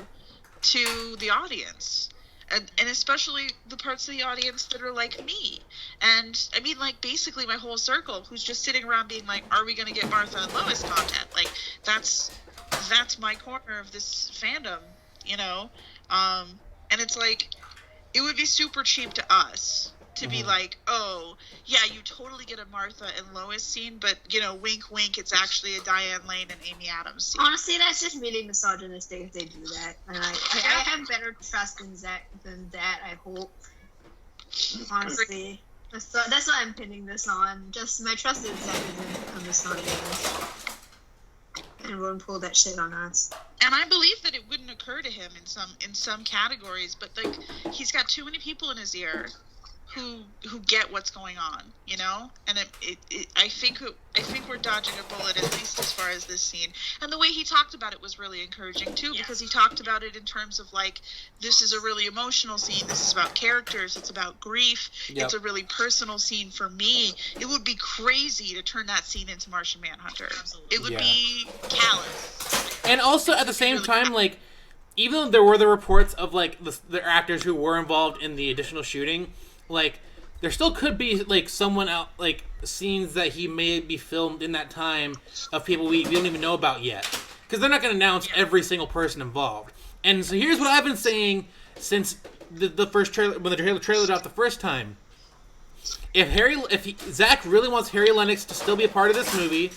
to the audience. And especially the parts of the audience that are like me. And, I mean, like, basically my whole circle who's just sitting around being like, are we going to get Martha and Lois content? Like, that's my corner of this fandom, you know? And it's like, it would be super cheap to us to be like, oh, yeah, you totally get a Martha and Lois scene, but, you know, wink, wink, it's actually a Diane Lane and Amy Adams scene. Honestly, that's just really misogynistic if they do that. And I have better trust in Zack than that, I hope. Honestly. That's what I'm pinning this on. Just my trust in Zack isn't a misogynist. And won't pull that shit on us. And I believe that it wouldn't occur to him in some categories, but, like, he's got too many people in his ear who get what's going on, you know? And I think we're dodging a bullet, at least as far as this scene. And the way he talked about it was really encouraging too, because he talked about it in terms of, like, this is a really emotional scene, this is about characters, it's about grief, it's a really personal scene for me. It would be crazy to turn that scene into Martian Manhunter. Absolutely. It would be callous. And also at the same time, like, even though there were the reports of, like, the actors who were involved in the additional shooting, like, there still could be, like, someone out, like, scenes that he may be filmed in that time of people we don't even know about yet. Because they're not going to announce every single person involved. And so here's what I've been saying since the first trailer, when the trailer dropped the first time. If Zack really wants Harry Lennox to still be a part of this movie,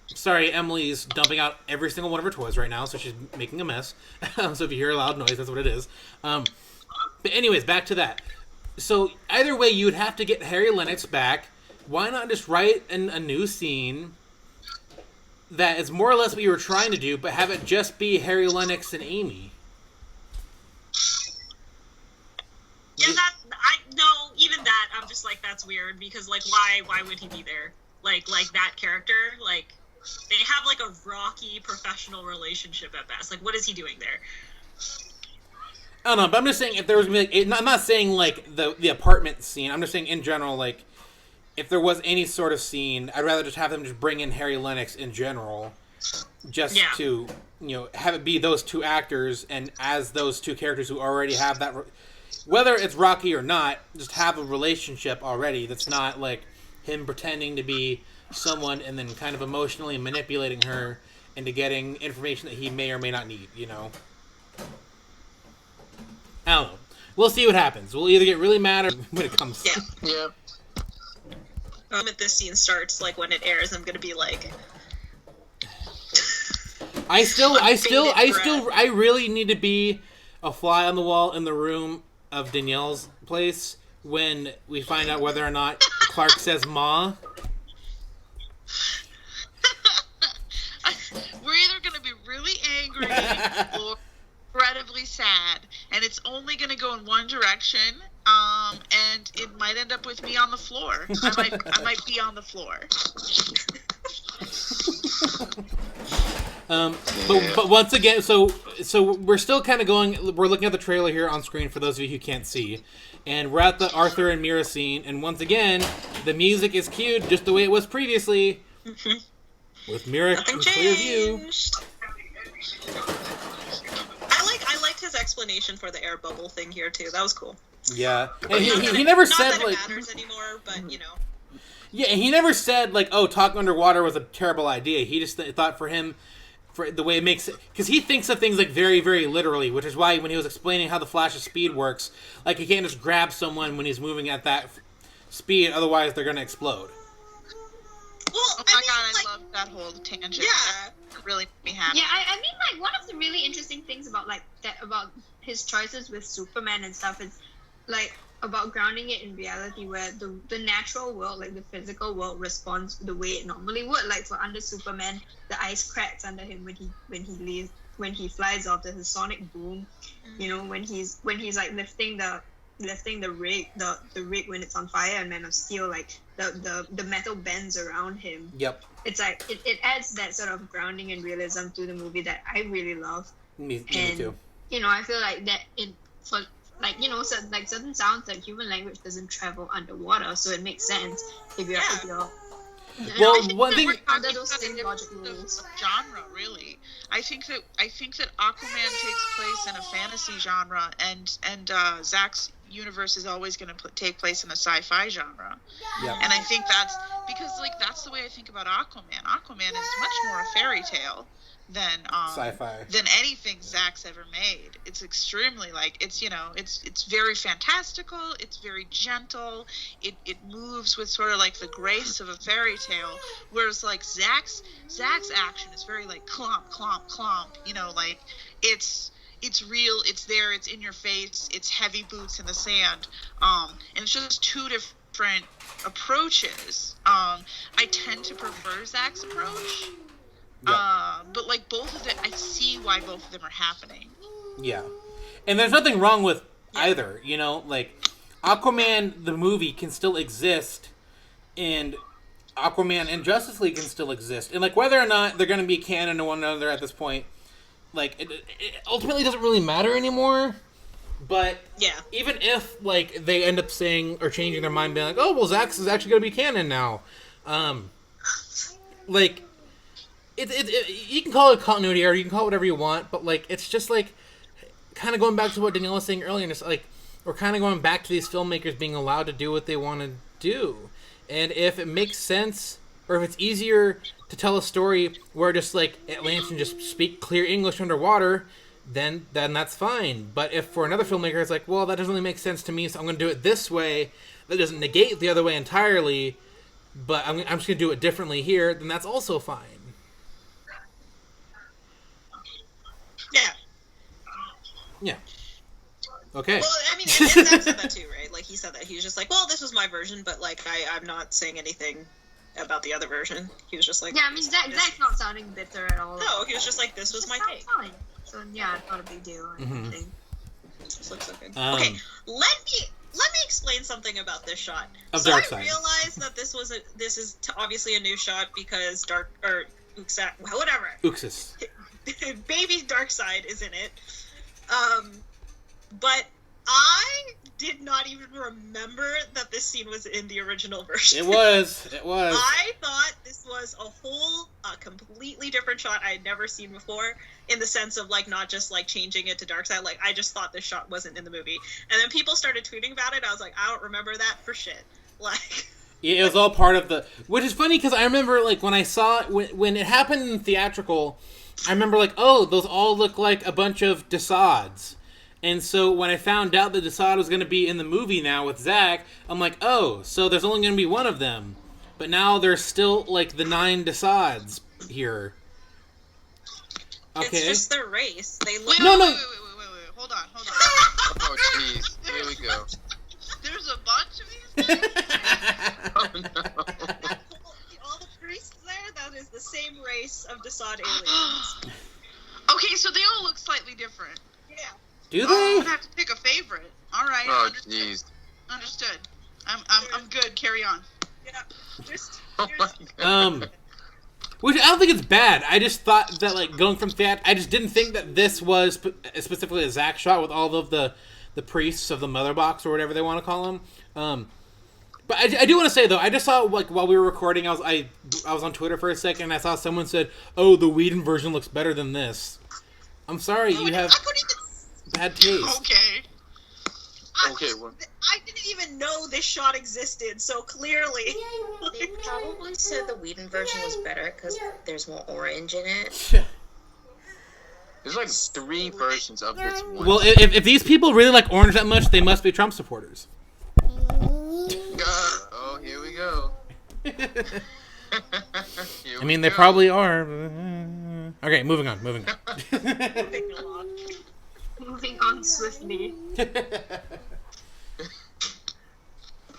sorry, Emily's dumping out every single one of her toys right now, so she's making a mess. So if you hear a loud noise, that's what it is. But anyways, back to that. So either way, you would have to get Harry Lennox back. Why not just write a new scene that is more or less what you were trying to do, but have it just be Harry Lennox and Amy? Yeah, even that, I'm just like, that's weird, because, like, why would he be there? Like that character, like, They have like a rocky professional relationship at best. Like, what is he doing there? I don't know, but I'm just saying if there was gonna be, I'm not saying like the apartment scene. I'm just saying in general, like if there was any sort of scene, I'd rather just have them just bring in Harry Lennix in general, just to have it be those two actors, and as those two characters who already have that, whether it's rocky or not, just have a relationship already. That's not like him pretending to be someone and then kind of emotionally manipulating her into getting information that he may or may not need. I don't know. We'll see what happens. We'll either get really mad or when it comes. Yeah. The moment this scene starts, like when it airs, I'm gonna be like, I really need to be a fly on the wall in the room of Danielle's place when we find out whether or not Clark says "ma." We're either gonna be really angry or incredibly sad, and it's only going to go in one direction, and it might end up with me on the floor. I might be on the floor. But once again, so we're still kind of we're looking at the trailer here on screen for those of you who can't see, and we're at the Arthur and Mira scene, and once again, the music is cued just the way it was previously, with Mira in clear view. I liked his explanation for the air bubble thing here too. That was cool. Yeah, and he never said not that like it matters anymore, but Yeah, and he never said like, "Oh, talking underwater was a terrible idea." He just thought for him, for the way it makes it, because he thinks of things like very, very literally, which is why when he was explaining how the Flash's speed works, like he can't just grab someone when he's moving at that speed, otherwise they're gonna explode. Well, oh my god, I love that whole tangent. Yeah. That really made me happy. Yeah, I mean, like, one of the really interesting things about, like, that, about his choices with Superman and stuff is, like, about grounding it in reality where the natural world, like, the physical world responds the way it normally would. Like, for under Superman, the ice cracks under him when he flies off. There's a sonic boom, when he's like lifting the rig when it's on fire, and Man of Steel, like the metal bends around him. Yep. It's like it adds that sort of grounding and realism to the movie that I really love. Me too. I feel like that certain sounds, like human language doesn't travel underwater, so it makes sense if you're well, one thing under those same logic rules. Genre, really. I think that Aquaman takes place in a fantasy genre, and Zack's universe is always going to take place in a sci-fi genre. Yep. And I think that's because, like, that's the way I think about Aquaman. Aquaman is much more a fairy tale than sci-fi, than anything Zack's ever made. It's extremely, like, it's very fantastical, it's very gentle, it moves with sort of like the grace of a fairy tale, whereas like Zack's action is very like clomp clomp clomp, like it's real, it's there, it's in your face, it's heavy boots in the sand, and it's just two different approaches. I tend to prefer Zack's approach. Yeah. But like both of them, I see why both of them are happening. Yeah. And there's nothing wrong with either, like Aquaman the movie can still exist, and Aquaman and Justice League can still exist. And like whether or not they're going to be canon to one another at this point, like it ultimately doesn't really matter anymore. But even if like they end up saying or changing their mind, being like, "Oh, well, Zack's is actually going to be canon now," like. You can call it continuity error, you can call it whatever you want, but like it's just like kind of going back to what Danielle was saying earlier, and it's like we're kind of going back to these filmmakers being allowed to do what they want to do, and if it makes sense or if it's easier to tell a story where just like Atlanteans can just speak clear English underwater, then that's fine. But if for another filmmaker it's like, well, that doesn't really make sense to me, so I'm going to do it this way, that doesn't negate the other way entirely, but I'm just going to do it differently here, then that's also fine. Yeah. Okay. Well, I mean, and Zack said that too, right? Like, he said that. He was just like, well, this was my version, but, like, I'm not saying anything about the other version. He was just like... Yeah, I mean, Zack's not sounding bitter at all. No, he was just like, this was my take. Fine. So, yeah, it's not a big deal or anything. This looks so good. Okay, let me explain something about this shot. Of Darkseid. I realized that this is obviously a new shot because whatever. Uxas. Baby Darkseid is in it. But I did not even remember that this scene was in the original version. It was. I thought this was a completely different shot I had never seen before, in the sense of, like, not just, like, changing it to Darkseid. Like, I just thought this shot wasn't in the movie. And then people started tweeting about it. I was like, I don't remember that for shit. Like... Yeah, it was all part of the... Which is funny, because I remember, like, when I saw it... When it happened in theatrical, I remember, like, oh, those all look like a bunch of Desads. And so when I found out that Desad was going to be in the movie now with Zack, I'm like, oh, so there's only going to be one of them. But now there's still, like, the 9 Desads here. Okay. It's just their race. They look... Wait. Hold on. Oh, jeez. Here we go. There's a bunch of these things? Oh, no. All the priests there, that is the same race of Desad aliens. Okay, so they all look slightly different. Yeah. Do I'm they? gonna have to pick a favorite. All right. Oh, jeez. Understood. I'm good. Carry on. Yeah. Just. Oh, my God. Which I don't think it's bad. I just thought that, like, going from I just didn't think that this was specifically a Zack shot with all of the priests of the Mother Box or whatever they want to call them. But I do want to say, though, I just saw, like, while we were recording, I was on Twitter for a second, and I saw someone said, oh, the Whedon version looks better than this. I'm sorry, you have bad taste. Okay. I didn't even know this shot existed, so clearly. They probably said the Whedon version was better because there's more orange in it. There's like 3 versions of this one. Well, if these people really like orange that much, they must be Trump supporters. Oh, here we go. I mean, they probably are. Okay, moving on. Moving on swiftly.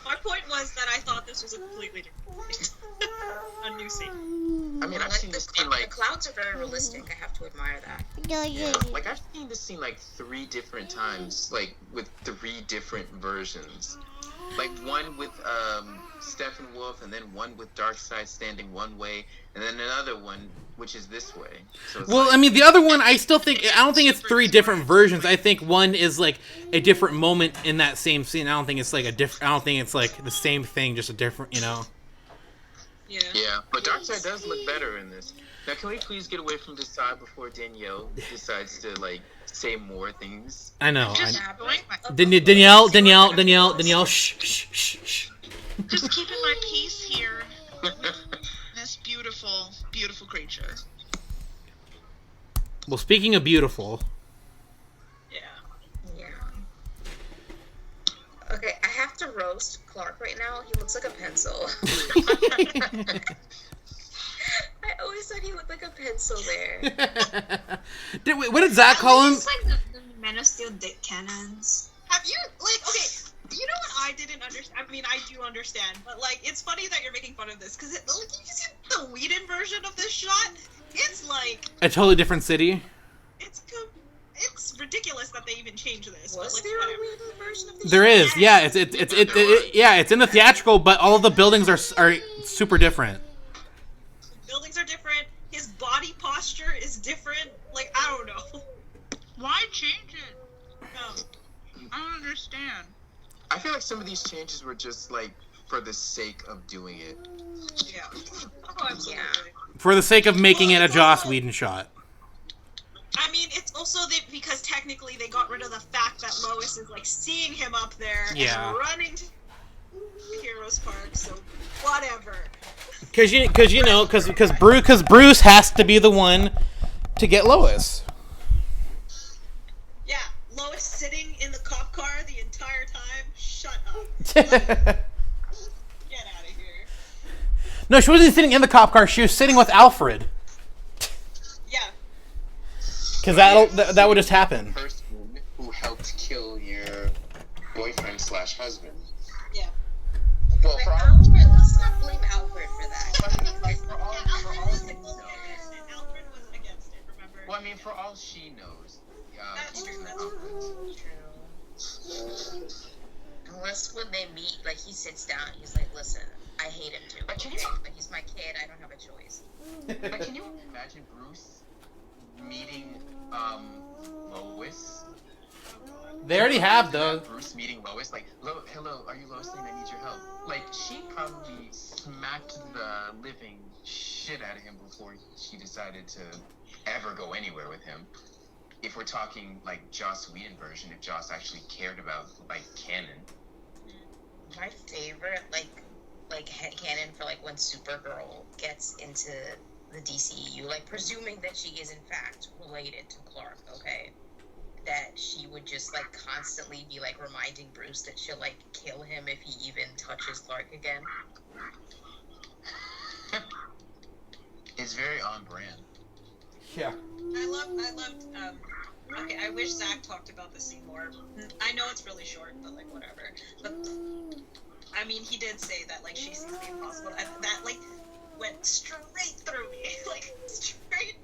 My point was that I thought this was a completely different a new scene. I mean, I've seen this scene, like... The clouds are very realistic. I have to admire that. Yeah, like, I've seen this scene, like, 3 different times, like, with 3 different versions. Like, one with, Steppenwolf, and then one with Darkseid standing one way, and then another one, which is this way. So it's well, like, I mean, the other one, I don't think it's 3 different versions. I think one is, like, a different moment in that same scene. I don't think it's, like, I don't think it's, like, the same thing, just a different, you know? Yeah, but Darkseid does look better in this. Now, can we please get away from Desad before Danielle decides to, like, say more things? I know. Danielle, shh. Just keeping my peace here. This beautiful, beautiful creature. Well, speaking of beautiful. Yeah. Okay, I have to roast Clark right now. He looks like a pencil. I always thought he looked like a pencil there. What did Zack call him? It's like the Men of Steel dick cannons. Have you, like, okay, you know what I didn't understand? I mean, I do understand, but, like, it's funny that you're making fun of this, because, like, you see the Whedon version of this shot? It's, like... A totally different city? It's ridiculous that they even changed this. Was there a Whedon version of this? There is, yeah. It's in the theatrical, but all the buildings are super different. Buildings are different. His body posture is different. Like, I don't know. Why change it? No. I don't understand. I feel like some of these changes were just, like, for the sake of doing it. Yeah. Oh, absolutely. For the sake of making it a Joss Whedon shot. I mean, it's also because technically they got rid of the fact that Lois is, like, seeing him up there and running to Heroes Park, so whatever. Because Bruce has to be the one to get Lois. Yeah, Lois sitting in the cop car the entire time. Shut up. Get out of here. No, she wasn't sitting in the cop car. She was sitting with Alfred. Yeah. Because that would just happen. The person who helped kill your boyfriend/husband. Yeah. Well, for all, let's not blame Alfred for that. Alfred was against it, remember? Well, I mean, for all she knows. That's true. Unless when they meet, like, he sits down, he's like, listen, I I hate him too. But he's my kid. I don't have a choice. But can you imagine Bruce meeting Lois? They already have, though. Bruce meeting Lois, like, hello, are you Lois Lane? I need your help. Like, she probably smacked the living shit out of him before she decided to ever go anywhere with him. If we're talking, like, Joss Whedon version, if Joss actually cared about, like, canon. My favorite, like headcanon for, like, when Supergirl gets into the DCEU, like, presuming that she is, in fact, related to Clark, okay? That she would just, like, constantly be, like, reminding Bruce that she'll, like, kill him if he even touches Clark again. It's very on brand. Yeah. I loved, okay, I wish Zack talked about this scene more. I know it's really short, but, like, whatever. But, I mean, he did say that, like, she sees the impossible, and that, like, went straight through me. Like, straight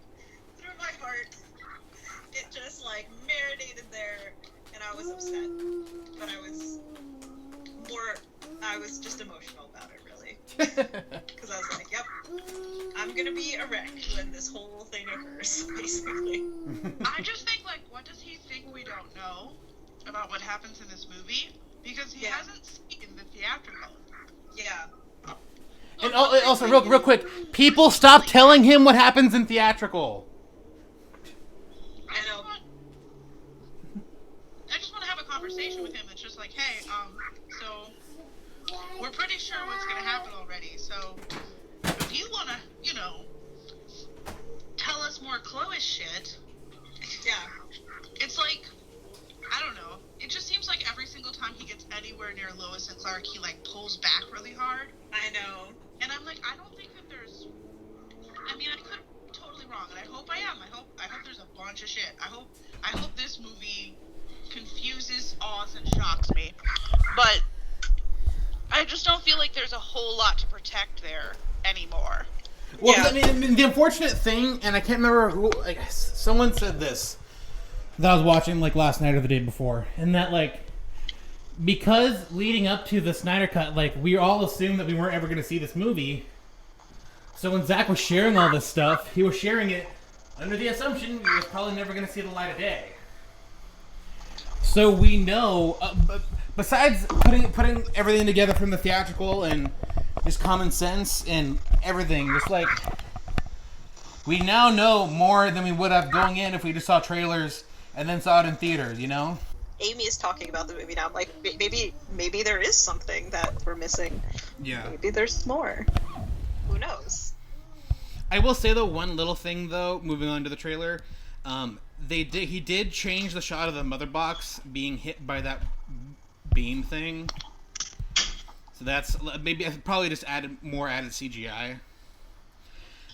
through my heart. It just, like, marinated there, and I was upset. But I was just emotional about it, really. Because I was like, yep, I'm gonna be a wreck when this whole thing occurs, basically. I just think, like, what does he think we don't know about what happens in this movie? Because he hasn't seen the theatrical. Yeah. And also, real quick, people stop telling him what happens in theatrical. I just want to have a conversation with him that's just like, hey, so we're pretty sure what's going to happen already, so if you want to, you know, tell us more Chloe shit, yeah, it's like, I don't know, it just seems like every single time he gets anywhere near Lois and Clark, he, like, pulls back really hard. I know. And I'm like, I don't think that there's, I mean, I could be totally wrong, and I hope I am. I hope there's a bunch of shit. I hope this movie confuses, awes, and shocks me. But I just don't feel like there's a whole lot to protect there anymore. Well, I mean, the unfortunate thing, and I can't remember who, like, someone said this that I was watching, like, last night or the day before, and that, like, because leading up to the Snyder Cut, like, we all assumed that we weren't ever going to see this movie. So when Zack was sharing all this stuff, he was sharing it under the assumption we was probably never going to see the light of day. So we know, besides putting everything together from the theatrical and just common sense and everything, just like, we now know more than we would have going in if we just saw trailers and then saw it in theaters, you know? Amy is talking about the movie now. I'm like, maybe there is something that we're missing. Yeah. Maybe there's more. Who knows? I will say, though, one little thing, though, moving on to the trailer, he did change the shot of the mother box being hit by that beam thing. So that's maybe probably just added CGI.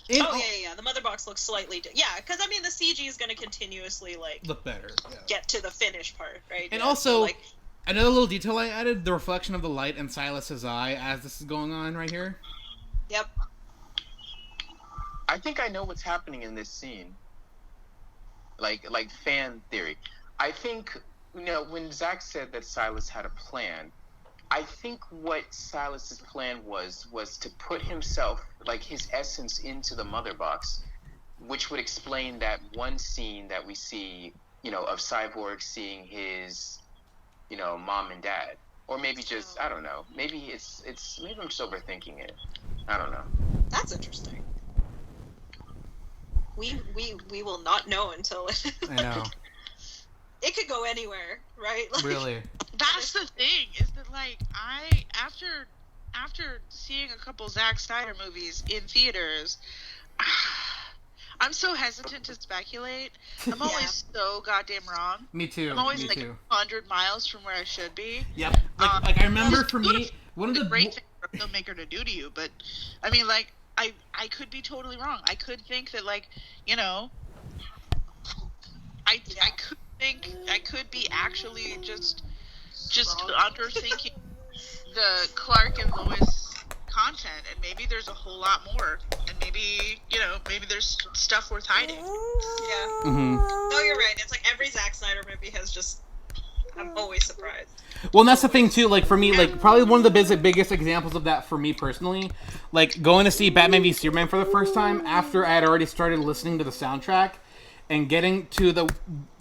Yeah. The mother box looks slightly because I mean the CG is going to continuously look better. Yeah. Get to the finish part, right? And also, another little detail I added: the reflection of the light in Silas's eye as this is going on right here. Yep. I think I know what's happening in this scene. Like fan theory. I think, you know, when Zack said that Silas had a plan, I think what Silas's plan was to put himself, like his essence, into the mother box, which would explain that one scene that we see, you know, of Cyborg seeing his, you know, mom and dad. Or maybe just, I don't know. Maybe maybe I'm just overthinking it. I don't know. That's interesting. We will not know until I know. It could go anywhere, right? Like, really? That's the thing, is that, like, after seeing a couple Zack Snyder movies in theaters, I'm so hesitant to speculate. I'm always so goddamn wrong. Me too. I'm always 100 miles from where I should be. Yep. Like I remember for me, one of the great thing for a filmmaker to do to you, but I mean, like, I could be totally wrong. I could think that, like, you know, I could think I could be actually just underthinking the Clark and Lois content, and maybe there's a whole lot more, and maybe, you know, maybe there's stuff worth hiding. Yeah. Mm-hmm. No, you're right. It's like every Zack Snyder movie has just I'm always surprised. Well, and that's the thing too. Like for me, like probably one of the biggest examples of that for me personally, like going to see Batman v Superman for the first time after I had already started listening to the soundtrack, and getting to the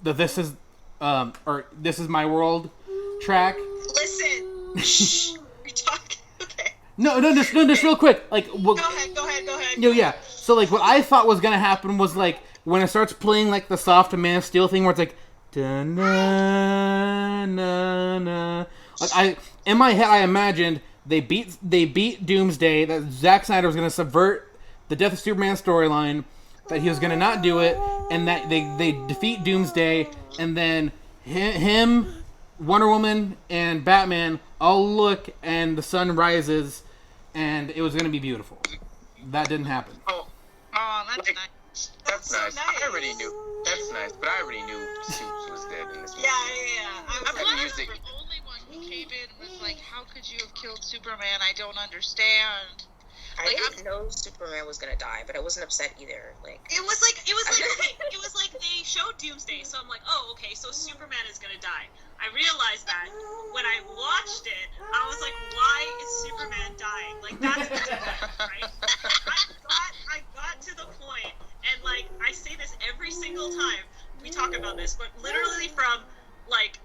This Is My World track. Listen, shh, we talk. Okay. No, just real quick. Like, go ahead. Yeah. So like, what I thought was gonna happen was like when it starts playing like the soft Man of Steel thing, where it's like. Da-na-na-na. Like in my head, I imagined they beat Doomsday. That Zack Snyder was going to subvert the Death of Superman storyline. That he was going to not do it, and that they defeat Doomsday, and then him, Wonder Woman, and Batman all look, and the sun rises, and it was going to be beautiful. That didn't happen. Oh, that's nice. That's nice. So nice. I already knew. That's nice, but I already knew Supes was dead in this movie. Yeah. I'm the only one who came in and was like, how could you have killed Superman? I don't understand. I didn't know Superman was gonna die, but I wasn't upset either. Like it was like they showed Doomsday, so I'm like, oh, okay, so Superman is gonna die. I realized that when I watched it, I was like, why is Superman dying? Like that's right. I got to the point, and like I say this every single time we talk about this, but literally from like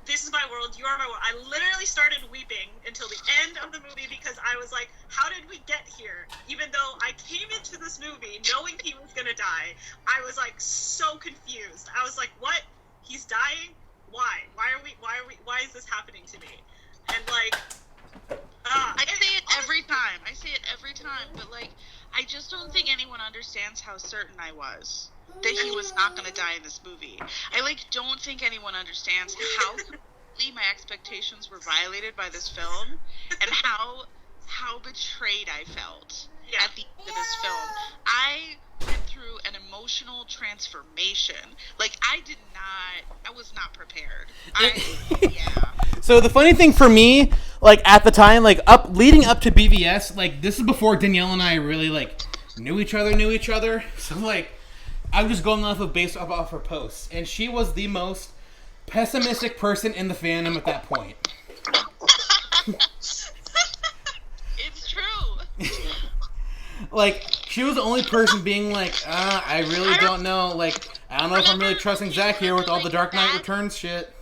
This Is My World, You Are My World. I literally started weeping until the end of the movie because I was like, how did we get here? Even though I came into this movie knowing he was gonna die, I was like so confused. I was like, what? He's dying? Why? Why is this happening to me? And like, I say it every time, but like, I just don't think anyone understands how certain I was that he was not going to die in this movie. I don't think anyone understands how completely my expectations were violated by this film, and how betrayed I felt at the end of this film. I went through an emotional transformation. I was not prepared. So the funny thing for me, at the time, leading up to BVS, this is before Danielle and I really knew each other. So I was just going based off her posts, and she was the most pessimistic person in the fandom at that point. It's true. She was the only person being I really don't know. I don't know if I'm really trusting Zack here with all the Dark Knight Returns shit.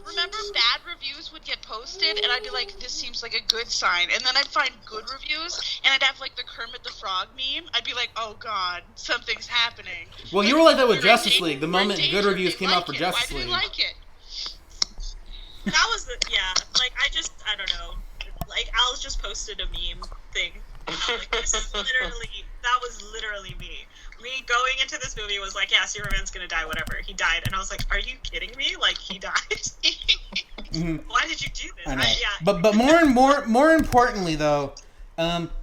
Remember, bad reviews would get posted, and I'd be like, this seems like a good sign. And then I'd find good reviews, and I'd have, the Kermit the Frog meme. I'd be like, oh, God, something's happening. Well, you were like that with Justice League. The moment good reviews came out for Justice League. Why did they like it? That was I don't know. Al's just posted a meme thing. That was literally me. Me going into this movie was like, yeah, Superman's gonna die, whatever. He died. And I was like, are you kidding me? He died? Mm-hmm. Why did you do this? I know. But more importantly, though,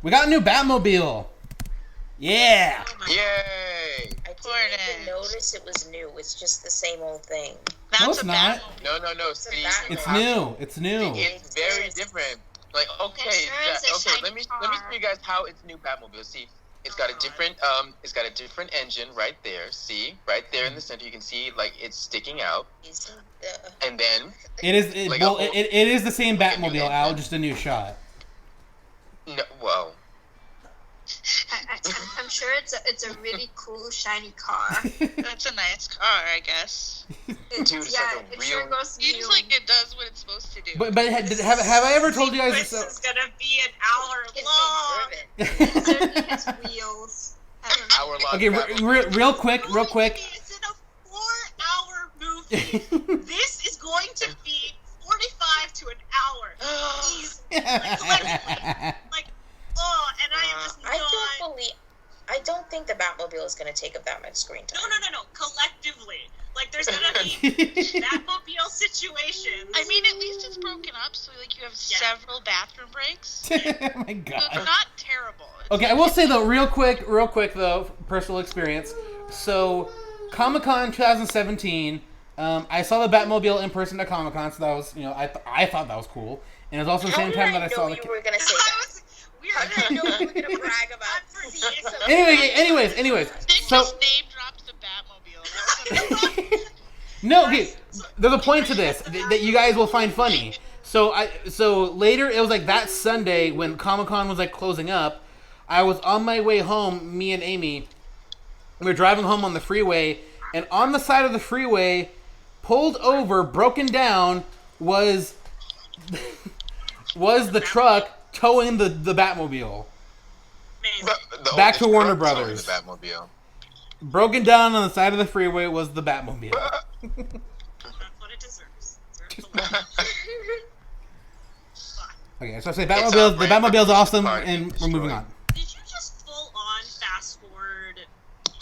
we got a new Batmobile. Yeah! Oh Yay! I didn't even notice it was new. It's just the same old thing. No, it's not. No. See, it's new. It's new. It's very different. Let me show you guys how it's new Batmobile. See, it's got a different engine right there. See, right there in the center, you can see it's sticking out. And then it is the same Batmobile, Al, just a new shot. No, well. I'm sure it's a really cool shiny car. That's a nice car, I guess. Dude, it's sure seems like it does what it's supposed to do. But have I ever told you guys this is gonna be an hour long? It certainly has wheels. Hour long. Okay, real quick. It's in a 4-hour movie. This is going to be 45 to an hour. And I am just not... I don't think the Batmobile is going to take up that much screen time. No. Collectively. There's going to be Batmobile situations. I mean, at least it's broken up, so, you have several bathroom breaks. Oh, my God. So it's not terrible. Okay, I will say, though, real quick, though, personal experience. So, Comic-Con 2017, I saw the Batmobile in person at Comic-Con, so that was, I thought that was cool. And it was also the same time that I saw the... you were going to say that? I didn't know we were going to brag about Anyways. They just name dropped the Batmobile. No, okay. There's a point to this that you guys will find funny. So later, it was like that Sunday when Comic-Con was like closing up, I was on my way home, me and Amy, we were driving home on the freeway, and on the side of the freeway, pulled over, broken down, was the truck towing the Batmobile. Amazing. Back to Warner Brothers. The Batmobile. Broken down on the side of the freeway was the Batmobile. That's what it deserves. Okay, so I say Batmobile. The Batmobile's awesome, and we're moving on. Did you just full on fast forward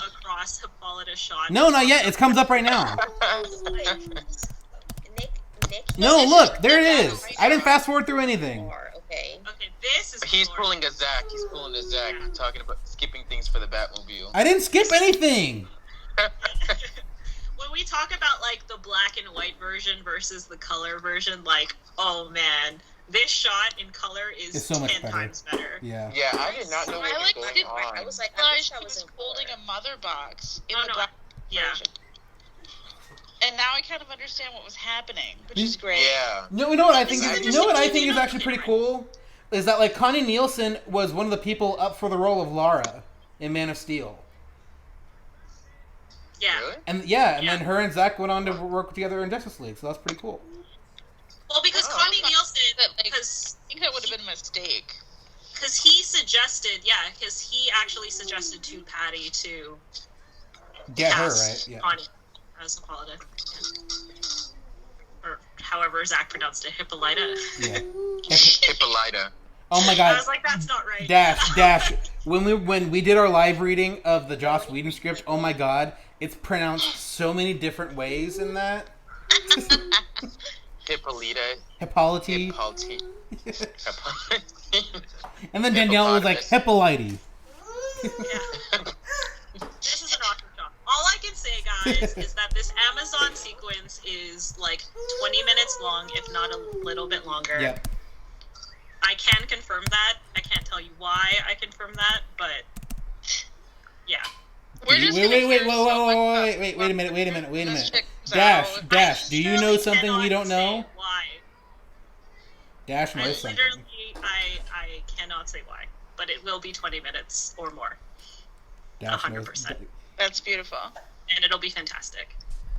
across Hippolyta's shot? No, not yet. It comes up right now. Nick. No, look, there it is. I didn't fast forward through anything. Okay. Okay, this is. He's pulling a Zack. He's pulling a Zack. Yeah. Talking about skipping things for the Batmobile. I didn't skip anything. When we talk about like the black and white version versus the color version, like, oh man, this shot in color is It's so much 10 better. times better. Yeah. Yeah, I did not know what was going on. I was like, I Realized wish she I was was in holding color. a mother box in Oh, the no, black yeah. version. And now I kind of understand what was happening, which is great. Yeah. No, you know what I think? This is You know what I think interesting is to actually know. pretty cool is that like Connie Nielsen was one of the people up for the role of Lara in Man of Steel, Yeah. Really? and Yeah. then her and Zack went on to work together in Justice League, so that's pretty cool. Well, because Oh. Connie Nielsen, That, like, because I think that would have been a mistake. he suggested, because he actually suggested to Patty to Get her cast right, yeah. Connie as Hippolyta. Or however Zach pronounced it, Hippolyta. Yeah. Hippolyta. Oh my I God. was like, that's not right. Dash. When we did our live reading of the Joss Whedon script, oh my God, it's pronounced so many different ways in that. Hippolyta. Hippolyte. Hippolyte. And then Danielle was like, Hippolyte. Yeah. This is an awesome shot. All I can say, guys, is that this Amazon sequence is like 20 minutes long, if not a little bit longer. Yep. I can confirm that. I can't tell you why I confirm that, but yeah. We're just gonna hear so much Wait a minute. Let's check this out. Dash, do you know literally something we cannot don't know? say Why? Dash I knows something. literally, I cannot say why, but it will be 20 minutes or more, Dash 100%, That's beautiful. and it'll be fantastic.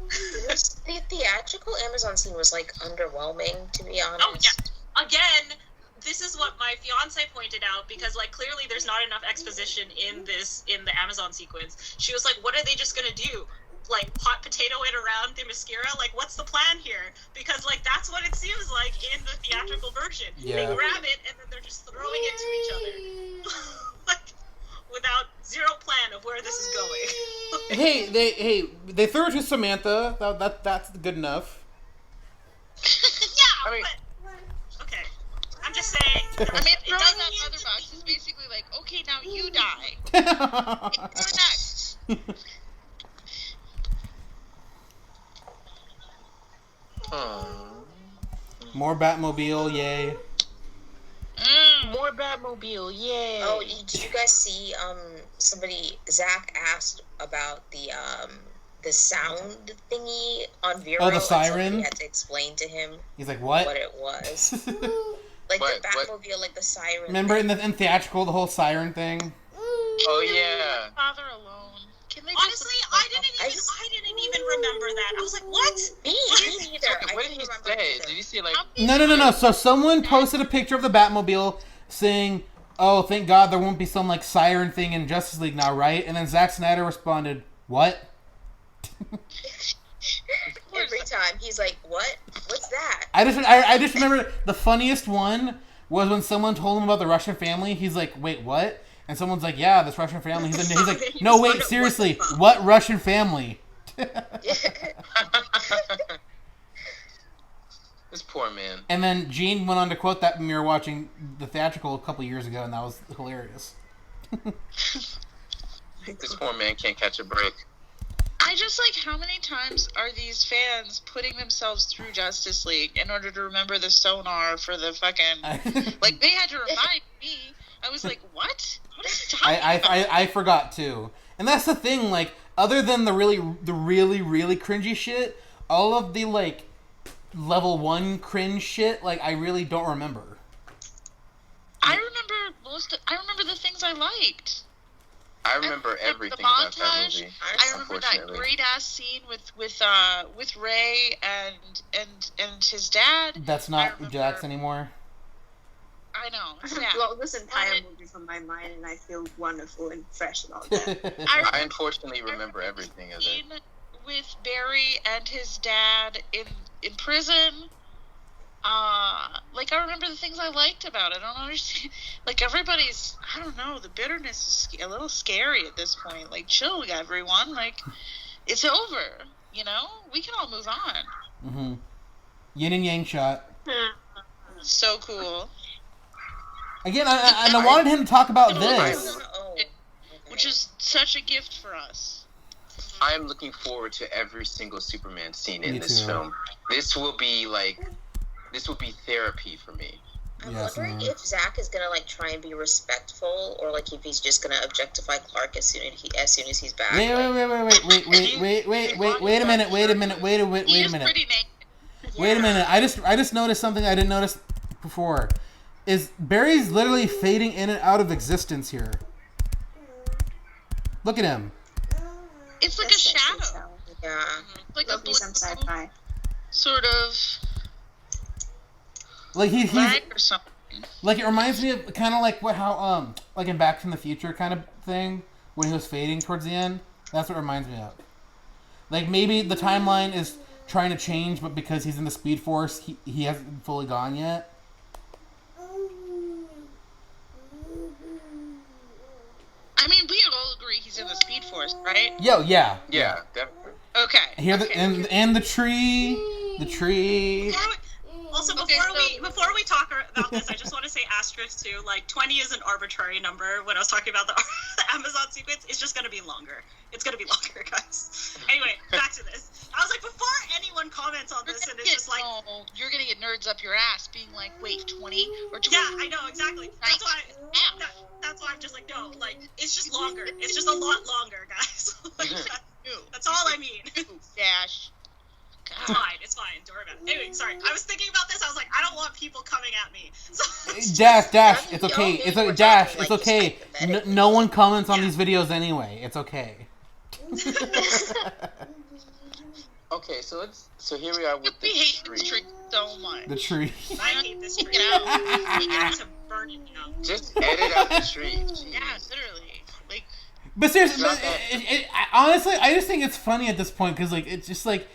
The theatrical Amazon scene was like underwhelming, to be honest. Oh yeah. Again, this is what my fiance pointed out, because like clearly there's not enough exposition in the Amazon sequence. She was like, what are they just gonna do? Like hot potato it around Themyscira? Like what's the plan here? Because like that's what it seems like in the theatrical version. Yeah. They grab it and then they're just throwing it to each other. Like without zero plan of where this is going. They threw it to Samantha. That's good enough. Yeah, I mean- but okay. I'm just saying. I mean, It throwing doesn't that need mother to box be- is basically like, okay, now you die. You're next. More Batmobile, yay. More Batmobile, yay! Oh, did you guys see? Zack asked about the sound thingy on Vero. Oh, the and siren? somebody had to explain to him He's like, what what? it was. Like What? the Batmobile, like the siren. Remember in theatrical, the whole siren thing? Oh yeah. Father alone. Can they Honestly, just I didn't even remember that. I was like, what? Me neither. I What did didn't he remember say? either. Did he say like? No. So someone posted a picture of the Batmobile saying, oh, thank God there won't be some like siren thing in Justice League now, right? And then Zack Snyder responded, what? Every time he's like, "What? What's that?" I just remember the funniest one was when someone told him about the Russian family. He's like, wait, what? And someone's like, yeah, this Russian family. He's like, no, wait, seriously, what Russian family? This poor man. And then Gene went on to quote that when we were watching the theatrical a couple years ago, and that was hilarious. This poor man can't catch a break. I just like, how many times are these fans putting themselves through Justice League in order to remember the sonar for the fucking... Like, they had to remind me. I was like, what? What is he talking about? I forgot too. And that's the thing, like, other than the really cringy shit, all of the like level 1 cringe shit, like I really don't remember. I remember the things I liked. I remember everything about that movie. I remember that great ass scene with Ray and his dad. That's not Jax anymore. I know. Well, this entire movie from my mind, and I feel wonderful and fresh about that. I unfortunately remember everything of it. With Barry and his dad in prison. Like I remember the things I liked about it. I don't understand. Like everybody's, I don't know. The bitterness is a little scary at this point. Like chill, everyone. Like it's over. You know, we can all move on. Mm-hmm. Yin and yang shot. So cool. Again, I wanted him to talk about this, which is such a gift for us. I am looking forward to every single Superman scene in this film. This will be therapy for me. I'm wondering if Zack is gonna like try and be respectful, or like if he's just gonna objectify Clark as soon as he's back. Wait a minute. I just noticed something I didn't notice before. Is Barry's literally fading in and out of existence here? Look at him. It's like a shadow. Yeah. Like a blue sci-fi. Sort of. Like he's or something. Like it reminds me of kind of like how like in Back from the Future kind of thing when he was fading towards the end. That's what it reminds me of. Like maybe the timeline is trying to change, but because he's in the Speed Force, he hasn't fully gone yet. I mean, we all agree he's in the Speed Force, right? Yeah, definitely. Okay. Here and the tree. Also, before we talk about this, I just want to say asterisk too. Like 20 is an arbitrary number. When I was talking about the Amazon sequence, it's just going to be longer. It's going to be longer, guys. Anyway, back to this. I was like, before anyone comments on this, and it's just like, you're going to get nerds up your ass, being like, wait, 20 or 20? Yeah, I know exactly. That's why. That's why I'm just like, no, like it's just longer. It's just a lot longer, guys. That's all I mean. Dash. It's fine. Don't worry about it. Anyway, sorry. I was thinking about this. I was like, I don't want people coming at me. Dash. It's okay. Dash. It's okay. No one comments on these videos anyway. It's okay. Okay, so here we are with the tree. This tree so much. The tree. I hate this tree. We got to burn it down. Just edit out the tree. Jeez. Yeah, literally. Like. But seriously, honestly, I just think it's funny at this point because like it's just like.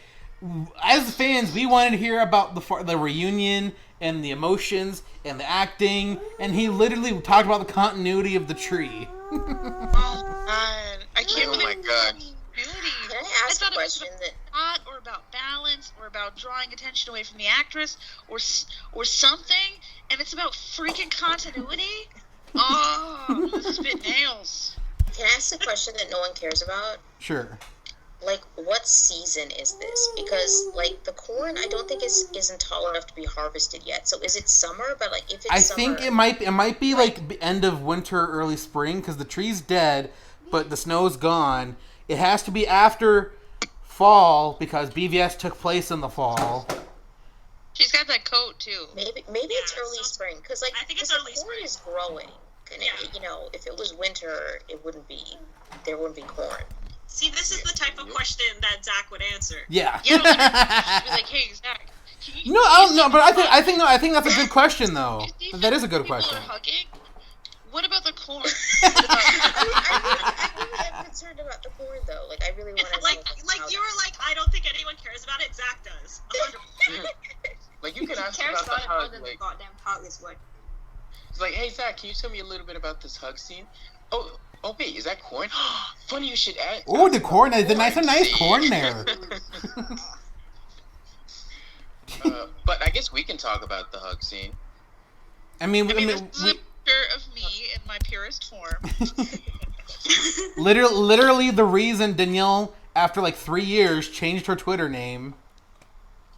As fans, we wanted to hear about the reunion and the emotions and the acting, and he literally talked about the continuity of the tree. Oh God! I can't believe. Oh my God! Can I ask a question or about balance, or about drawing attention away from the actress, or something, and it's about freaking continuity? Oh, spit nails. Can I ask a question that no one cares about? Sure. Like, what season is this? Because, like, the corn, I don't think isn't tall enough to be harvested yet. So, is it summer? But, like, if it's summer... I think it might be, like, end of winter, early spring, because the tree's dead, but the snow's gone. It has to be after fall, because BVS took place in the fall. She's got that coat, too. Maybe it's early spring, because, like, I think it's early spring. The corn is growing. And, you know, if it was winter, there wouldn't be corn. See, this is the type of question that Zack would answer. Yeah. She'd be like, "Hey, Zack." No, I don't know, but I think that's a good question though. That is a good question. Are hugging? What about the corn? I'm concerned about the corn though. Like I really want to. Like you were like, I don't think anyone cares about it. Zack does. 100%. Like you can ask about the hug. Like, goddamn hug is what. It's like, hey Zack, can you tell me a little bit about this hug scene? Oh wait, is that corn? Funny you should add. Oh, the corn! There's a nice corn there. But I guess we can talk about the hug scene. I mean, this is a picture of me in my purest form. literally, the reason Danielle, after like 3 years, changed her Twitter name.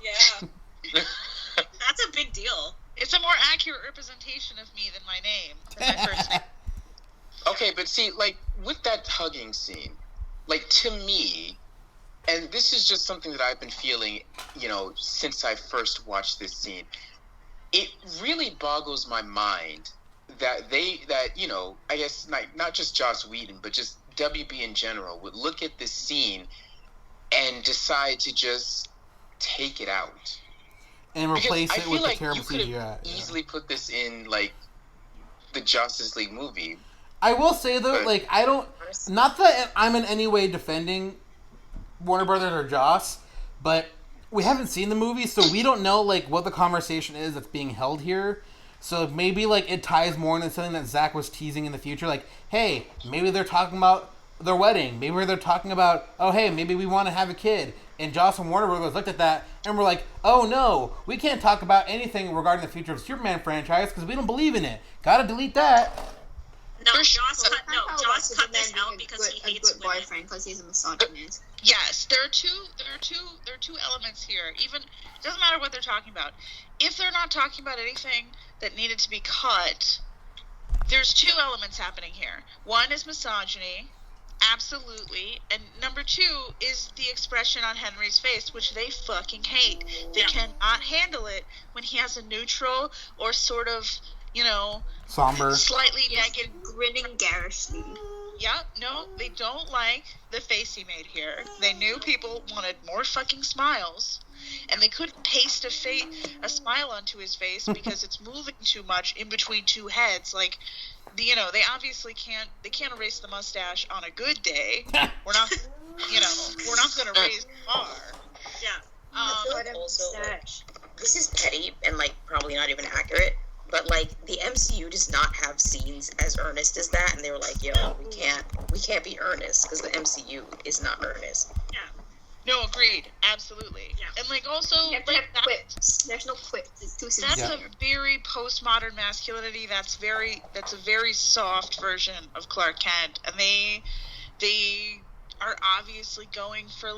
Yeah, that's a big deal. It's a more accurate representation of me than my name, my first name. Okay, but see, like, with that hugging scene, like, to me, and this is just something that I've been feeling, since I first watched this scene. It really boggles my mind that I guess not just Joss Whedon, but just WB in general would look at this scene and decide to just take it out and replace it with the like terrible you could CGI. Easily put this in like the Justice League movie. I will say though, I don't, not that I'm in any way defending Warner Brothers or Joss, but we haven't seen the movie, so we don't know what the conversation is that's being held here. So maybe it ties more into something that Zack was teasing in the future. Hey, maybe they're talking about their wedding. Maybe they're talking about, oh hey, maybe we want to have a kid. And Joss and Warner Brothers looked at that and were like, oh no, we can't talk about anything regarding the future of the Superman franchise because we don't believe in it. Gotta delete that. No, Joss cut this out because he hates women. Boyfriend because he's a misogynist. Yes, there are two elements here. Even it doesn't matter what they're talking about. If they're not talking about anything that needed to be cut, there's two elements happening here. One is misogyny, absolutely, and number two is the expression on Henry's face, which they fucking hate. They cannot handle it when he has a neutral or sort of, somber, slightly negative, grinning garishly. Yeah, no, they don't like the face he made here. They knew people wanted more fucking smiles, and they couldn't paste a smile onto his face because it's moving too much in between two heads. They obviously can't erase the mustache on a good day. We're not going to raise the bar. Yeah. Also, this is petty and probably not even accurate. But the MCU does not have scenes as earnest as that, and they were like, "Yo, we can't be earnest because the MCU is not earnest." Yeah. No, agreed, absolutely. Yeah. And also, you have to have quips. There's no quips. It's too sincere. That's a very postmodern masculinity. That's a very soft version of Clark Kent, and they are obviously going for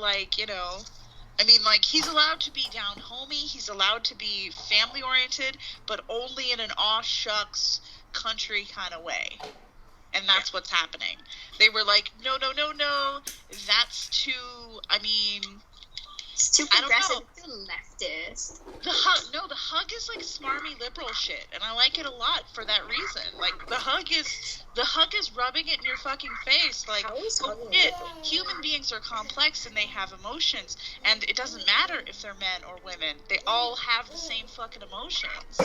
he's allowed to be down homey, he's allowed to be family oriented, but only in an aw shucks country kind of way. And that's what's happening. They were like, no, that's too, it's too progressive, it's too leftist. The hug is smarmy liberal shit, and I like it a lot for that reason. The hug is rubbing it in your fucking face. Human beings are complex and they have emotions, and it doesn't matter if they're men or women. They all have the same fucking emotions,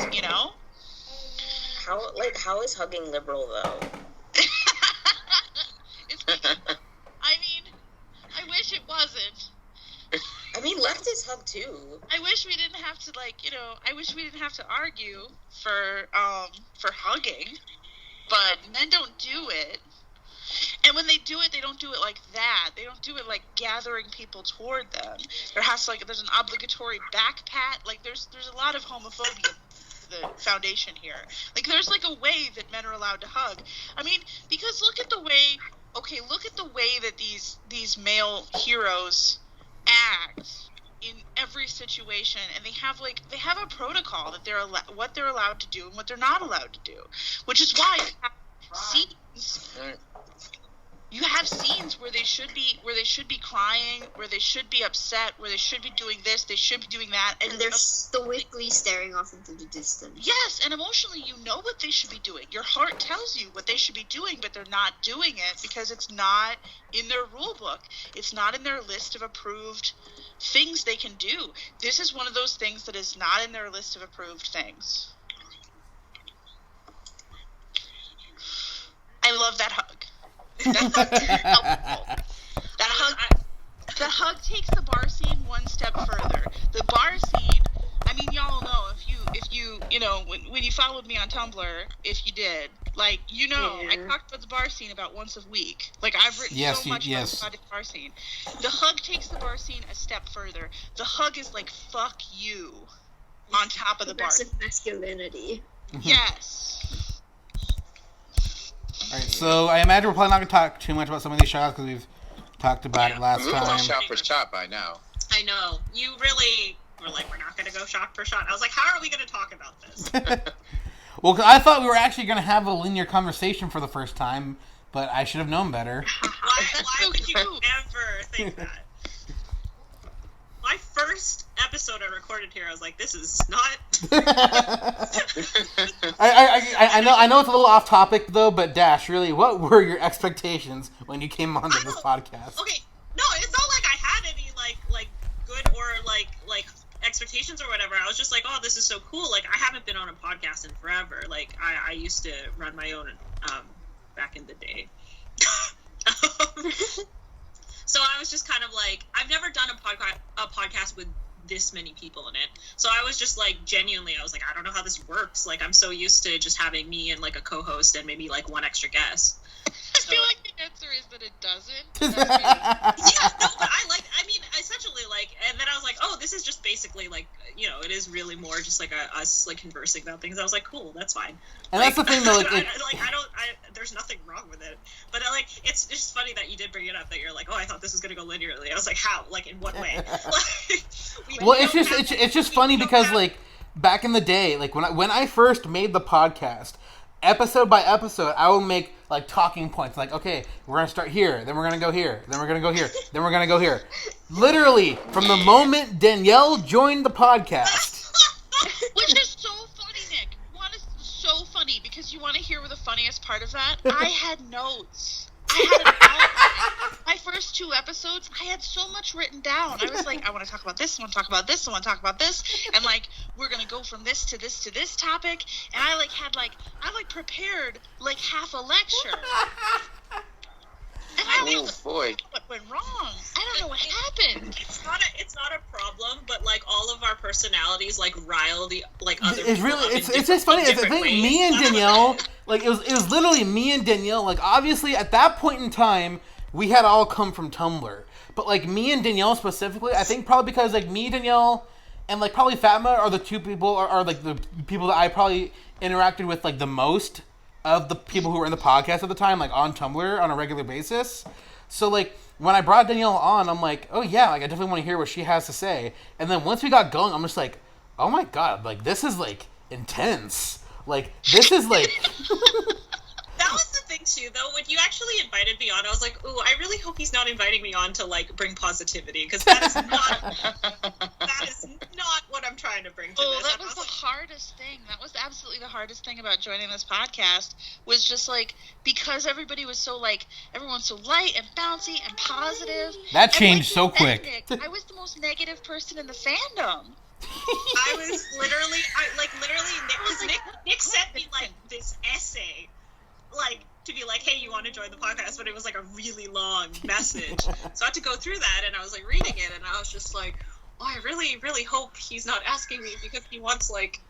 How is hugging liberal though? I wish it wasn't. Leftists hug too. I wish we didn't have to I wish we didn't have to argue for hugging, but men don't do it. And when they do it, they don't do it like that. They don't do it gathering people toward them. There's an obligatory back pat. There's a lot of homophobia in the foundation here. There's a way that men are allowed to hug. Because look at the way that these male heroes act in every situation, and they have a protocol that what they're allowed to do and what they're not allowed to do, which is why you have scenes where they should be crying, where they should be upset, where they should be doing this, they should be doing that, and they're stoically staring off into the distance. Yes, and emotionally you know what they should be doing. Your heart tells you what they should be doing, but they're not doing it because it's not in their rule book. It's not in their list of approved things they can do. This is one of those things that is not in their list of approved things. I love that hug. That hug takes the bar scene one step further. The bar scene, y'all know if you when you followed me on Tumblr, if you did, I talked about the bar scene about once a week. I've written so much about the bar scene. The hug takes the bar scene a step further. The hug is fuck you on top of the bar. Aggressive masculinity. Yes. All right, so I imagine we're probably not going to talk too much about some of these shots because we've talked about it last time. We're shot for shot by now. I know. You really were we're not going to go shot for shot. I was how are we going to talk about this? Well, 'cause I thought we were actually going to have a linear conversation for the first time, but I should have known better. Why would you ever think that? my first episode I recorded here, I was like, this is not. I know it's a little off topic though, but Dash, really, what were your expectations when you came onto this podcast? Okay, no, it's not like I had any like good or like expectations or whatever. I was just like, oh, this is so cool. Like, I haven't been on a podcast in forever. Like, I used to run my own back in the day. So I was just kind of like, I've never done a podcast with this many people in it. So I was just like, genuinely, I was like, I don't know how this works. Like, I'm so used to just having me and like a co-host and maybe like one extra guest. I feel like the answer is that it doesn't. Yeah, no, but I mean, essentially, like, and then I was like, oh, this is just basically, like, you know, it is really more just, like, us, like, conversing about things. I was like, cool, that's fine. And like, that's the thing, though, like... there's nothing wrong with it. But, like, it's just funny that you did bring it up, that you're like, oh, I thought this was going to go linearly. I was like, how? Like, in what way? Well, it's just funny because, like, back in the day, like, when I first made the podcast... Episode by episode, I will make, like, talking points. Like, okay, we're going to start here, then we're going to go here, then we're going to go here, then we're going to go here. Literally, from the moment Danielle joined the podcast. Which is so funny, Nick. So funny, because you want to hear the funniest part of that? I had notes. I had an outline. My first 2 episodes, I had so much written down. I was like, I want to talk about this, I want to talk about this, I want to talk about this, and like, we're gonna go from this to this to this topic, and I prepared like half a lecture. And what went wrong? I don't know what happened. It's not a problem, but like all of our personalities like rile the like other. It's really it's just funny. It's, I think me and Danielle, like it was literally me and Danielle. Like obviously at that point in time, we had all come from Tumblr, but like me and Danielle specifically, I think probably because like me, Danielle, and like probably Fatma are the two people are like the people that I probably interacted with like the most of the people who were in the podcast at the time, like on Tumblr on a regular basis. So like when I brought Danielle on, I'm like, oh yeah, like I definitely want to hear what she has to say. And then once we got going, I'm just like, oh my god, like this is like intense. Like this is like. That was the thing too, though. When you actually invited me on, I was like, "Ooh, I really hope he's not inviting me on to like bring positivity, because that is not what I'm trying to bring to this." That was the hardest thing. That was absolutely the hardest thing about joining this podcast. Was just like because everybody was so like everyone's so light and bouncy and positive. That changed so quick. I was the most negative person in the fandom. I was literally, Nick sent me like this essay. Like to be like, hey, you want to join the podcast, but it was like a really long message, so I had to go through that, and I was like reading it, and I was just like, oh, I really, really hope he's not asking me because he wants like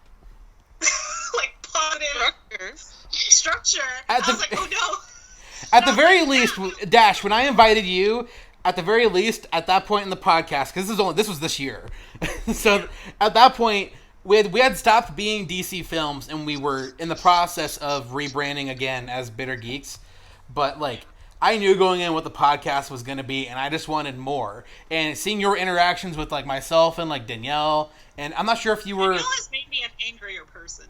like positive structure. I was like, oh no. At the very least, Dash, when I invited you, at the very least, at that point in the podcast, because this was this year, so at that point. We had stopped being DC Films, and we were in the process of rebranding again as Bitter Geeks. But, like, I knew going in what the podcast was going to be, and I just wanted more. And seeing your interactions with, like, myself and, like, Danielle, and I'm not sure if you were... Danielle has made me an angrier person.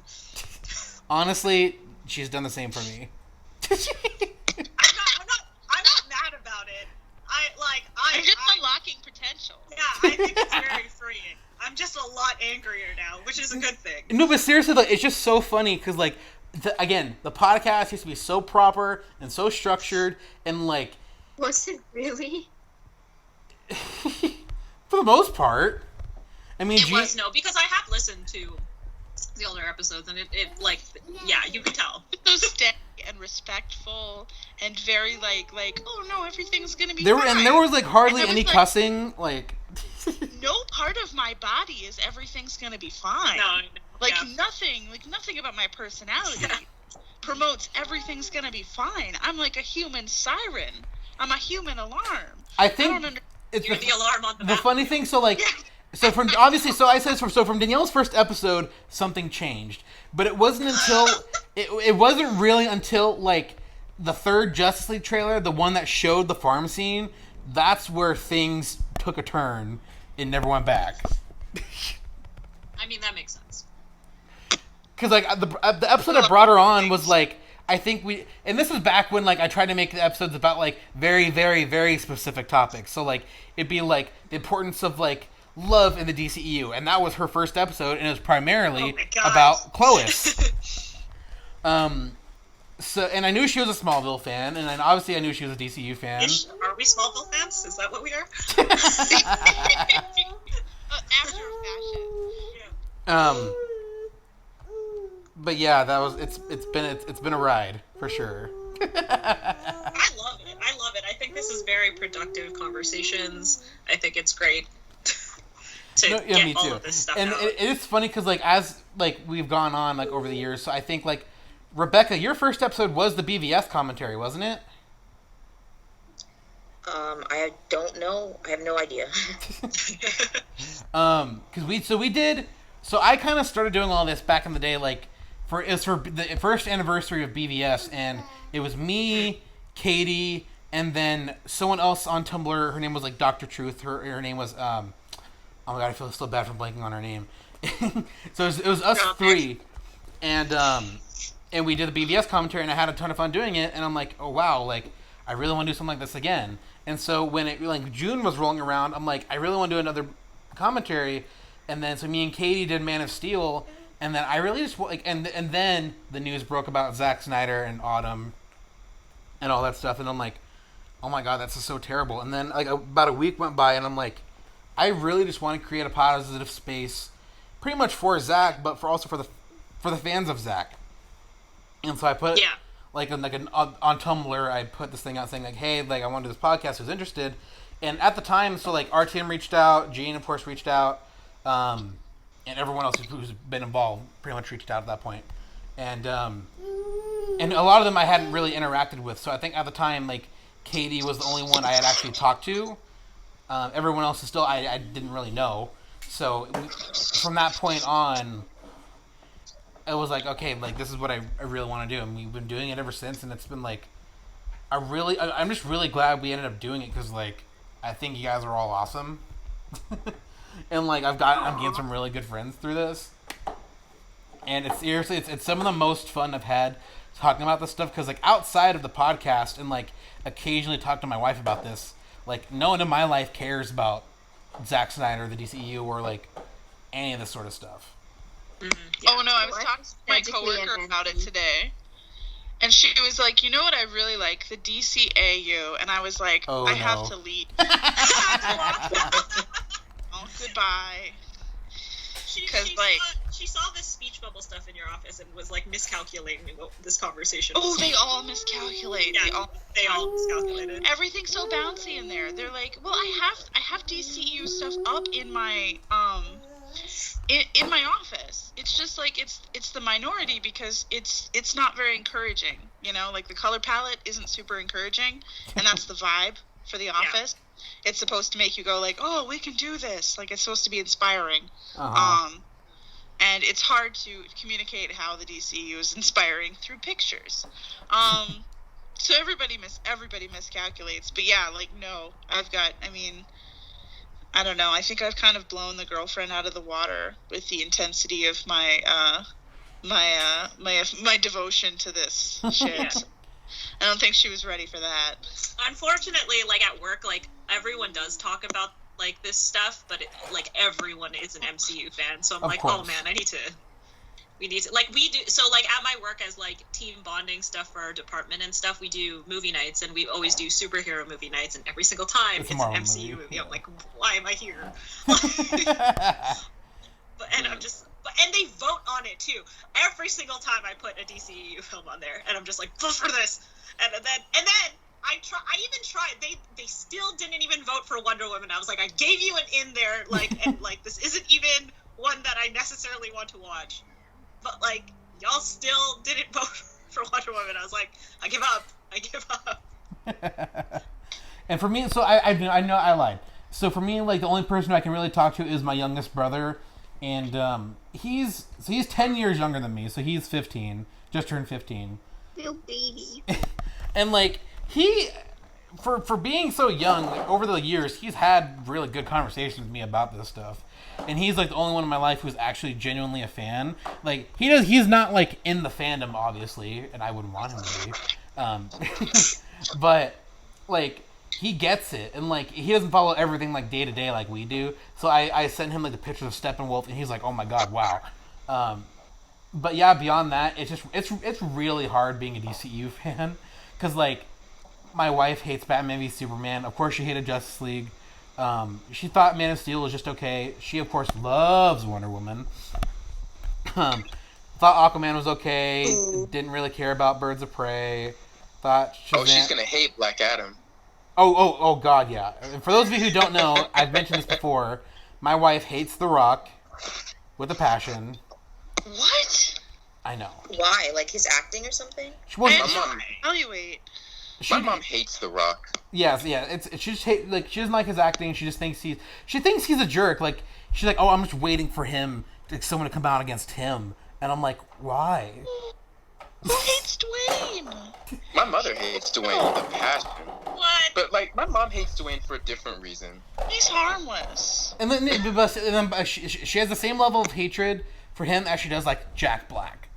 Honestly, she's done the same for me. I'm not mad about it. I'm just unlocking potential. Yeah, I think it's very freeing. I'm just a lot angrier now, which is a good thing. No, but seriously, like, it's just so funny because, like, again, the podcast used to be so proper and so structured and, like... Was it really? For the most part. I mean, it was, no, because I have listened to the older episodes, and it like, yeah, you can tell. So steady and respectful and very, like, oh, no, everything's gonna be fine. And there was, like, hardly any cussing, like... No part of my body is everything's gonna be fine. No, nothing about my personality promotes everything's gonna be fine. I'm like a human siren. I'm a human alarm. I think you're the alarm on the funny thing. So like, so from obviously, so I said from Danielle's first episode, something changed, but it wasn't until it wasn't really until like the third Justice League trailer, the one that showed the farm scene. That's where things took a turn. It never went back. I mean, that makes sense. Because, like, the episode I brought her on was, like, I think and this was back when, like, I tried to make the episodes about, like, very, very, very specific topics. So, like, it'd be, like, the importance of, like, love in the DCEU, and that was her first episode, and it was primarily about Clois. So, and I knew she was a Smallville fan, and then obviously I knew she was a DCU fan. Are we Smallville fans? Is that what we are? After fashion. But yeah, that was it's been a ride for sure. I love it. I think this is very productive conversations. I think it's great to get all of this stuff and out. It's funny because as we've gone on over the years, so I think Rebecca, your first episode was the BVS commentary, wasn't it? I don't know. I have no idea. So I kind of started doing all this back in the day, it was for the first anniversary of BVS, and it was me, Katie, and then someone else on Tumblr. Her name was Dr. Truth. Her name was oh my god, I feel so bad for blanking on her name. So it was us three, and we did the BVS commentary, and I had a ton of fun doing it. And I'm like, oh wow, I really want to do something like this again. And so when June was rolling around, I'm like, I really want to do another commentary. And then so me and Katie did Man of Steel, and then I really just and then the news broke about Zack Snyder and Autumn and all that stuff, and I'm like, oh my god, that's just so terrible. And then about a week went by, and I'm like, I really just want to create a positive space, pretty much for Zack, but also for the fans of Zack. And so I put on Tumblr, I put this thing out saying hey, I want to do this podcast. Who's interested? And at the time, so Artyom reached out, Gene of course reached out, and everyone else who's been involved pretty much reached out at that point. And a lot of them I hadn't really interacted with. So I think at the time, Katie was the only one I had actually talked to. Everyone else is still I didn't really know. So from that point on, it was okay, this is what I really want to do, and we've been doing it ever since. And it's been I'm just really glad we ended up doing it, because I think you guys are all awesome. And I'm getting some really good friends through this, and it's seriously it's some of the most fun I've had talking about this stuff, because outside of the podcast and occasionally talk to my wife about this, no one in my life cares about Zack Snyder, the DCEU, or any of this sort of stuff. Mm-hmm. Yeah. Oh no, I was talking to my coworker about it today, and she was like, "You know what I really like? The DCAU," and I was like, "I have to leave." Oh, goodbye. She saw this speech bubble stuff in your office and was miscalculating this conversation. Oh, they all miscalculate. Yeah, they all miscalculated. Everything's so bouncy in there. They're like, well, I have DCU stuff up in my in my office. It's just it's the minority, because it's not very encouraging. The color palette isn't super encouraging, and that's the vibe for the office. Yeah. It's supposed to make you go oh, we can do this. It's supposed to be inspiring. Uh-huh. And it's hard to communicate how the DCU is inspiring through pictures. So everybody miscalculates. But yeah, no, I don't know. I think I've kind of blown the girlfriend out of the water with the intensity of my devotion to this shit. Yeah. I don't think she was ready for that. Unfortunately, at work, everyone does talk about this stuff, but everyone is an MCU fan. So I'm oh man, we need to we do. So at my work, as team bonding stuff for our department and stuff, we do movie nights, and we always do superhero movie nights, and every single time it's an MCU movie. I'm like, why am I here? And they vote on it too. Every single time I put a DCEU film on there, and I'm just vote for this. And then I even tried. They still didn't even vote for Wonder Woman. I was like, I gave you an in there, and this isn't even one that I necessarily want to watch. But y'all still didn't vote for Wonder Woman. I was like, I give up. And for me, so I know I lied. So for me, the only person I can really talk to is my youngest brother. And he's 10 years younger than me, so he's 15, just turned 15. Little baby. And he, for being so young, over the years, he's had really good conversations with me about this stuff. And he's the only one in my life who's actually genuinely a fan. He's not in the fandom, obviously, and I wouldn't want him to be. But he gets it, and like he doesn't follow everything like day to day like we do. So I sent him like the pictures of Steppenwolf, and he's like, "Oh my god, wow." But yeah, beyond that, it's really hard being a DCU fan because like my wife hates Batman v Superman. Of course, she hated Justice League. She thought Man of Steel was just okay. She of course loves Wonder Woman. Thought Aquaman was okay. Didn't really care about Birds of Prey. Thought Shazam... Oh, she's gonna hate Black Adam. Oh, God, yeah. And for those of you who don't know, I've mentioned this before. My wife hates The Rock with a passion. What? I know. Why? Like his acting or something? She wasn't. My mom hates The Rock. Yeah. She just she doesn't like his acting. She just thinks he's a jerk. Like she's like, oh, I'm just waiting for him, someone to come out against him, and I'm like, why? Who hates Dwayne? My mother hates Dwayne with a passion. What? But like, my mom hates Dwayne for a different reason. He's harmless. And then she has the same level of hatred for him as she does like Jack Black.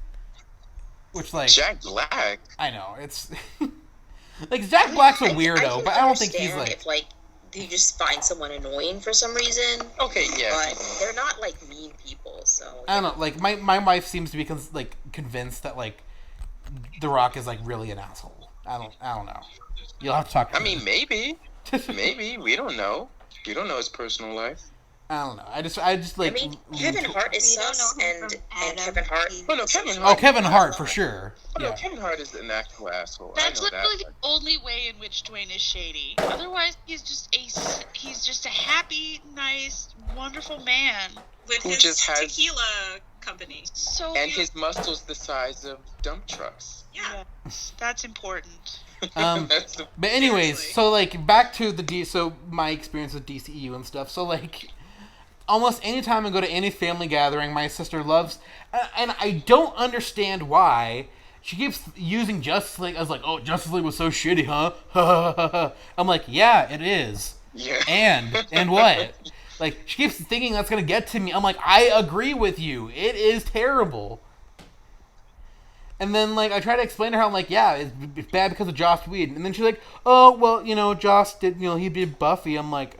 Which like Jack Black. I know it's like Jack Black's a weirdo, but I don't think he's like. If like you just find someone annoying for some reason. Okay, yeah. But they're not like mean people, so. I don't know. Like my wife seems to be convinced that like The Rock is like really an asshole. I don't know. You'll have to talk to her. I mean, maybe we don't know. We don't know his personal life. I don't know. I just like. I mean, Kevin Hart is sus, and Kevin Hart. Oh no, Kevin Hart. Oh, Kevin Hart for sure. Oh no, Kevin Hart is an actual asshole. That's literally the only way in which Dwayne is shady. Otherwise, he's just a happy, nice, wonderful man with his tequila company. So and his muscles the size of dump trucks. Yeah, yes, that's important. But anyways, so like back to so my experience with DCEU and stuff. So like. Almost any time I go to any family gathering, my sister loves, and I don't understand why. She keeps using Justice League as like, oh, Justice League was so shitty, huh? I'm like, yeah, it is. Yeah. And what? Like, she keeps thinking that's gonna get to me. I'm like, I agree with you. It is terrible. And then like I try to explain to her, I'm like, yeah, it's bad because of Joss Whedon. And then she's like, oh, well, Joss did, he did Buffy. I'm like,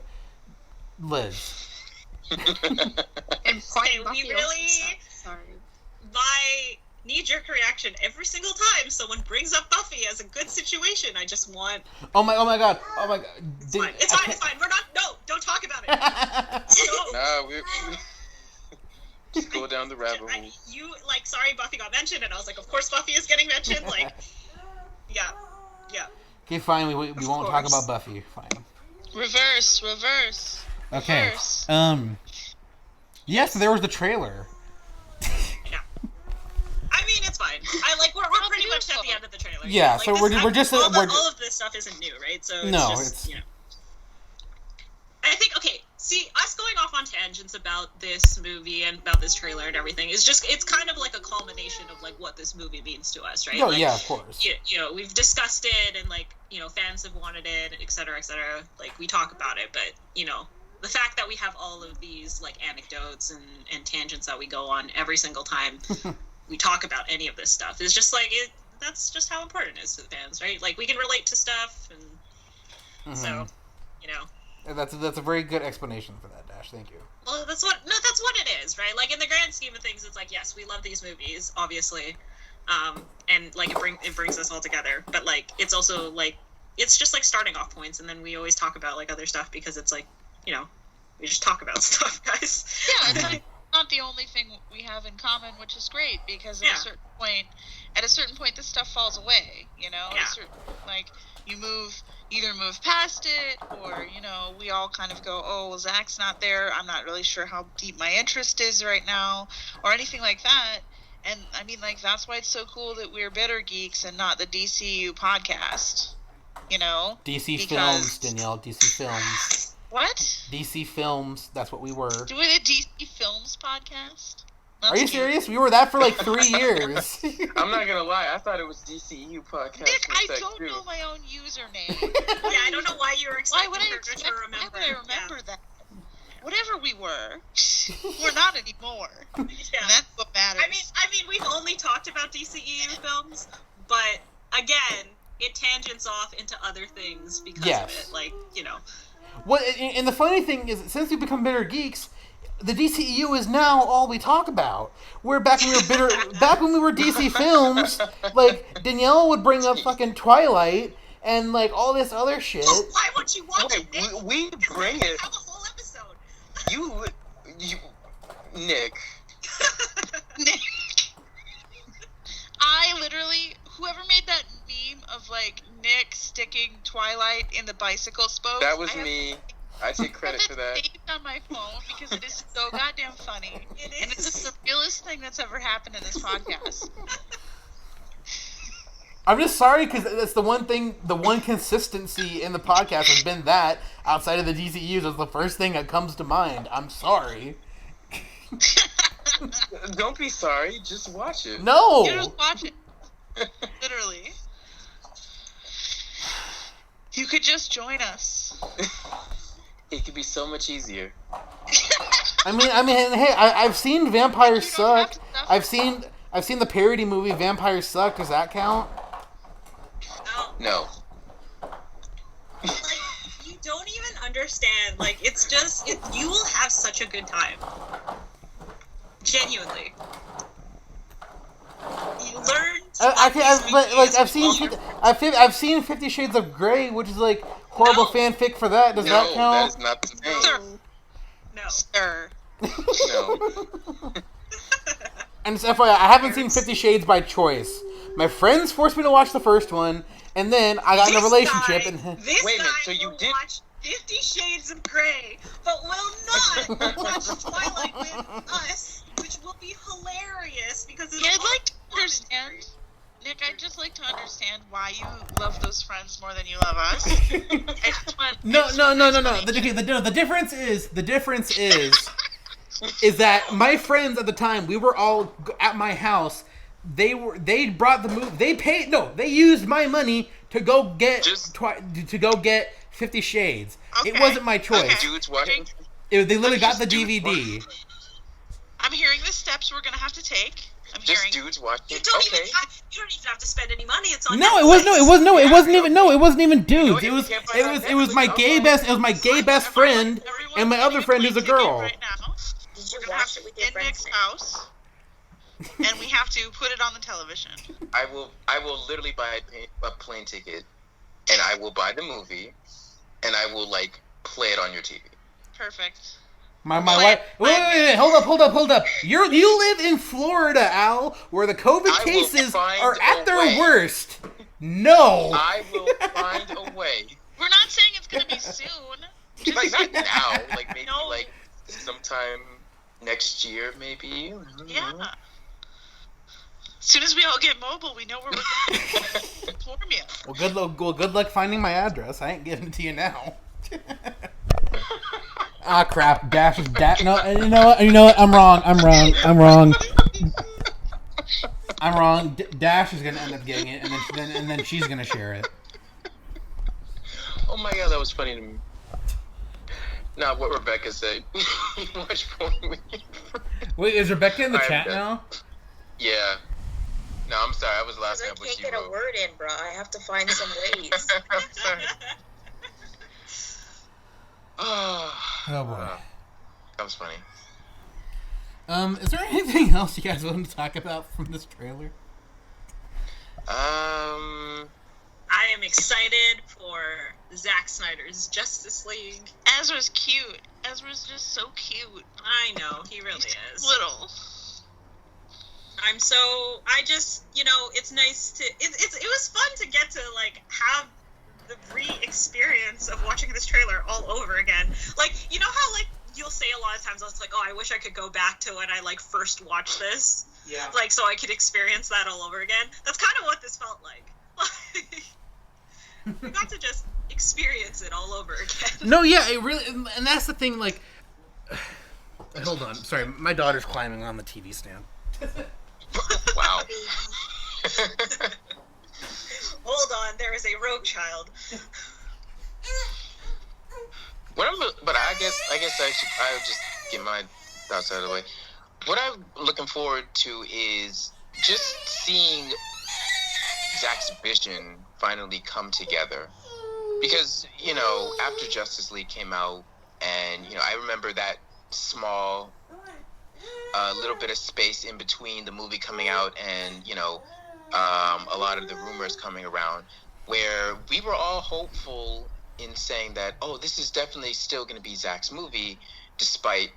Liz. And we really, my knee-jerk reaction every single time someone brings up Buffy as a good situation, I just want. Oh my god! It's fine. We're not. No, don't talk about it. No, we just go down the rabbit hole. You sorry, Buffy got mentioned, and I was like, of course Buffy is getting mentioned. Like, yeah. Okay, fine. We won't talk about Buffy. Fine. Reverse. Okay. Yes, there was the trailer. Yeah. I mean, it's fine. We're pretty much at the end of the trailer. Yeah, so we're just all of this stuff isn't new, right? So it's I think see, us going off on tangents about this movie and about this trailer and everything is it's kind of like a culmination of like what this movie means to us, right? Oh, yeah, of course. We've discussed it and fans have wanted it, et cetera, like we talk about it, but the fact that we have all of these anecdotes and tangents that we go on every single time we talk about any of this stuff is just that's just how important it is to the fans, right? Like we can relate to stuff, and so that's a very good explanation for that, Dash. Thank you. Well, that's what it is, right? Like in the grand scheme of things, it's like, yes, we love these movies, obviously, and it brings us all together, but it's also it's just starting off points, and then we always talk about other stuff because it's we just talk about stuff, guys. Yeah, it's not the only thing we have in common, which is great because at a certain point, this stuff falls away. At a certain, you either move past it, or we all kind of go, oh, well, Zach's not there. I'm not really sure how deep my interest is right now, or anything like that. And I mean, that's why it's so cool that we're Bitter Geeks and not the DCU podcast. DC Films, Danielle. DC Films. What? DC Films, that's what we were. Doing a DC Films podcast? Are you serious? We were that for 3 years. I'm not gonna lie, I thought it was DCU podcast. Nick, I don't know my own username. Yeah, I don't know why you were expecting to remember. Why would I remember that? Whatever we were, we're not anymore. Yeah. And that's what matters. I mean, we've only talked about DCEU films, but again, it tangents off into other things because of it. Like, you know. Well, and the funny thing is, since we've become Bitter Geeks, the DCEU is now all we talk about. Where back when we were DC Films, like Danielle would bring up fucking Twilight and like all this other shit. Oh, why would you watch it? Nick? We bring it. Have a whole episode. You, Nick. Nick. I literally, whoever made that meme of like Nick sticking Twilight in the bicycle spokes. That was me. I take credit for that. It's saved on my phone because it is so goddamn funny. It is. And it's the realest thing that's ever happened in this podcast. I'm just sorry because that's the one thing, the one consistency in the podcast has been that outside of the DCEUs is the first thing that comes to mind. I'm sorry. Don't be sorry. Just watch it. No. You just watch it. Literally. You could just join us. It could be so much easier. I mean, hey, I've seen Vampires Suck. I've seen the parody movie Vampires Suck. Does that count? No. Like, you don't even understand. Like, it's just, you will have such a good time. Genuinely. You learn. I've seen 50 Shades of Grey, which is like horrible fanfic for that. Does that count? That's not the same. No. Sir. No. And it's FYI, I haven't seen 50 Shades by choice. My friends forced me to watch the first one, and then I got in a relationship. Wait a minute, so you did watch 50 Shades of Grey, but will not watch Twilight with us, which will be hilarious because it's I'd like to understand. Nick, I'd just like to understand why you love those friends more than you love us. No. The difference is that my friends at the time, we were all at my house. They brought the movie. They used my money to go get 50 Shades. Okay. It wasn't my choice. Okay. Dudes watching. They literally got the DVD. I'm hearing the steps we're gonna have to take. Just dudes watching. You don't even have to spend any money. It's on. No, Netflix. it wasn't even dudes. It was my gay best friend and my other friend who's a girl. Right now. We're gonna have to in Nick's house, and we have to put it on the television. I will literally buy a plane ticket, and I will buy the movie, and I will like play it on your TV. Perfect. My wife. Wait, hold up. You live in Florida, Al, where the COVID cases are at their worst. No. I will find a way. We're not saying it's gonna be soon. Just Like not now, like maybe No. like sometime next year, maybe. Yeah. As soon as we all get mobile, we know where we're going to inform you. Well, good luck finding my address. I ain't giving it to you now. Ah, crap. Dash is No, you know what? I'm wrong. Dash is gonna end up getting it, and then she's gonna share it. Oh my god, that was funny to me. Now, what Rebecca said. Much more. Wait, is Rebecca in the chat now? Yeah. No, I'm sorry. I was laughing at I what can't she get wrote. a word in, bro. I have to find some ways. I'm sorry. Oh boy. That was funny. Is there anything else you guys want to talk about from this trailer? I am excited for Zack Snyder's Justice League. Ezra's cute. Ezra's just so cute. I know, he really is. Little. It's nice to, it was fun to get to, like, have the re-experience of watching this trailer all over again. Like, you know how, like, you'll say a lot of times, it's like, oh, I wish I could go back to when I, like, first watched this. Yeah. Like, so I could experience that all over again. That's kind of what this felt like. We got to just experience it all over again. No, yeah, it really, and that's the thing, like, hold on, sorry, my daughter's climbing on the TV stand. Wow. Hold on, there is a rogue child. But I guess I would just get my thoughts out of the way. What I'm looking forward to is just seeing Zack's vision finally come together. Because, you know, after Justice League came out, and, you know, I remember that small little bit of space in between the movie coming out and, you know, a lot of the rumors coming around, where we were all hopeful in saying that, oh, this is definitely still going to be Zack's movie, despite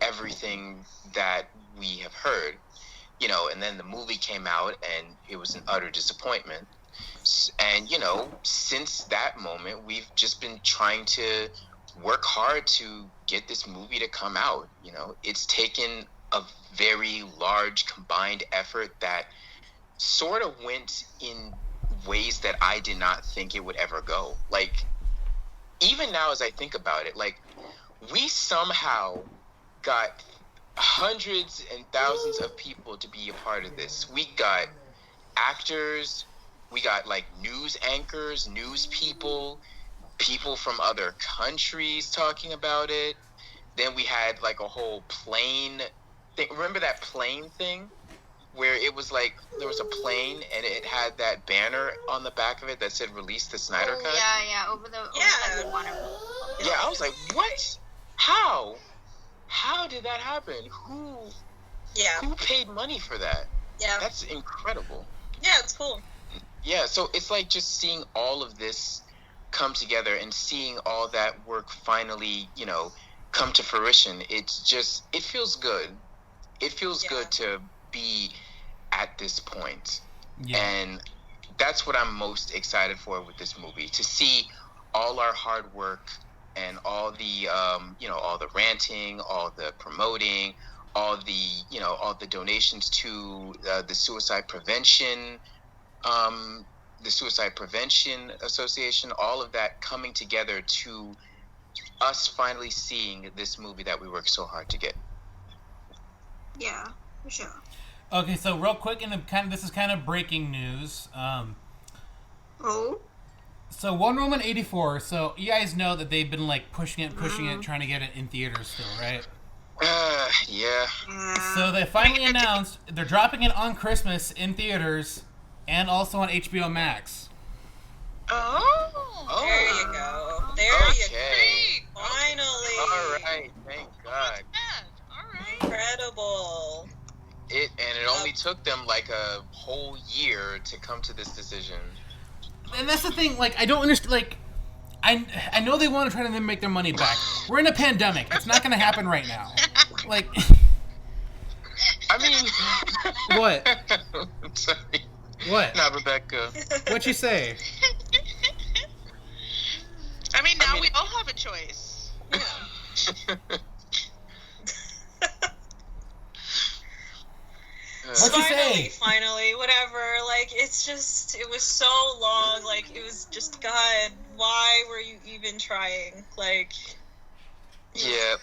everything that we have heard. You know, and then the movie came out, and it was an utter disappointment. And, you know, since that moment, we've just been trying to work hard to get this movie to come out. You know, it's taken a very large combined effort that sort of went in ways that I did not think it would ever go. Like, even now as I think about it, like, we somehow got hundreds and thousands of people to be a part of this. We got actors, we got like news anchors, news people from other countries talking about it. Then we had like a whole plane thing. Remember that plane thing where it was like there was a plane and it had that banner on the back of it that said "Release the Snyder Cut"? Yeah, over the Yeah, I was like, what? How did that happen? Who paid money for that? Yeah, that's incredible. Yeah, it's cool. Yeah, so it's like just seeing all of this come together and seeing all that work finally, you know, come to fruition. It's just, it feels good. It feels good to be at this point. Yeah. And that's what I'm most excited for with this movie, to see all our hard work and all the, you know, all the ranting, all the promoting, all the donations to the Suicide Prevention Association, all of that coming together to us finally seeing this movie that we worked so hard to get. Yeah, for sure. Okay, so real quick, this is kind of breaking news. So Wonder Woman 84. So you guys know that they've been like pushing it, trying to get it in theaters still, right? Yeah. So they finally announced they're dropping it on Christmas in theaters and also on HBO Max. Oh, there you go. There you go. Finally. All right. Thank God. All right. Incredible. It only took them like a whole year to come to this decision. And that's the thing. Like, I don't understand. Like, I know they want to try to make their money back. We're in a pandemic. It's not going to happen right now. Like, I mean, what? I'm sorry. What? Not Rebecca. What'd you say? I mean, now we all have a choice. Yeah. What'd you say? Finally, whatever. Like, it's just, it was so long. Like, it was just, God, why were you even trying? Like, yeah.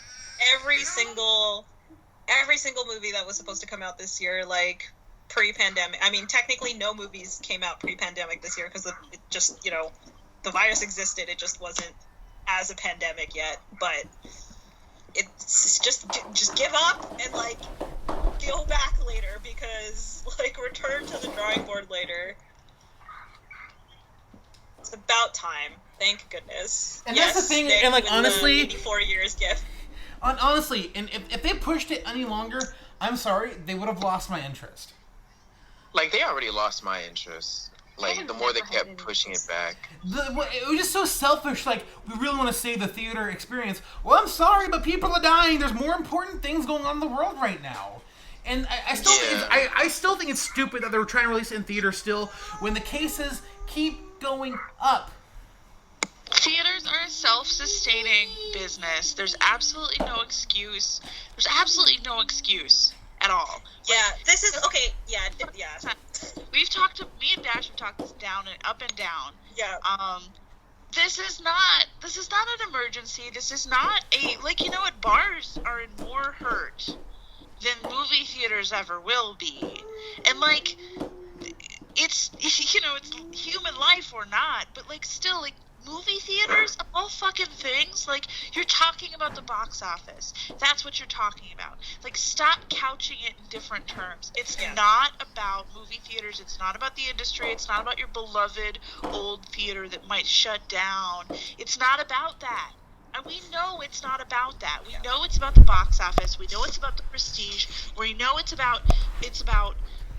Every single movie that was supposed to come out this year, like, pre-pandemic. I mean, technically, no movies came out pre-pandemic this year because it just, you know, the virus existed. It just wasn't as a pandemic yet. But it's just give up and, like, go back later, because, like, return to the drawing board later. It's about time. Thank goodness. And that's the thing, Nick, and, like, honestly, 84 years gift. Honestly, and if they pushed it any longer, I'm sorry, they would have lost my interest. Like, they already lost my interest. Like, the more they kept pushing it back. It was just so selfish. Like, we really want to save the theater experience. Well, I'm sorry, but people are dying. There's more important things going on in the world right now. And I still think it's stupid that they were trying to release it in theaters still, when the cases keep going up. Theaters are a self-sustaining business. There's absolutely no excuse. There's absolutely no excuse at all. Yeah, this is okay. Yeah. We've talked to me and Dash have talked this down and up and down. Yeah. This is not an emergency. This is not like, you know what, bars are in more hurt than movie theaters ever will be. And, like, it's, you know, it's human life or not, but, like, still, like, movie theaters, of all fucking things, like, you're talking about the box office. That's what you're talking about. Like, stop couching it in different terms. It's not about movie theaters. It's not about the industry. It's not about your beloved old theater that might shut down. It's not about that. And we know it's not about that. We know it's about the box office. We know it's about the prestige. We know it's about,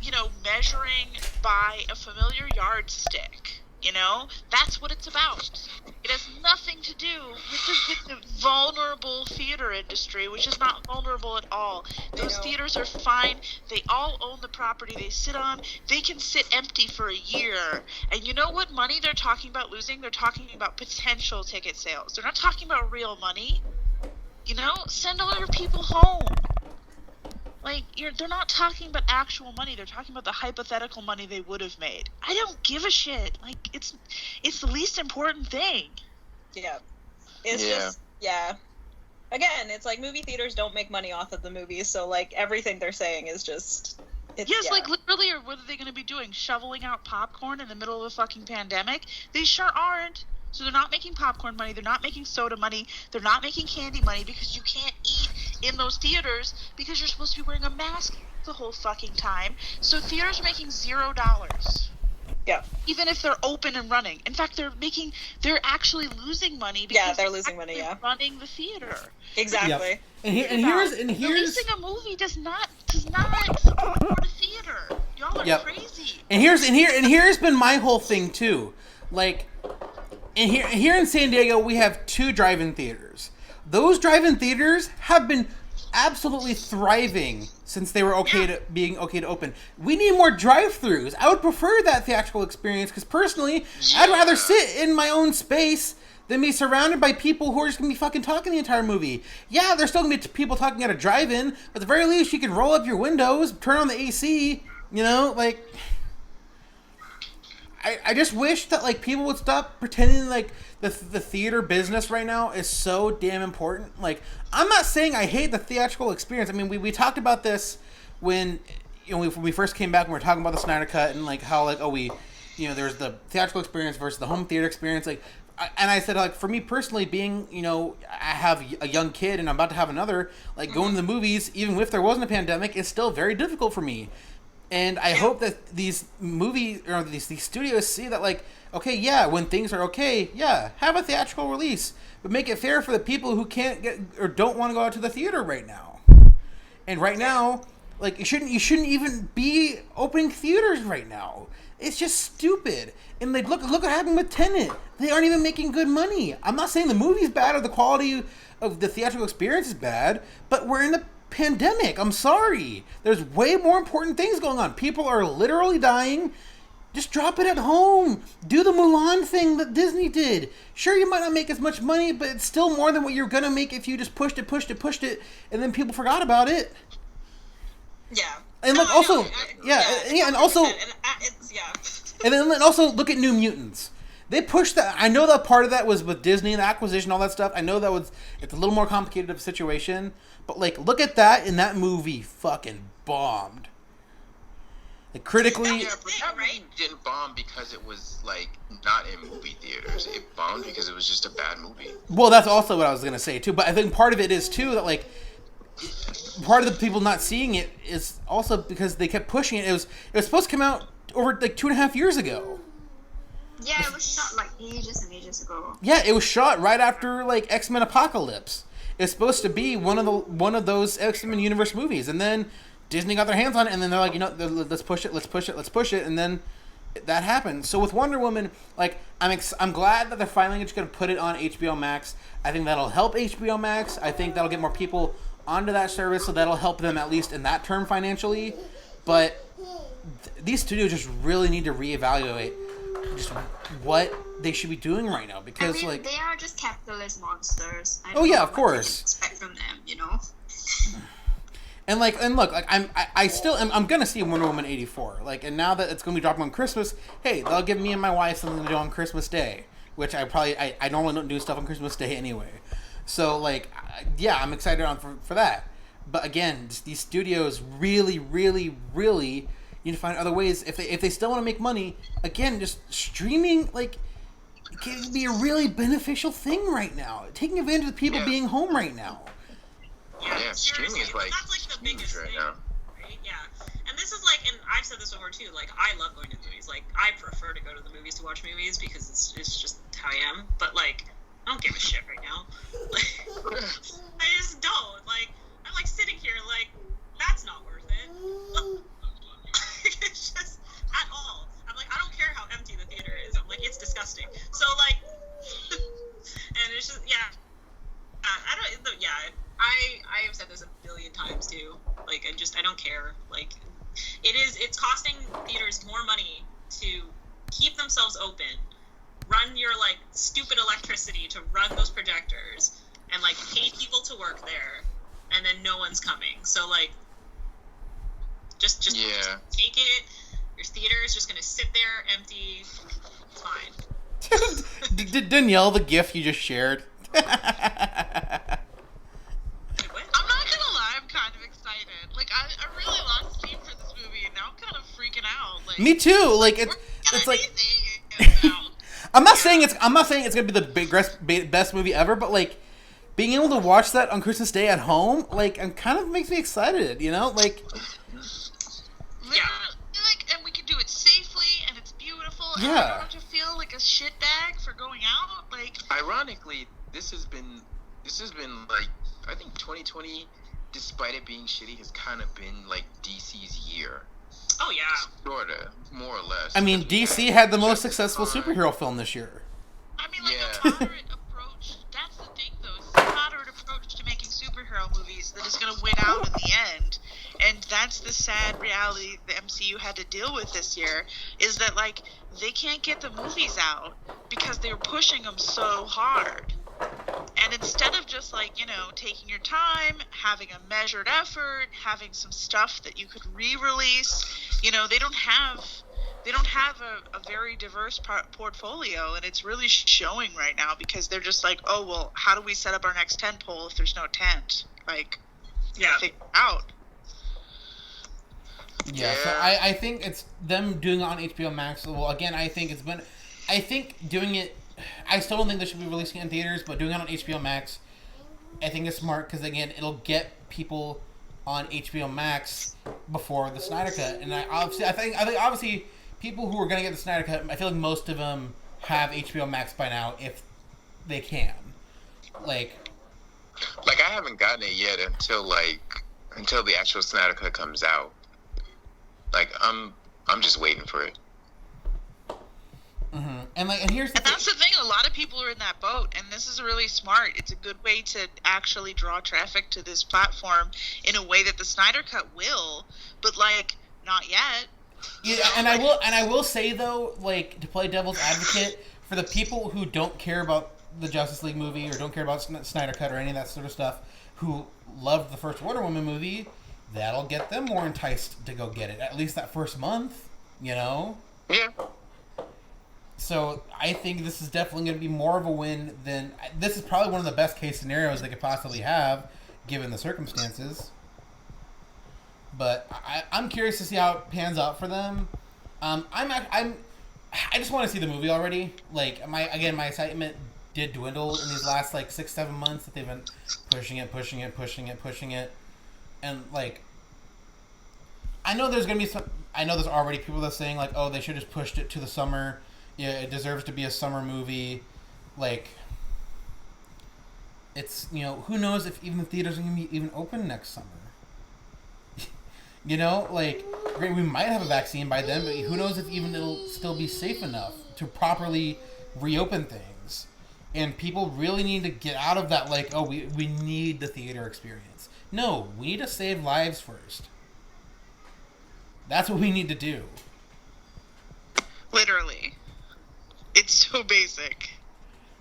you know, measuring by a familiar yardstick. You know, that's what it's about. It has nothing to do with the vulnerable theater industry, which is not vulnerable at all. Those theaters are fine. They all own the property they sit on. They can sit empty for a year. And you know what money they're talking about losing? They're talking about potential ticket sales. They're not talking about real money. You know, send all your people home. Like, they're not talking about actual money. They're talking about the hypothetical money they would have made. I don't give a shit. Like, it's the least important thing. Yeah. It's just, Again, it's like movie theaters don't make money off of the movies, so, like, everything they're saying is just... like, literally, or what are they going to be doing? Shoveling out popcorn in the middle of a fucking pandemic? They sure aren't. So they're not making popcorn money, they're not making soda money, they're not making candy money because you can't eat in those theaters because you're supposed to be wearing a mask the whole fucking time. So theaters are making $0. Yeah. Even if they're open and running. In fact, they're actually losing money because they're losing money, running the theater. Exactly. Yep. And here's releasing a movie does not support a theater. Y'all are crazy. And here's been my whole thing too. Like, and here in San Diego, we have 2 drive-in theaters. Those drive-in theaters have been absolutely thriving since they were okay to open. We need more drive-thrus. I would prefer that theatrical experience because personally, I'd rather sit in my own space than be surrounded by people who are just going to be fucking talking the entire movie. Yeah, there's still going to be people talking at a drive-in, but at the very least, you can roll up your windows, turn on the AC, you know, like... I just wish that, like, people would stop pretending like the theater business right now is so damn important. Like, I'm not saying I hate the theatrical experience. I mean, we talked about this when, you know, when we first came back and we were talking about the Snyder Cut and, like, how, like, there's the theatrical experience versus the home theater experience. Like, and I said, like, for me personally, being, you know, I have a young kid and I'm about to have another, like, going to the movies, even if there wasn't a pandemic, is still very difficult for me. And I hope that these movies or these studios see that, like, okay, yeah, when things are okay, yeah, have a theatrical release, but make it fair for the people who can't get or don't want to go out to the theater right now. And right now, like, you shouldn't even be opening theaters right now. It's just stupid. And like, look what happened with Tenet. They aren't even making good money. I'm not saying the movie's bad or the quality of the theatrical experience is bad, but we're in the pandemic. I'm sorry. There's way more important things going on. People are literally dying. Just drop it at home. Do the Mulan thing that Disney did. Sure, you might not make as much money, but it's still more than what you're gonna make if you just pushed it, and then people forgot about it. Yeah. And look, also, and also, and then also look at New Mutants. They pushed that. I know that part of that was with Disney and the acquisition, all that stuff. I know it's a little more complicated of a situation. But, like, look at that, and that movie fucking bombed. Like, critically... Yeah, but that movie didn't bomb because it was, like, not in movie theaters. It bombed because it was just a bad movie. Well, that's also what I was going to say, too. But I think part of it is, too, that, like, part of the people not seeing it is also because they kept pushing it. It was supposed to come out over, like, 2.5 years ago. Yeah, it was shot, like, ages and ages ago. Yeah, it was shot right after, like, X-Men Apocalypse. It's supposed to be one of those X-Men universe movies, and then Disney got their hands on it, and then they're like, you know, let's push it, and then that happened. So with Wonder Woman, like, I'm glad that they're finally just gonna put it on HBO Max. I think that'll help HBO Max. I think that'll get more people onto that service, so that'll help them at least in that term financially. But these studios just really need to reevaluate just what they should be doing right now, because I mean, like they are just capitalist monsters. I oh don't yeah, know of course. Expect from them, you know. And look, like I'm gonna see Wonder Woman 84. Like, and now that it's gonna be dropping on Christmas, hey, they'll give me and my wife something to do on Christmas Day, which I normally don't do stuff on Christmas Day anyway. So like, yeah, I'm excited for that. But again, just these studios really need to find other ways if they still want to make money. Again, just streaming, like, can be a really beneficial thing right now. Taking advantage of people being home right now. Yeah, streaming is like that's like the biggest right thing, now. right? Yeah, and this is like, and I've said this before too. Like, I love going to the movies. Like, I prefer to go to the movies to watch movies because it's just how I am. But like, I don't give a shit right now. Like, I just don't. Like, I'm like sitting here like, that's not worth it. It's just at all. I'm like, I don't care how empty the theater is. I'm like, it's disgusting. So like, and it's just I have said this a billion times too. Like, I don't care. Like, it's costing theaters more money to keep themselves open, run your like stupid electricity to run those projectors, and like pay people to work there, and then no one's coming. So like, just take it. Your theater is just gonna sit there empty. It's fine. Danielle, the GIF you just shared. I'm not gonna lie, I'm kind of excited. Like, I really lost steam for this movie, and now I'm kind of freaking out. Like, me too. Like, it's like. I'm not saying it's gonna be the best movie ever, but like, being able to watch that on Christmas Day at home, like, kind of makes me excited. You know, like. Yeah. Like, and we can do it safely, and it's beautiful. And Yeah. I don't have to feel like a shitbag for going out. Like, Ironically, this has been like, I think 2020, despite it being shitty, has kind of been like DC's year. Oh yeah. Sorta, more or less. I mean, DC had the most successful superhero film this year. I mean, like, Yeah. a moderate approach. That's the thing, though. It's a moderate approach to making superhero movies that is going to win out in the end. And that's the sad reality the MCU had to deal with this year, is that, like, they can't get the movies out because they're pushing them so hard. And instead of just, like, you know, taking your time, having a measured effort, having some stuff that you could re-release, you know, they don't have a very diverse portfolio, and it's really showing right now because they're just like, oh, well, how do we set up our next tent pole if there's no tent? Like, figure it out. Yeah, so I think it's them doing it on HBO Max. Well, again, I think doing it, I still don't think they should be releasing it in theaters, but doing it on HBO Max, I think it's smart because, again, it'll get people on HBO Max before the Snyder Cut. And I think obviously people who are going to get the Snyder Cut, I feel like most of them have HBO Max by now if they can. Like I haven't gotten it yet until the actual Snyder Cut comes out. Like, I'm just waiting for it. Mm-hmm. And here's the thing. That's the thing. A lot of people are in that boat, and this is really smart. It's a good way to actually draw traffic to this platform in a way that the Snyder Cut will, but like, not yet. Yeah, and I will say though, like, to play devil's advocate for the people who don't care about the Justice League movie or don't care about Snyder Cut or any of that sort of stuff, who loved the first Wonder Woman movie, that'll get them more enticed to go get it, at least that first month, you know? Yeah. So I think this is definitely going to be more of a win than... This is probably one of the best case scenarios they could possibly have, given the circumstances. But I'm curious to see how it pans out for them. I just want to see the movie already. Like, my excitement did dwindle in these last, like, 6-7 months that they've been pushing it. And, like, I know there's already people that are saying, like, oh, they should have just pushed it to the summer. Yeah, it deserves to be a summer movie. Like, it's, you know, who knows if even the theaters are going to be even open next summer. You know, like, great, we might have a vaccine by then, but who knows if even it'll still be safe enough to properly reopen things. And people really need to get out of that, like, oh, we need the theater experience. No, we need to save lives first. That's what we need to do. Literally. It's so basic.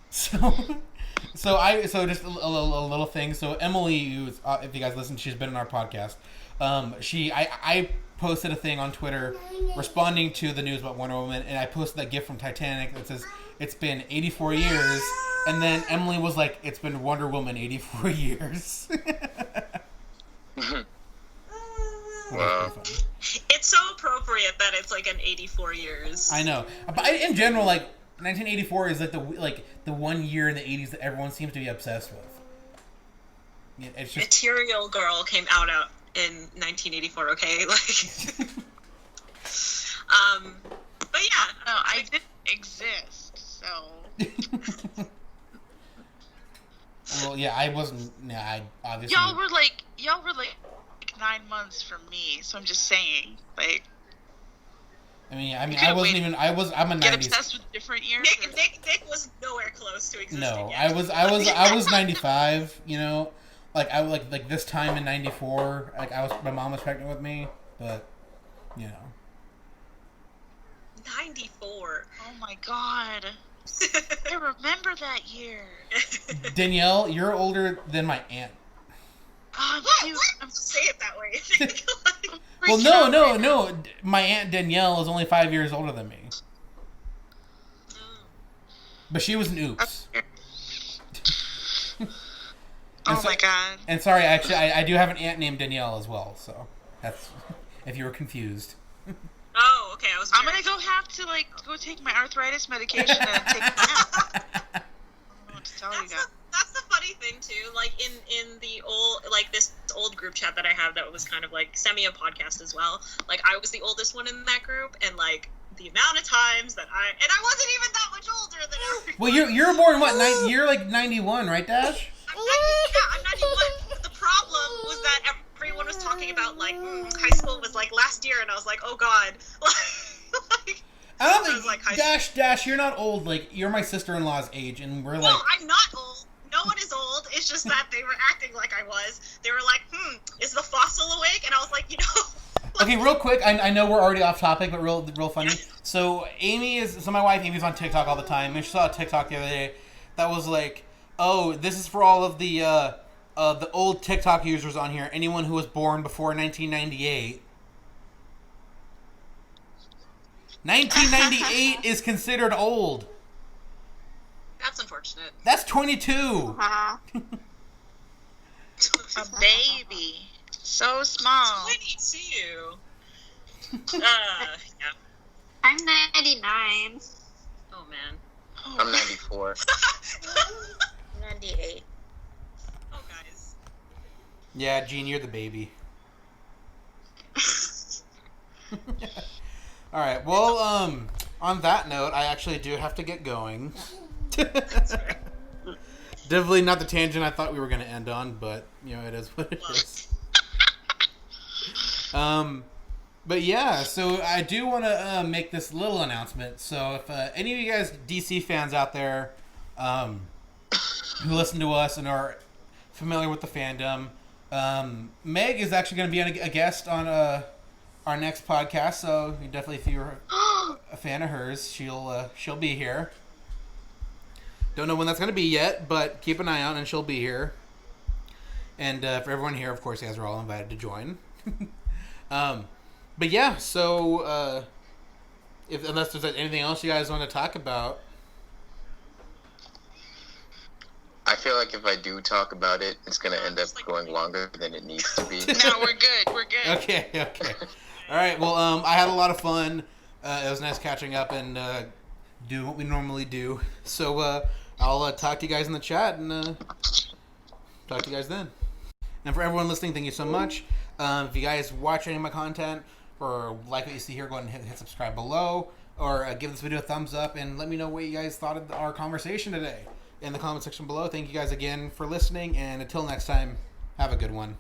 So just a little thing. So Emily, if you guys listen, she's been on our podcast. I posted a thing on Twitter responding to the news about Wonder Woman, and I posted that GIF from Titanic that says, it's been 84 years, and then Emily was like, it's been Wonder Woman 84 years. Wow. It's so appropriate that it's like an 84 years. I know. But in general, like, 1984 is like the one year in the 80s that everyone seems to be obsessed with. Yeah, it's just Material Girl came out in 1984. Okay, like. But yeah, no, I didn't exist, so. Well, yeah, I wasn't. Yeah, I obviously. Y'all were like 9 months from me, so I'm just saying, like. I mean, I wasn't even. I'm a 90s. Get obsessed with different years. Nick was nowhere close to existing. No, yet. I was 95. You know, like I like this time in 94. Like my mom was pregnant with me, but you know. 94. Oh my god. I remember that year. Danielle, you're older than my aunt. Oh, What? I'm say it that way. Well, no. My aunt Danielle is only 5 years older than me. But she was an oops. Oh my god. And sorry, actually, I do have an aunt named Danielle as well. So that's if you were confused. Oh, okay. I'm gonna have to go take my arthritis medication and take a nap. I don't know what to tell you guys. That's the funny thing too. Like in the old this old group chat that I have that was kind of like semi a podcast as well. Like I was the oldest one in that group, and like the amount of times that I wasn't even that much older than everyone. Well, you're born what? You're like 91, right, Dash? I'm 91. But the problem was that everyone was talking about like high school was like last year, and I was like, oh god. Like, I don't think like, Dash, you're not old. Like you're my sister-in-law's age, and we're like. No, I'm not old. No one is old. It's just that they were acting like I was. They were like, is the fossil awake? And I was like, Okay, real quick. I know we're already off topic, but real funny. So my wife Amy's on TikTok all the time, and she saw a TikTok the other day that was like, oh, this is for all of the old TikTok users on here. Anyone who was born before 1998. 1998 is considered old. That's unfortunate. That's 22. A baby. So small. 22. Yeah. I'm 99. Oh, man. I'm 94. 98. Oh, guys. Yeah, Gene, you're the baby. All right. Well, on that note, I actually do have to get going. Definitely not the tangent I thought we were going to end on, but it is what it is. But yeah, so I do want to make this little announcement. So if any of you guys DC fans out there who listen to us and are familiar with the fandom, Meg is actually going to be a guest on our next podcast. So you definitely, if you're a fan of hers, she'll be here. Don't know when that's going to be yet, but keep an eye out, and she'll be here. And for everyone here, of course, you guys are all invited to join. But yeah, so unless there's anything else you guys want to talk about. I feel like if I do talk about it, it's going to end up going longer than it needs to be. No, we're good. Okay. All right, well, I had a lot of fun. It was nice catching up and doing what we normally do. So I'll talk to you guys in the chat and talk to you guys then. And for everyone listening, thank you so much. If you guys watch any of my content or like what you see here, go ahead and hit subscribe below, or give this video a thumbs up and let me know what you guys thought of our conversation today in the comment section below. Thank you guys again for listening, and until next time, have a good one.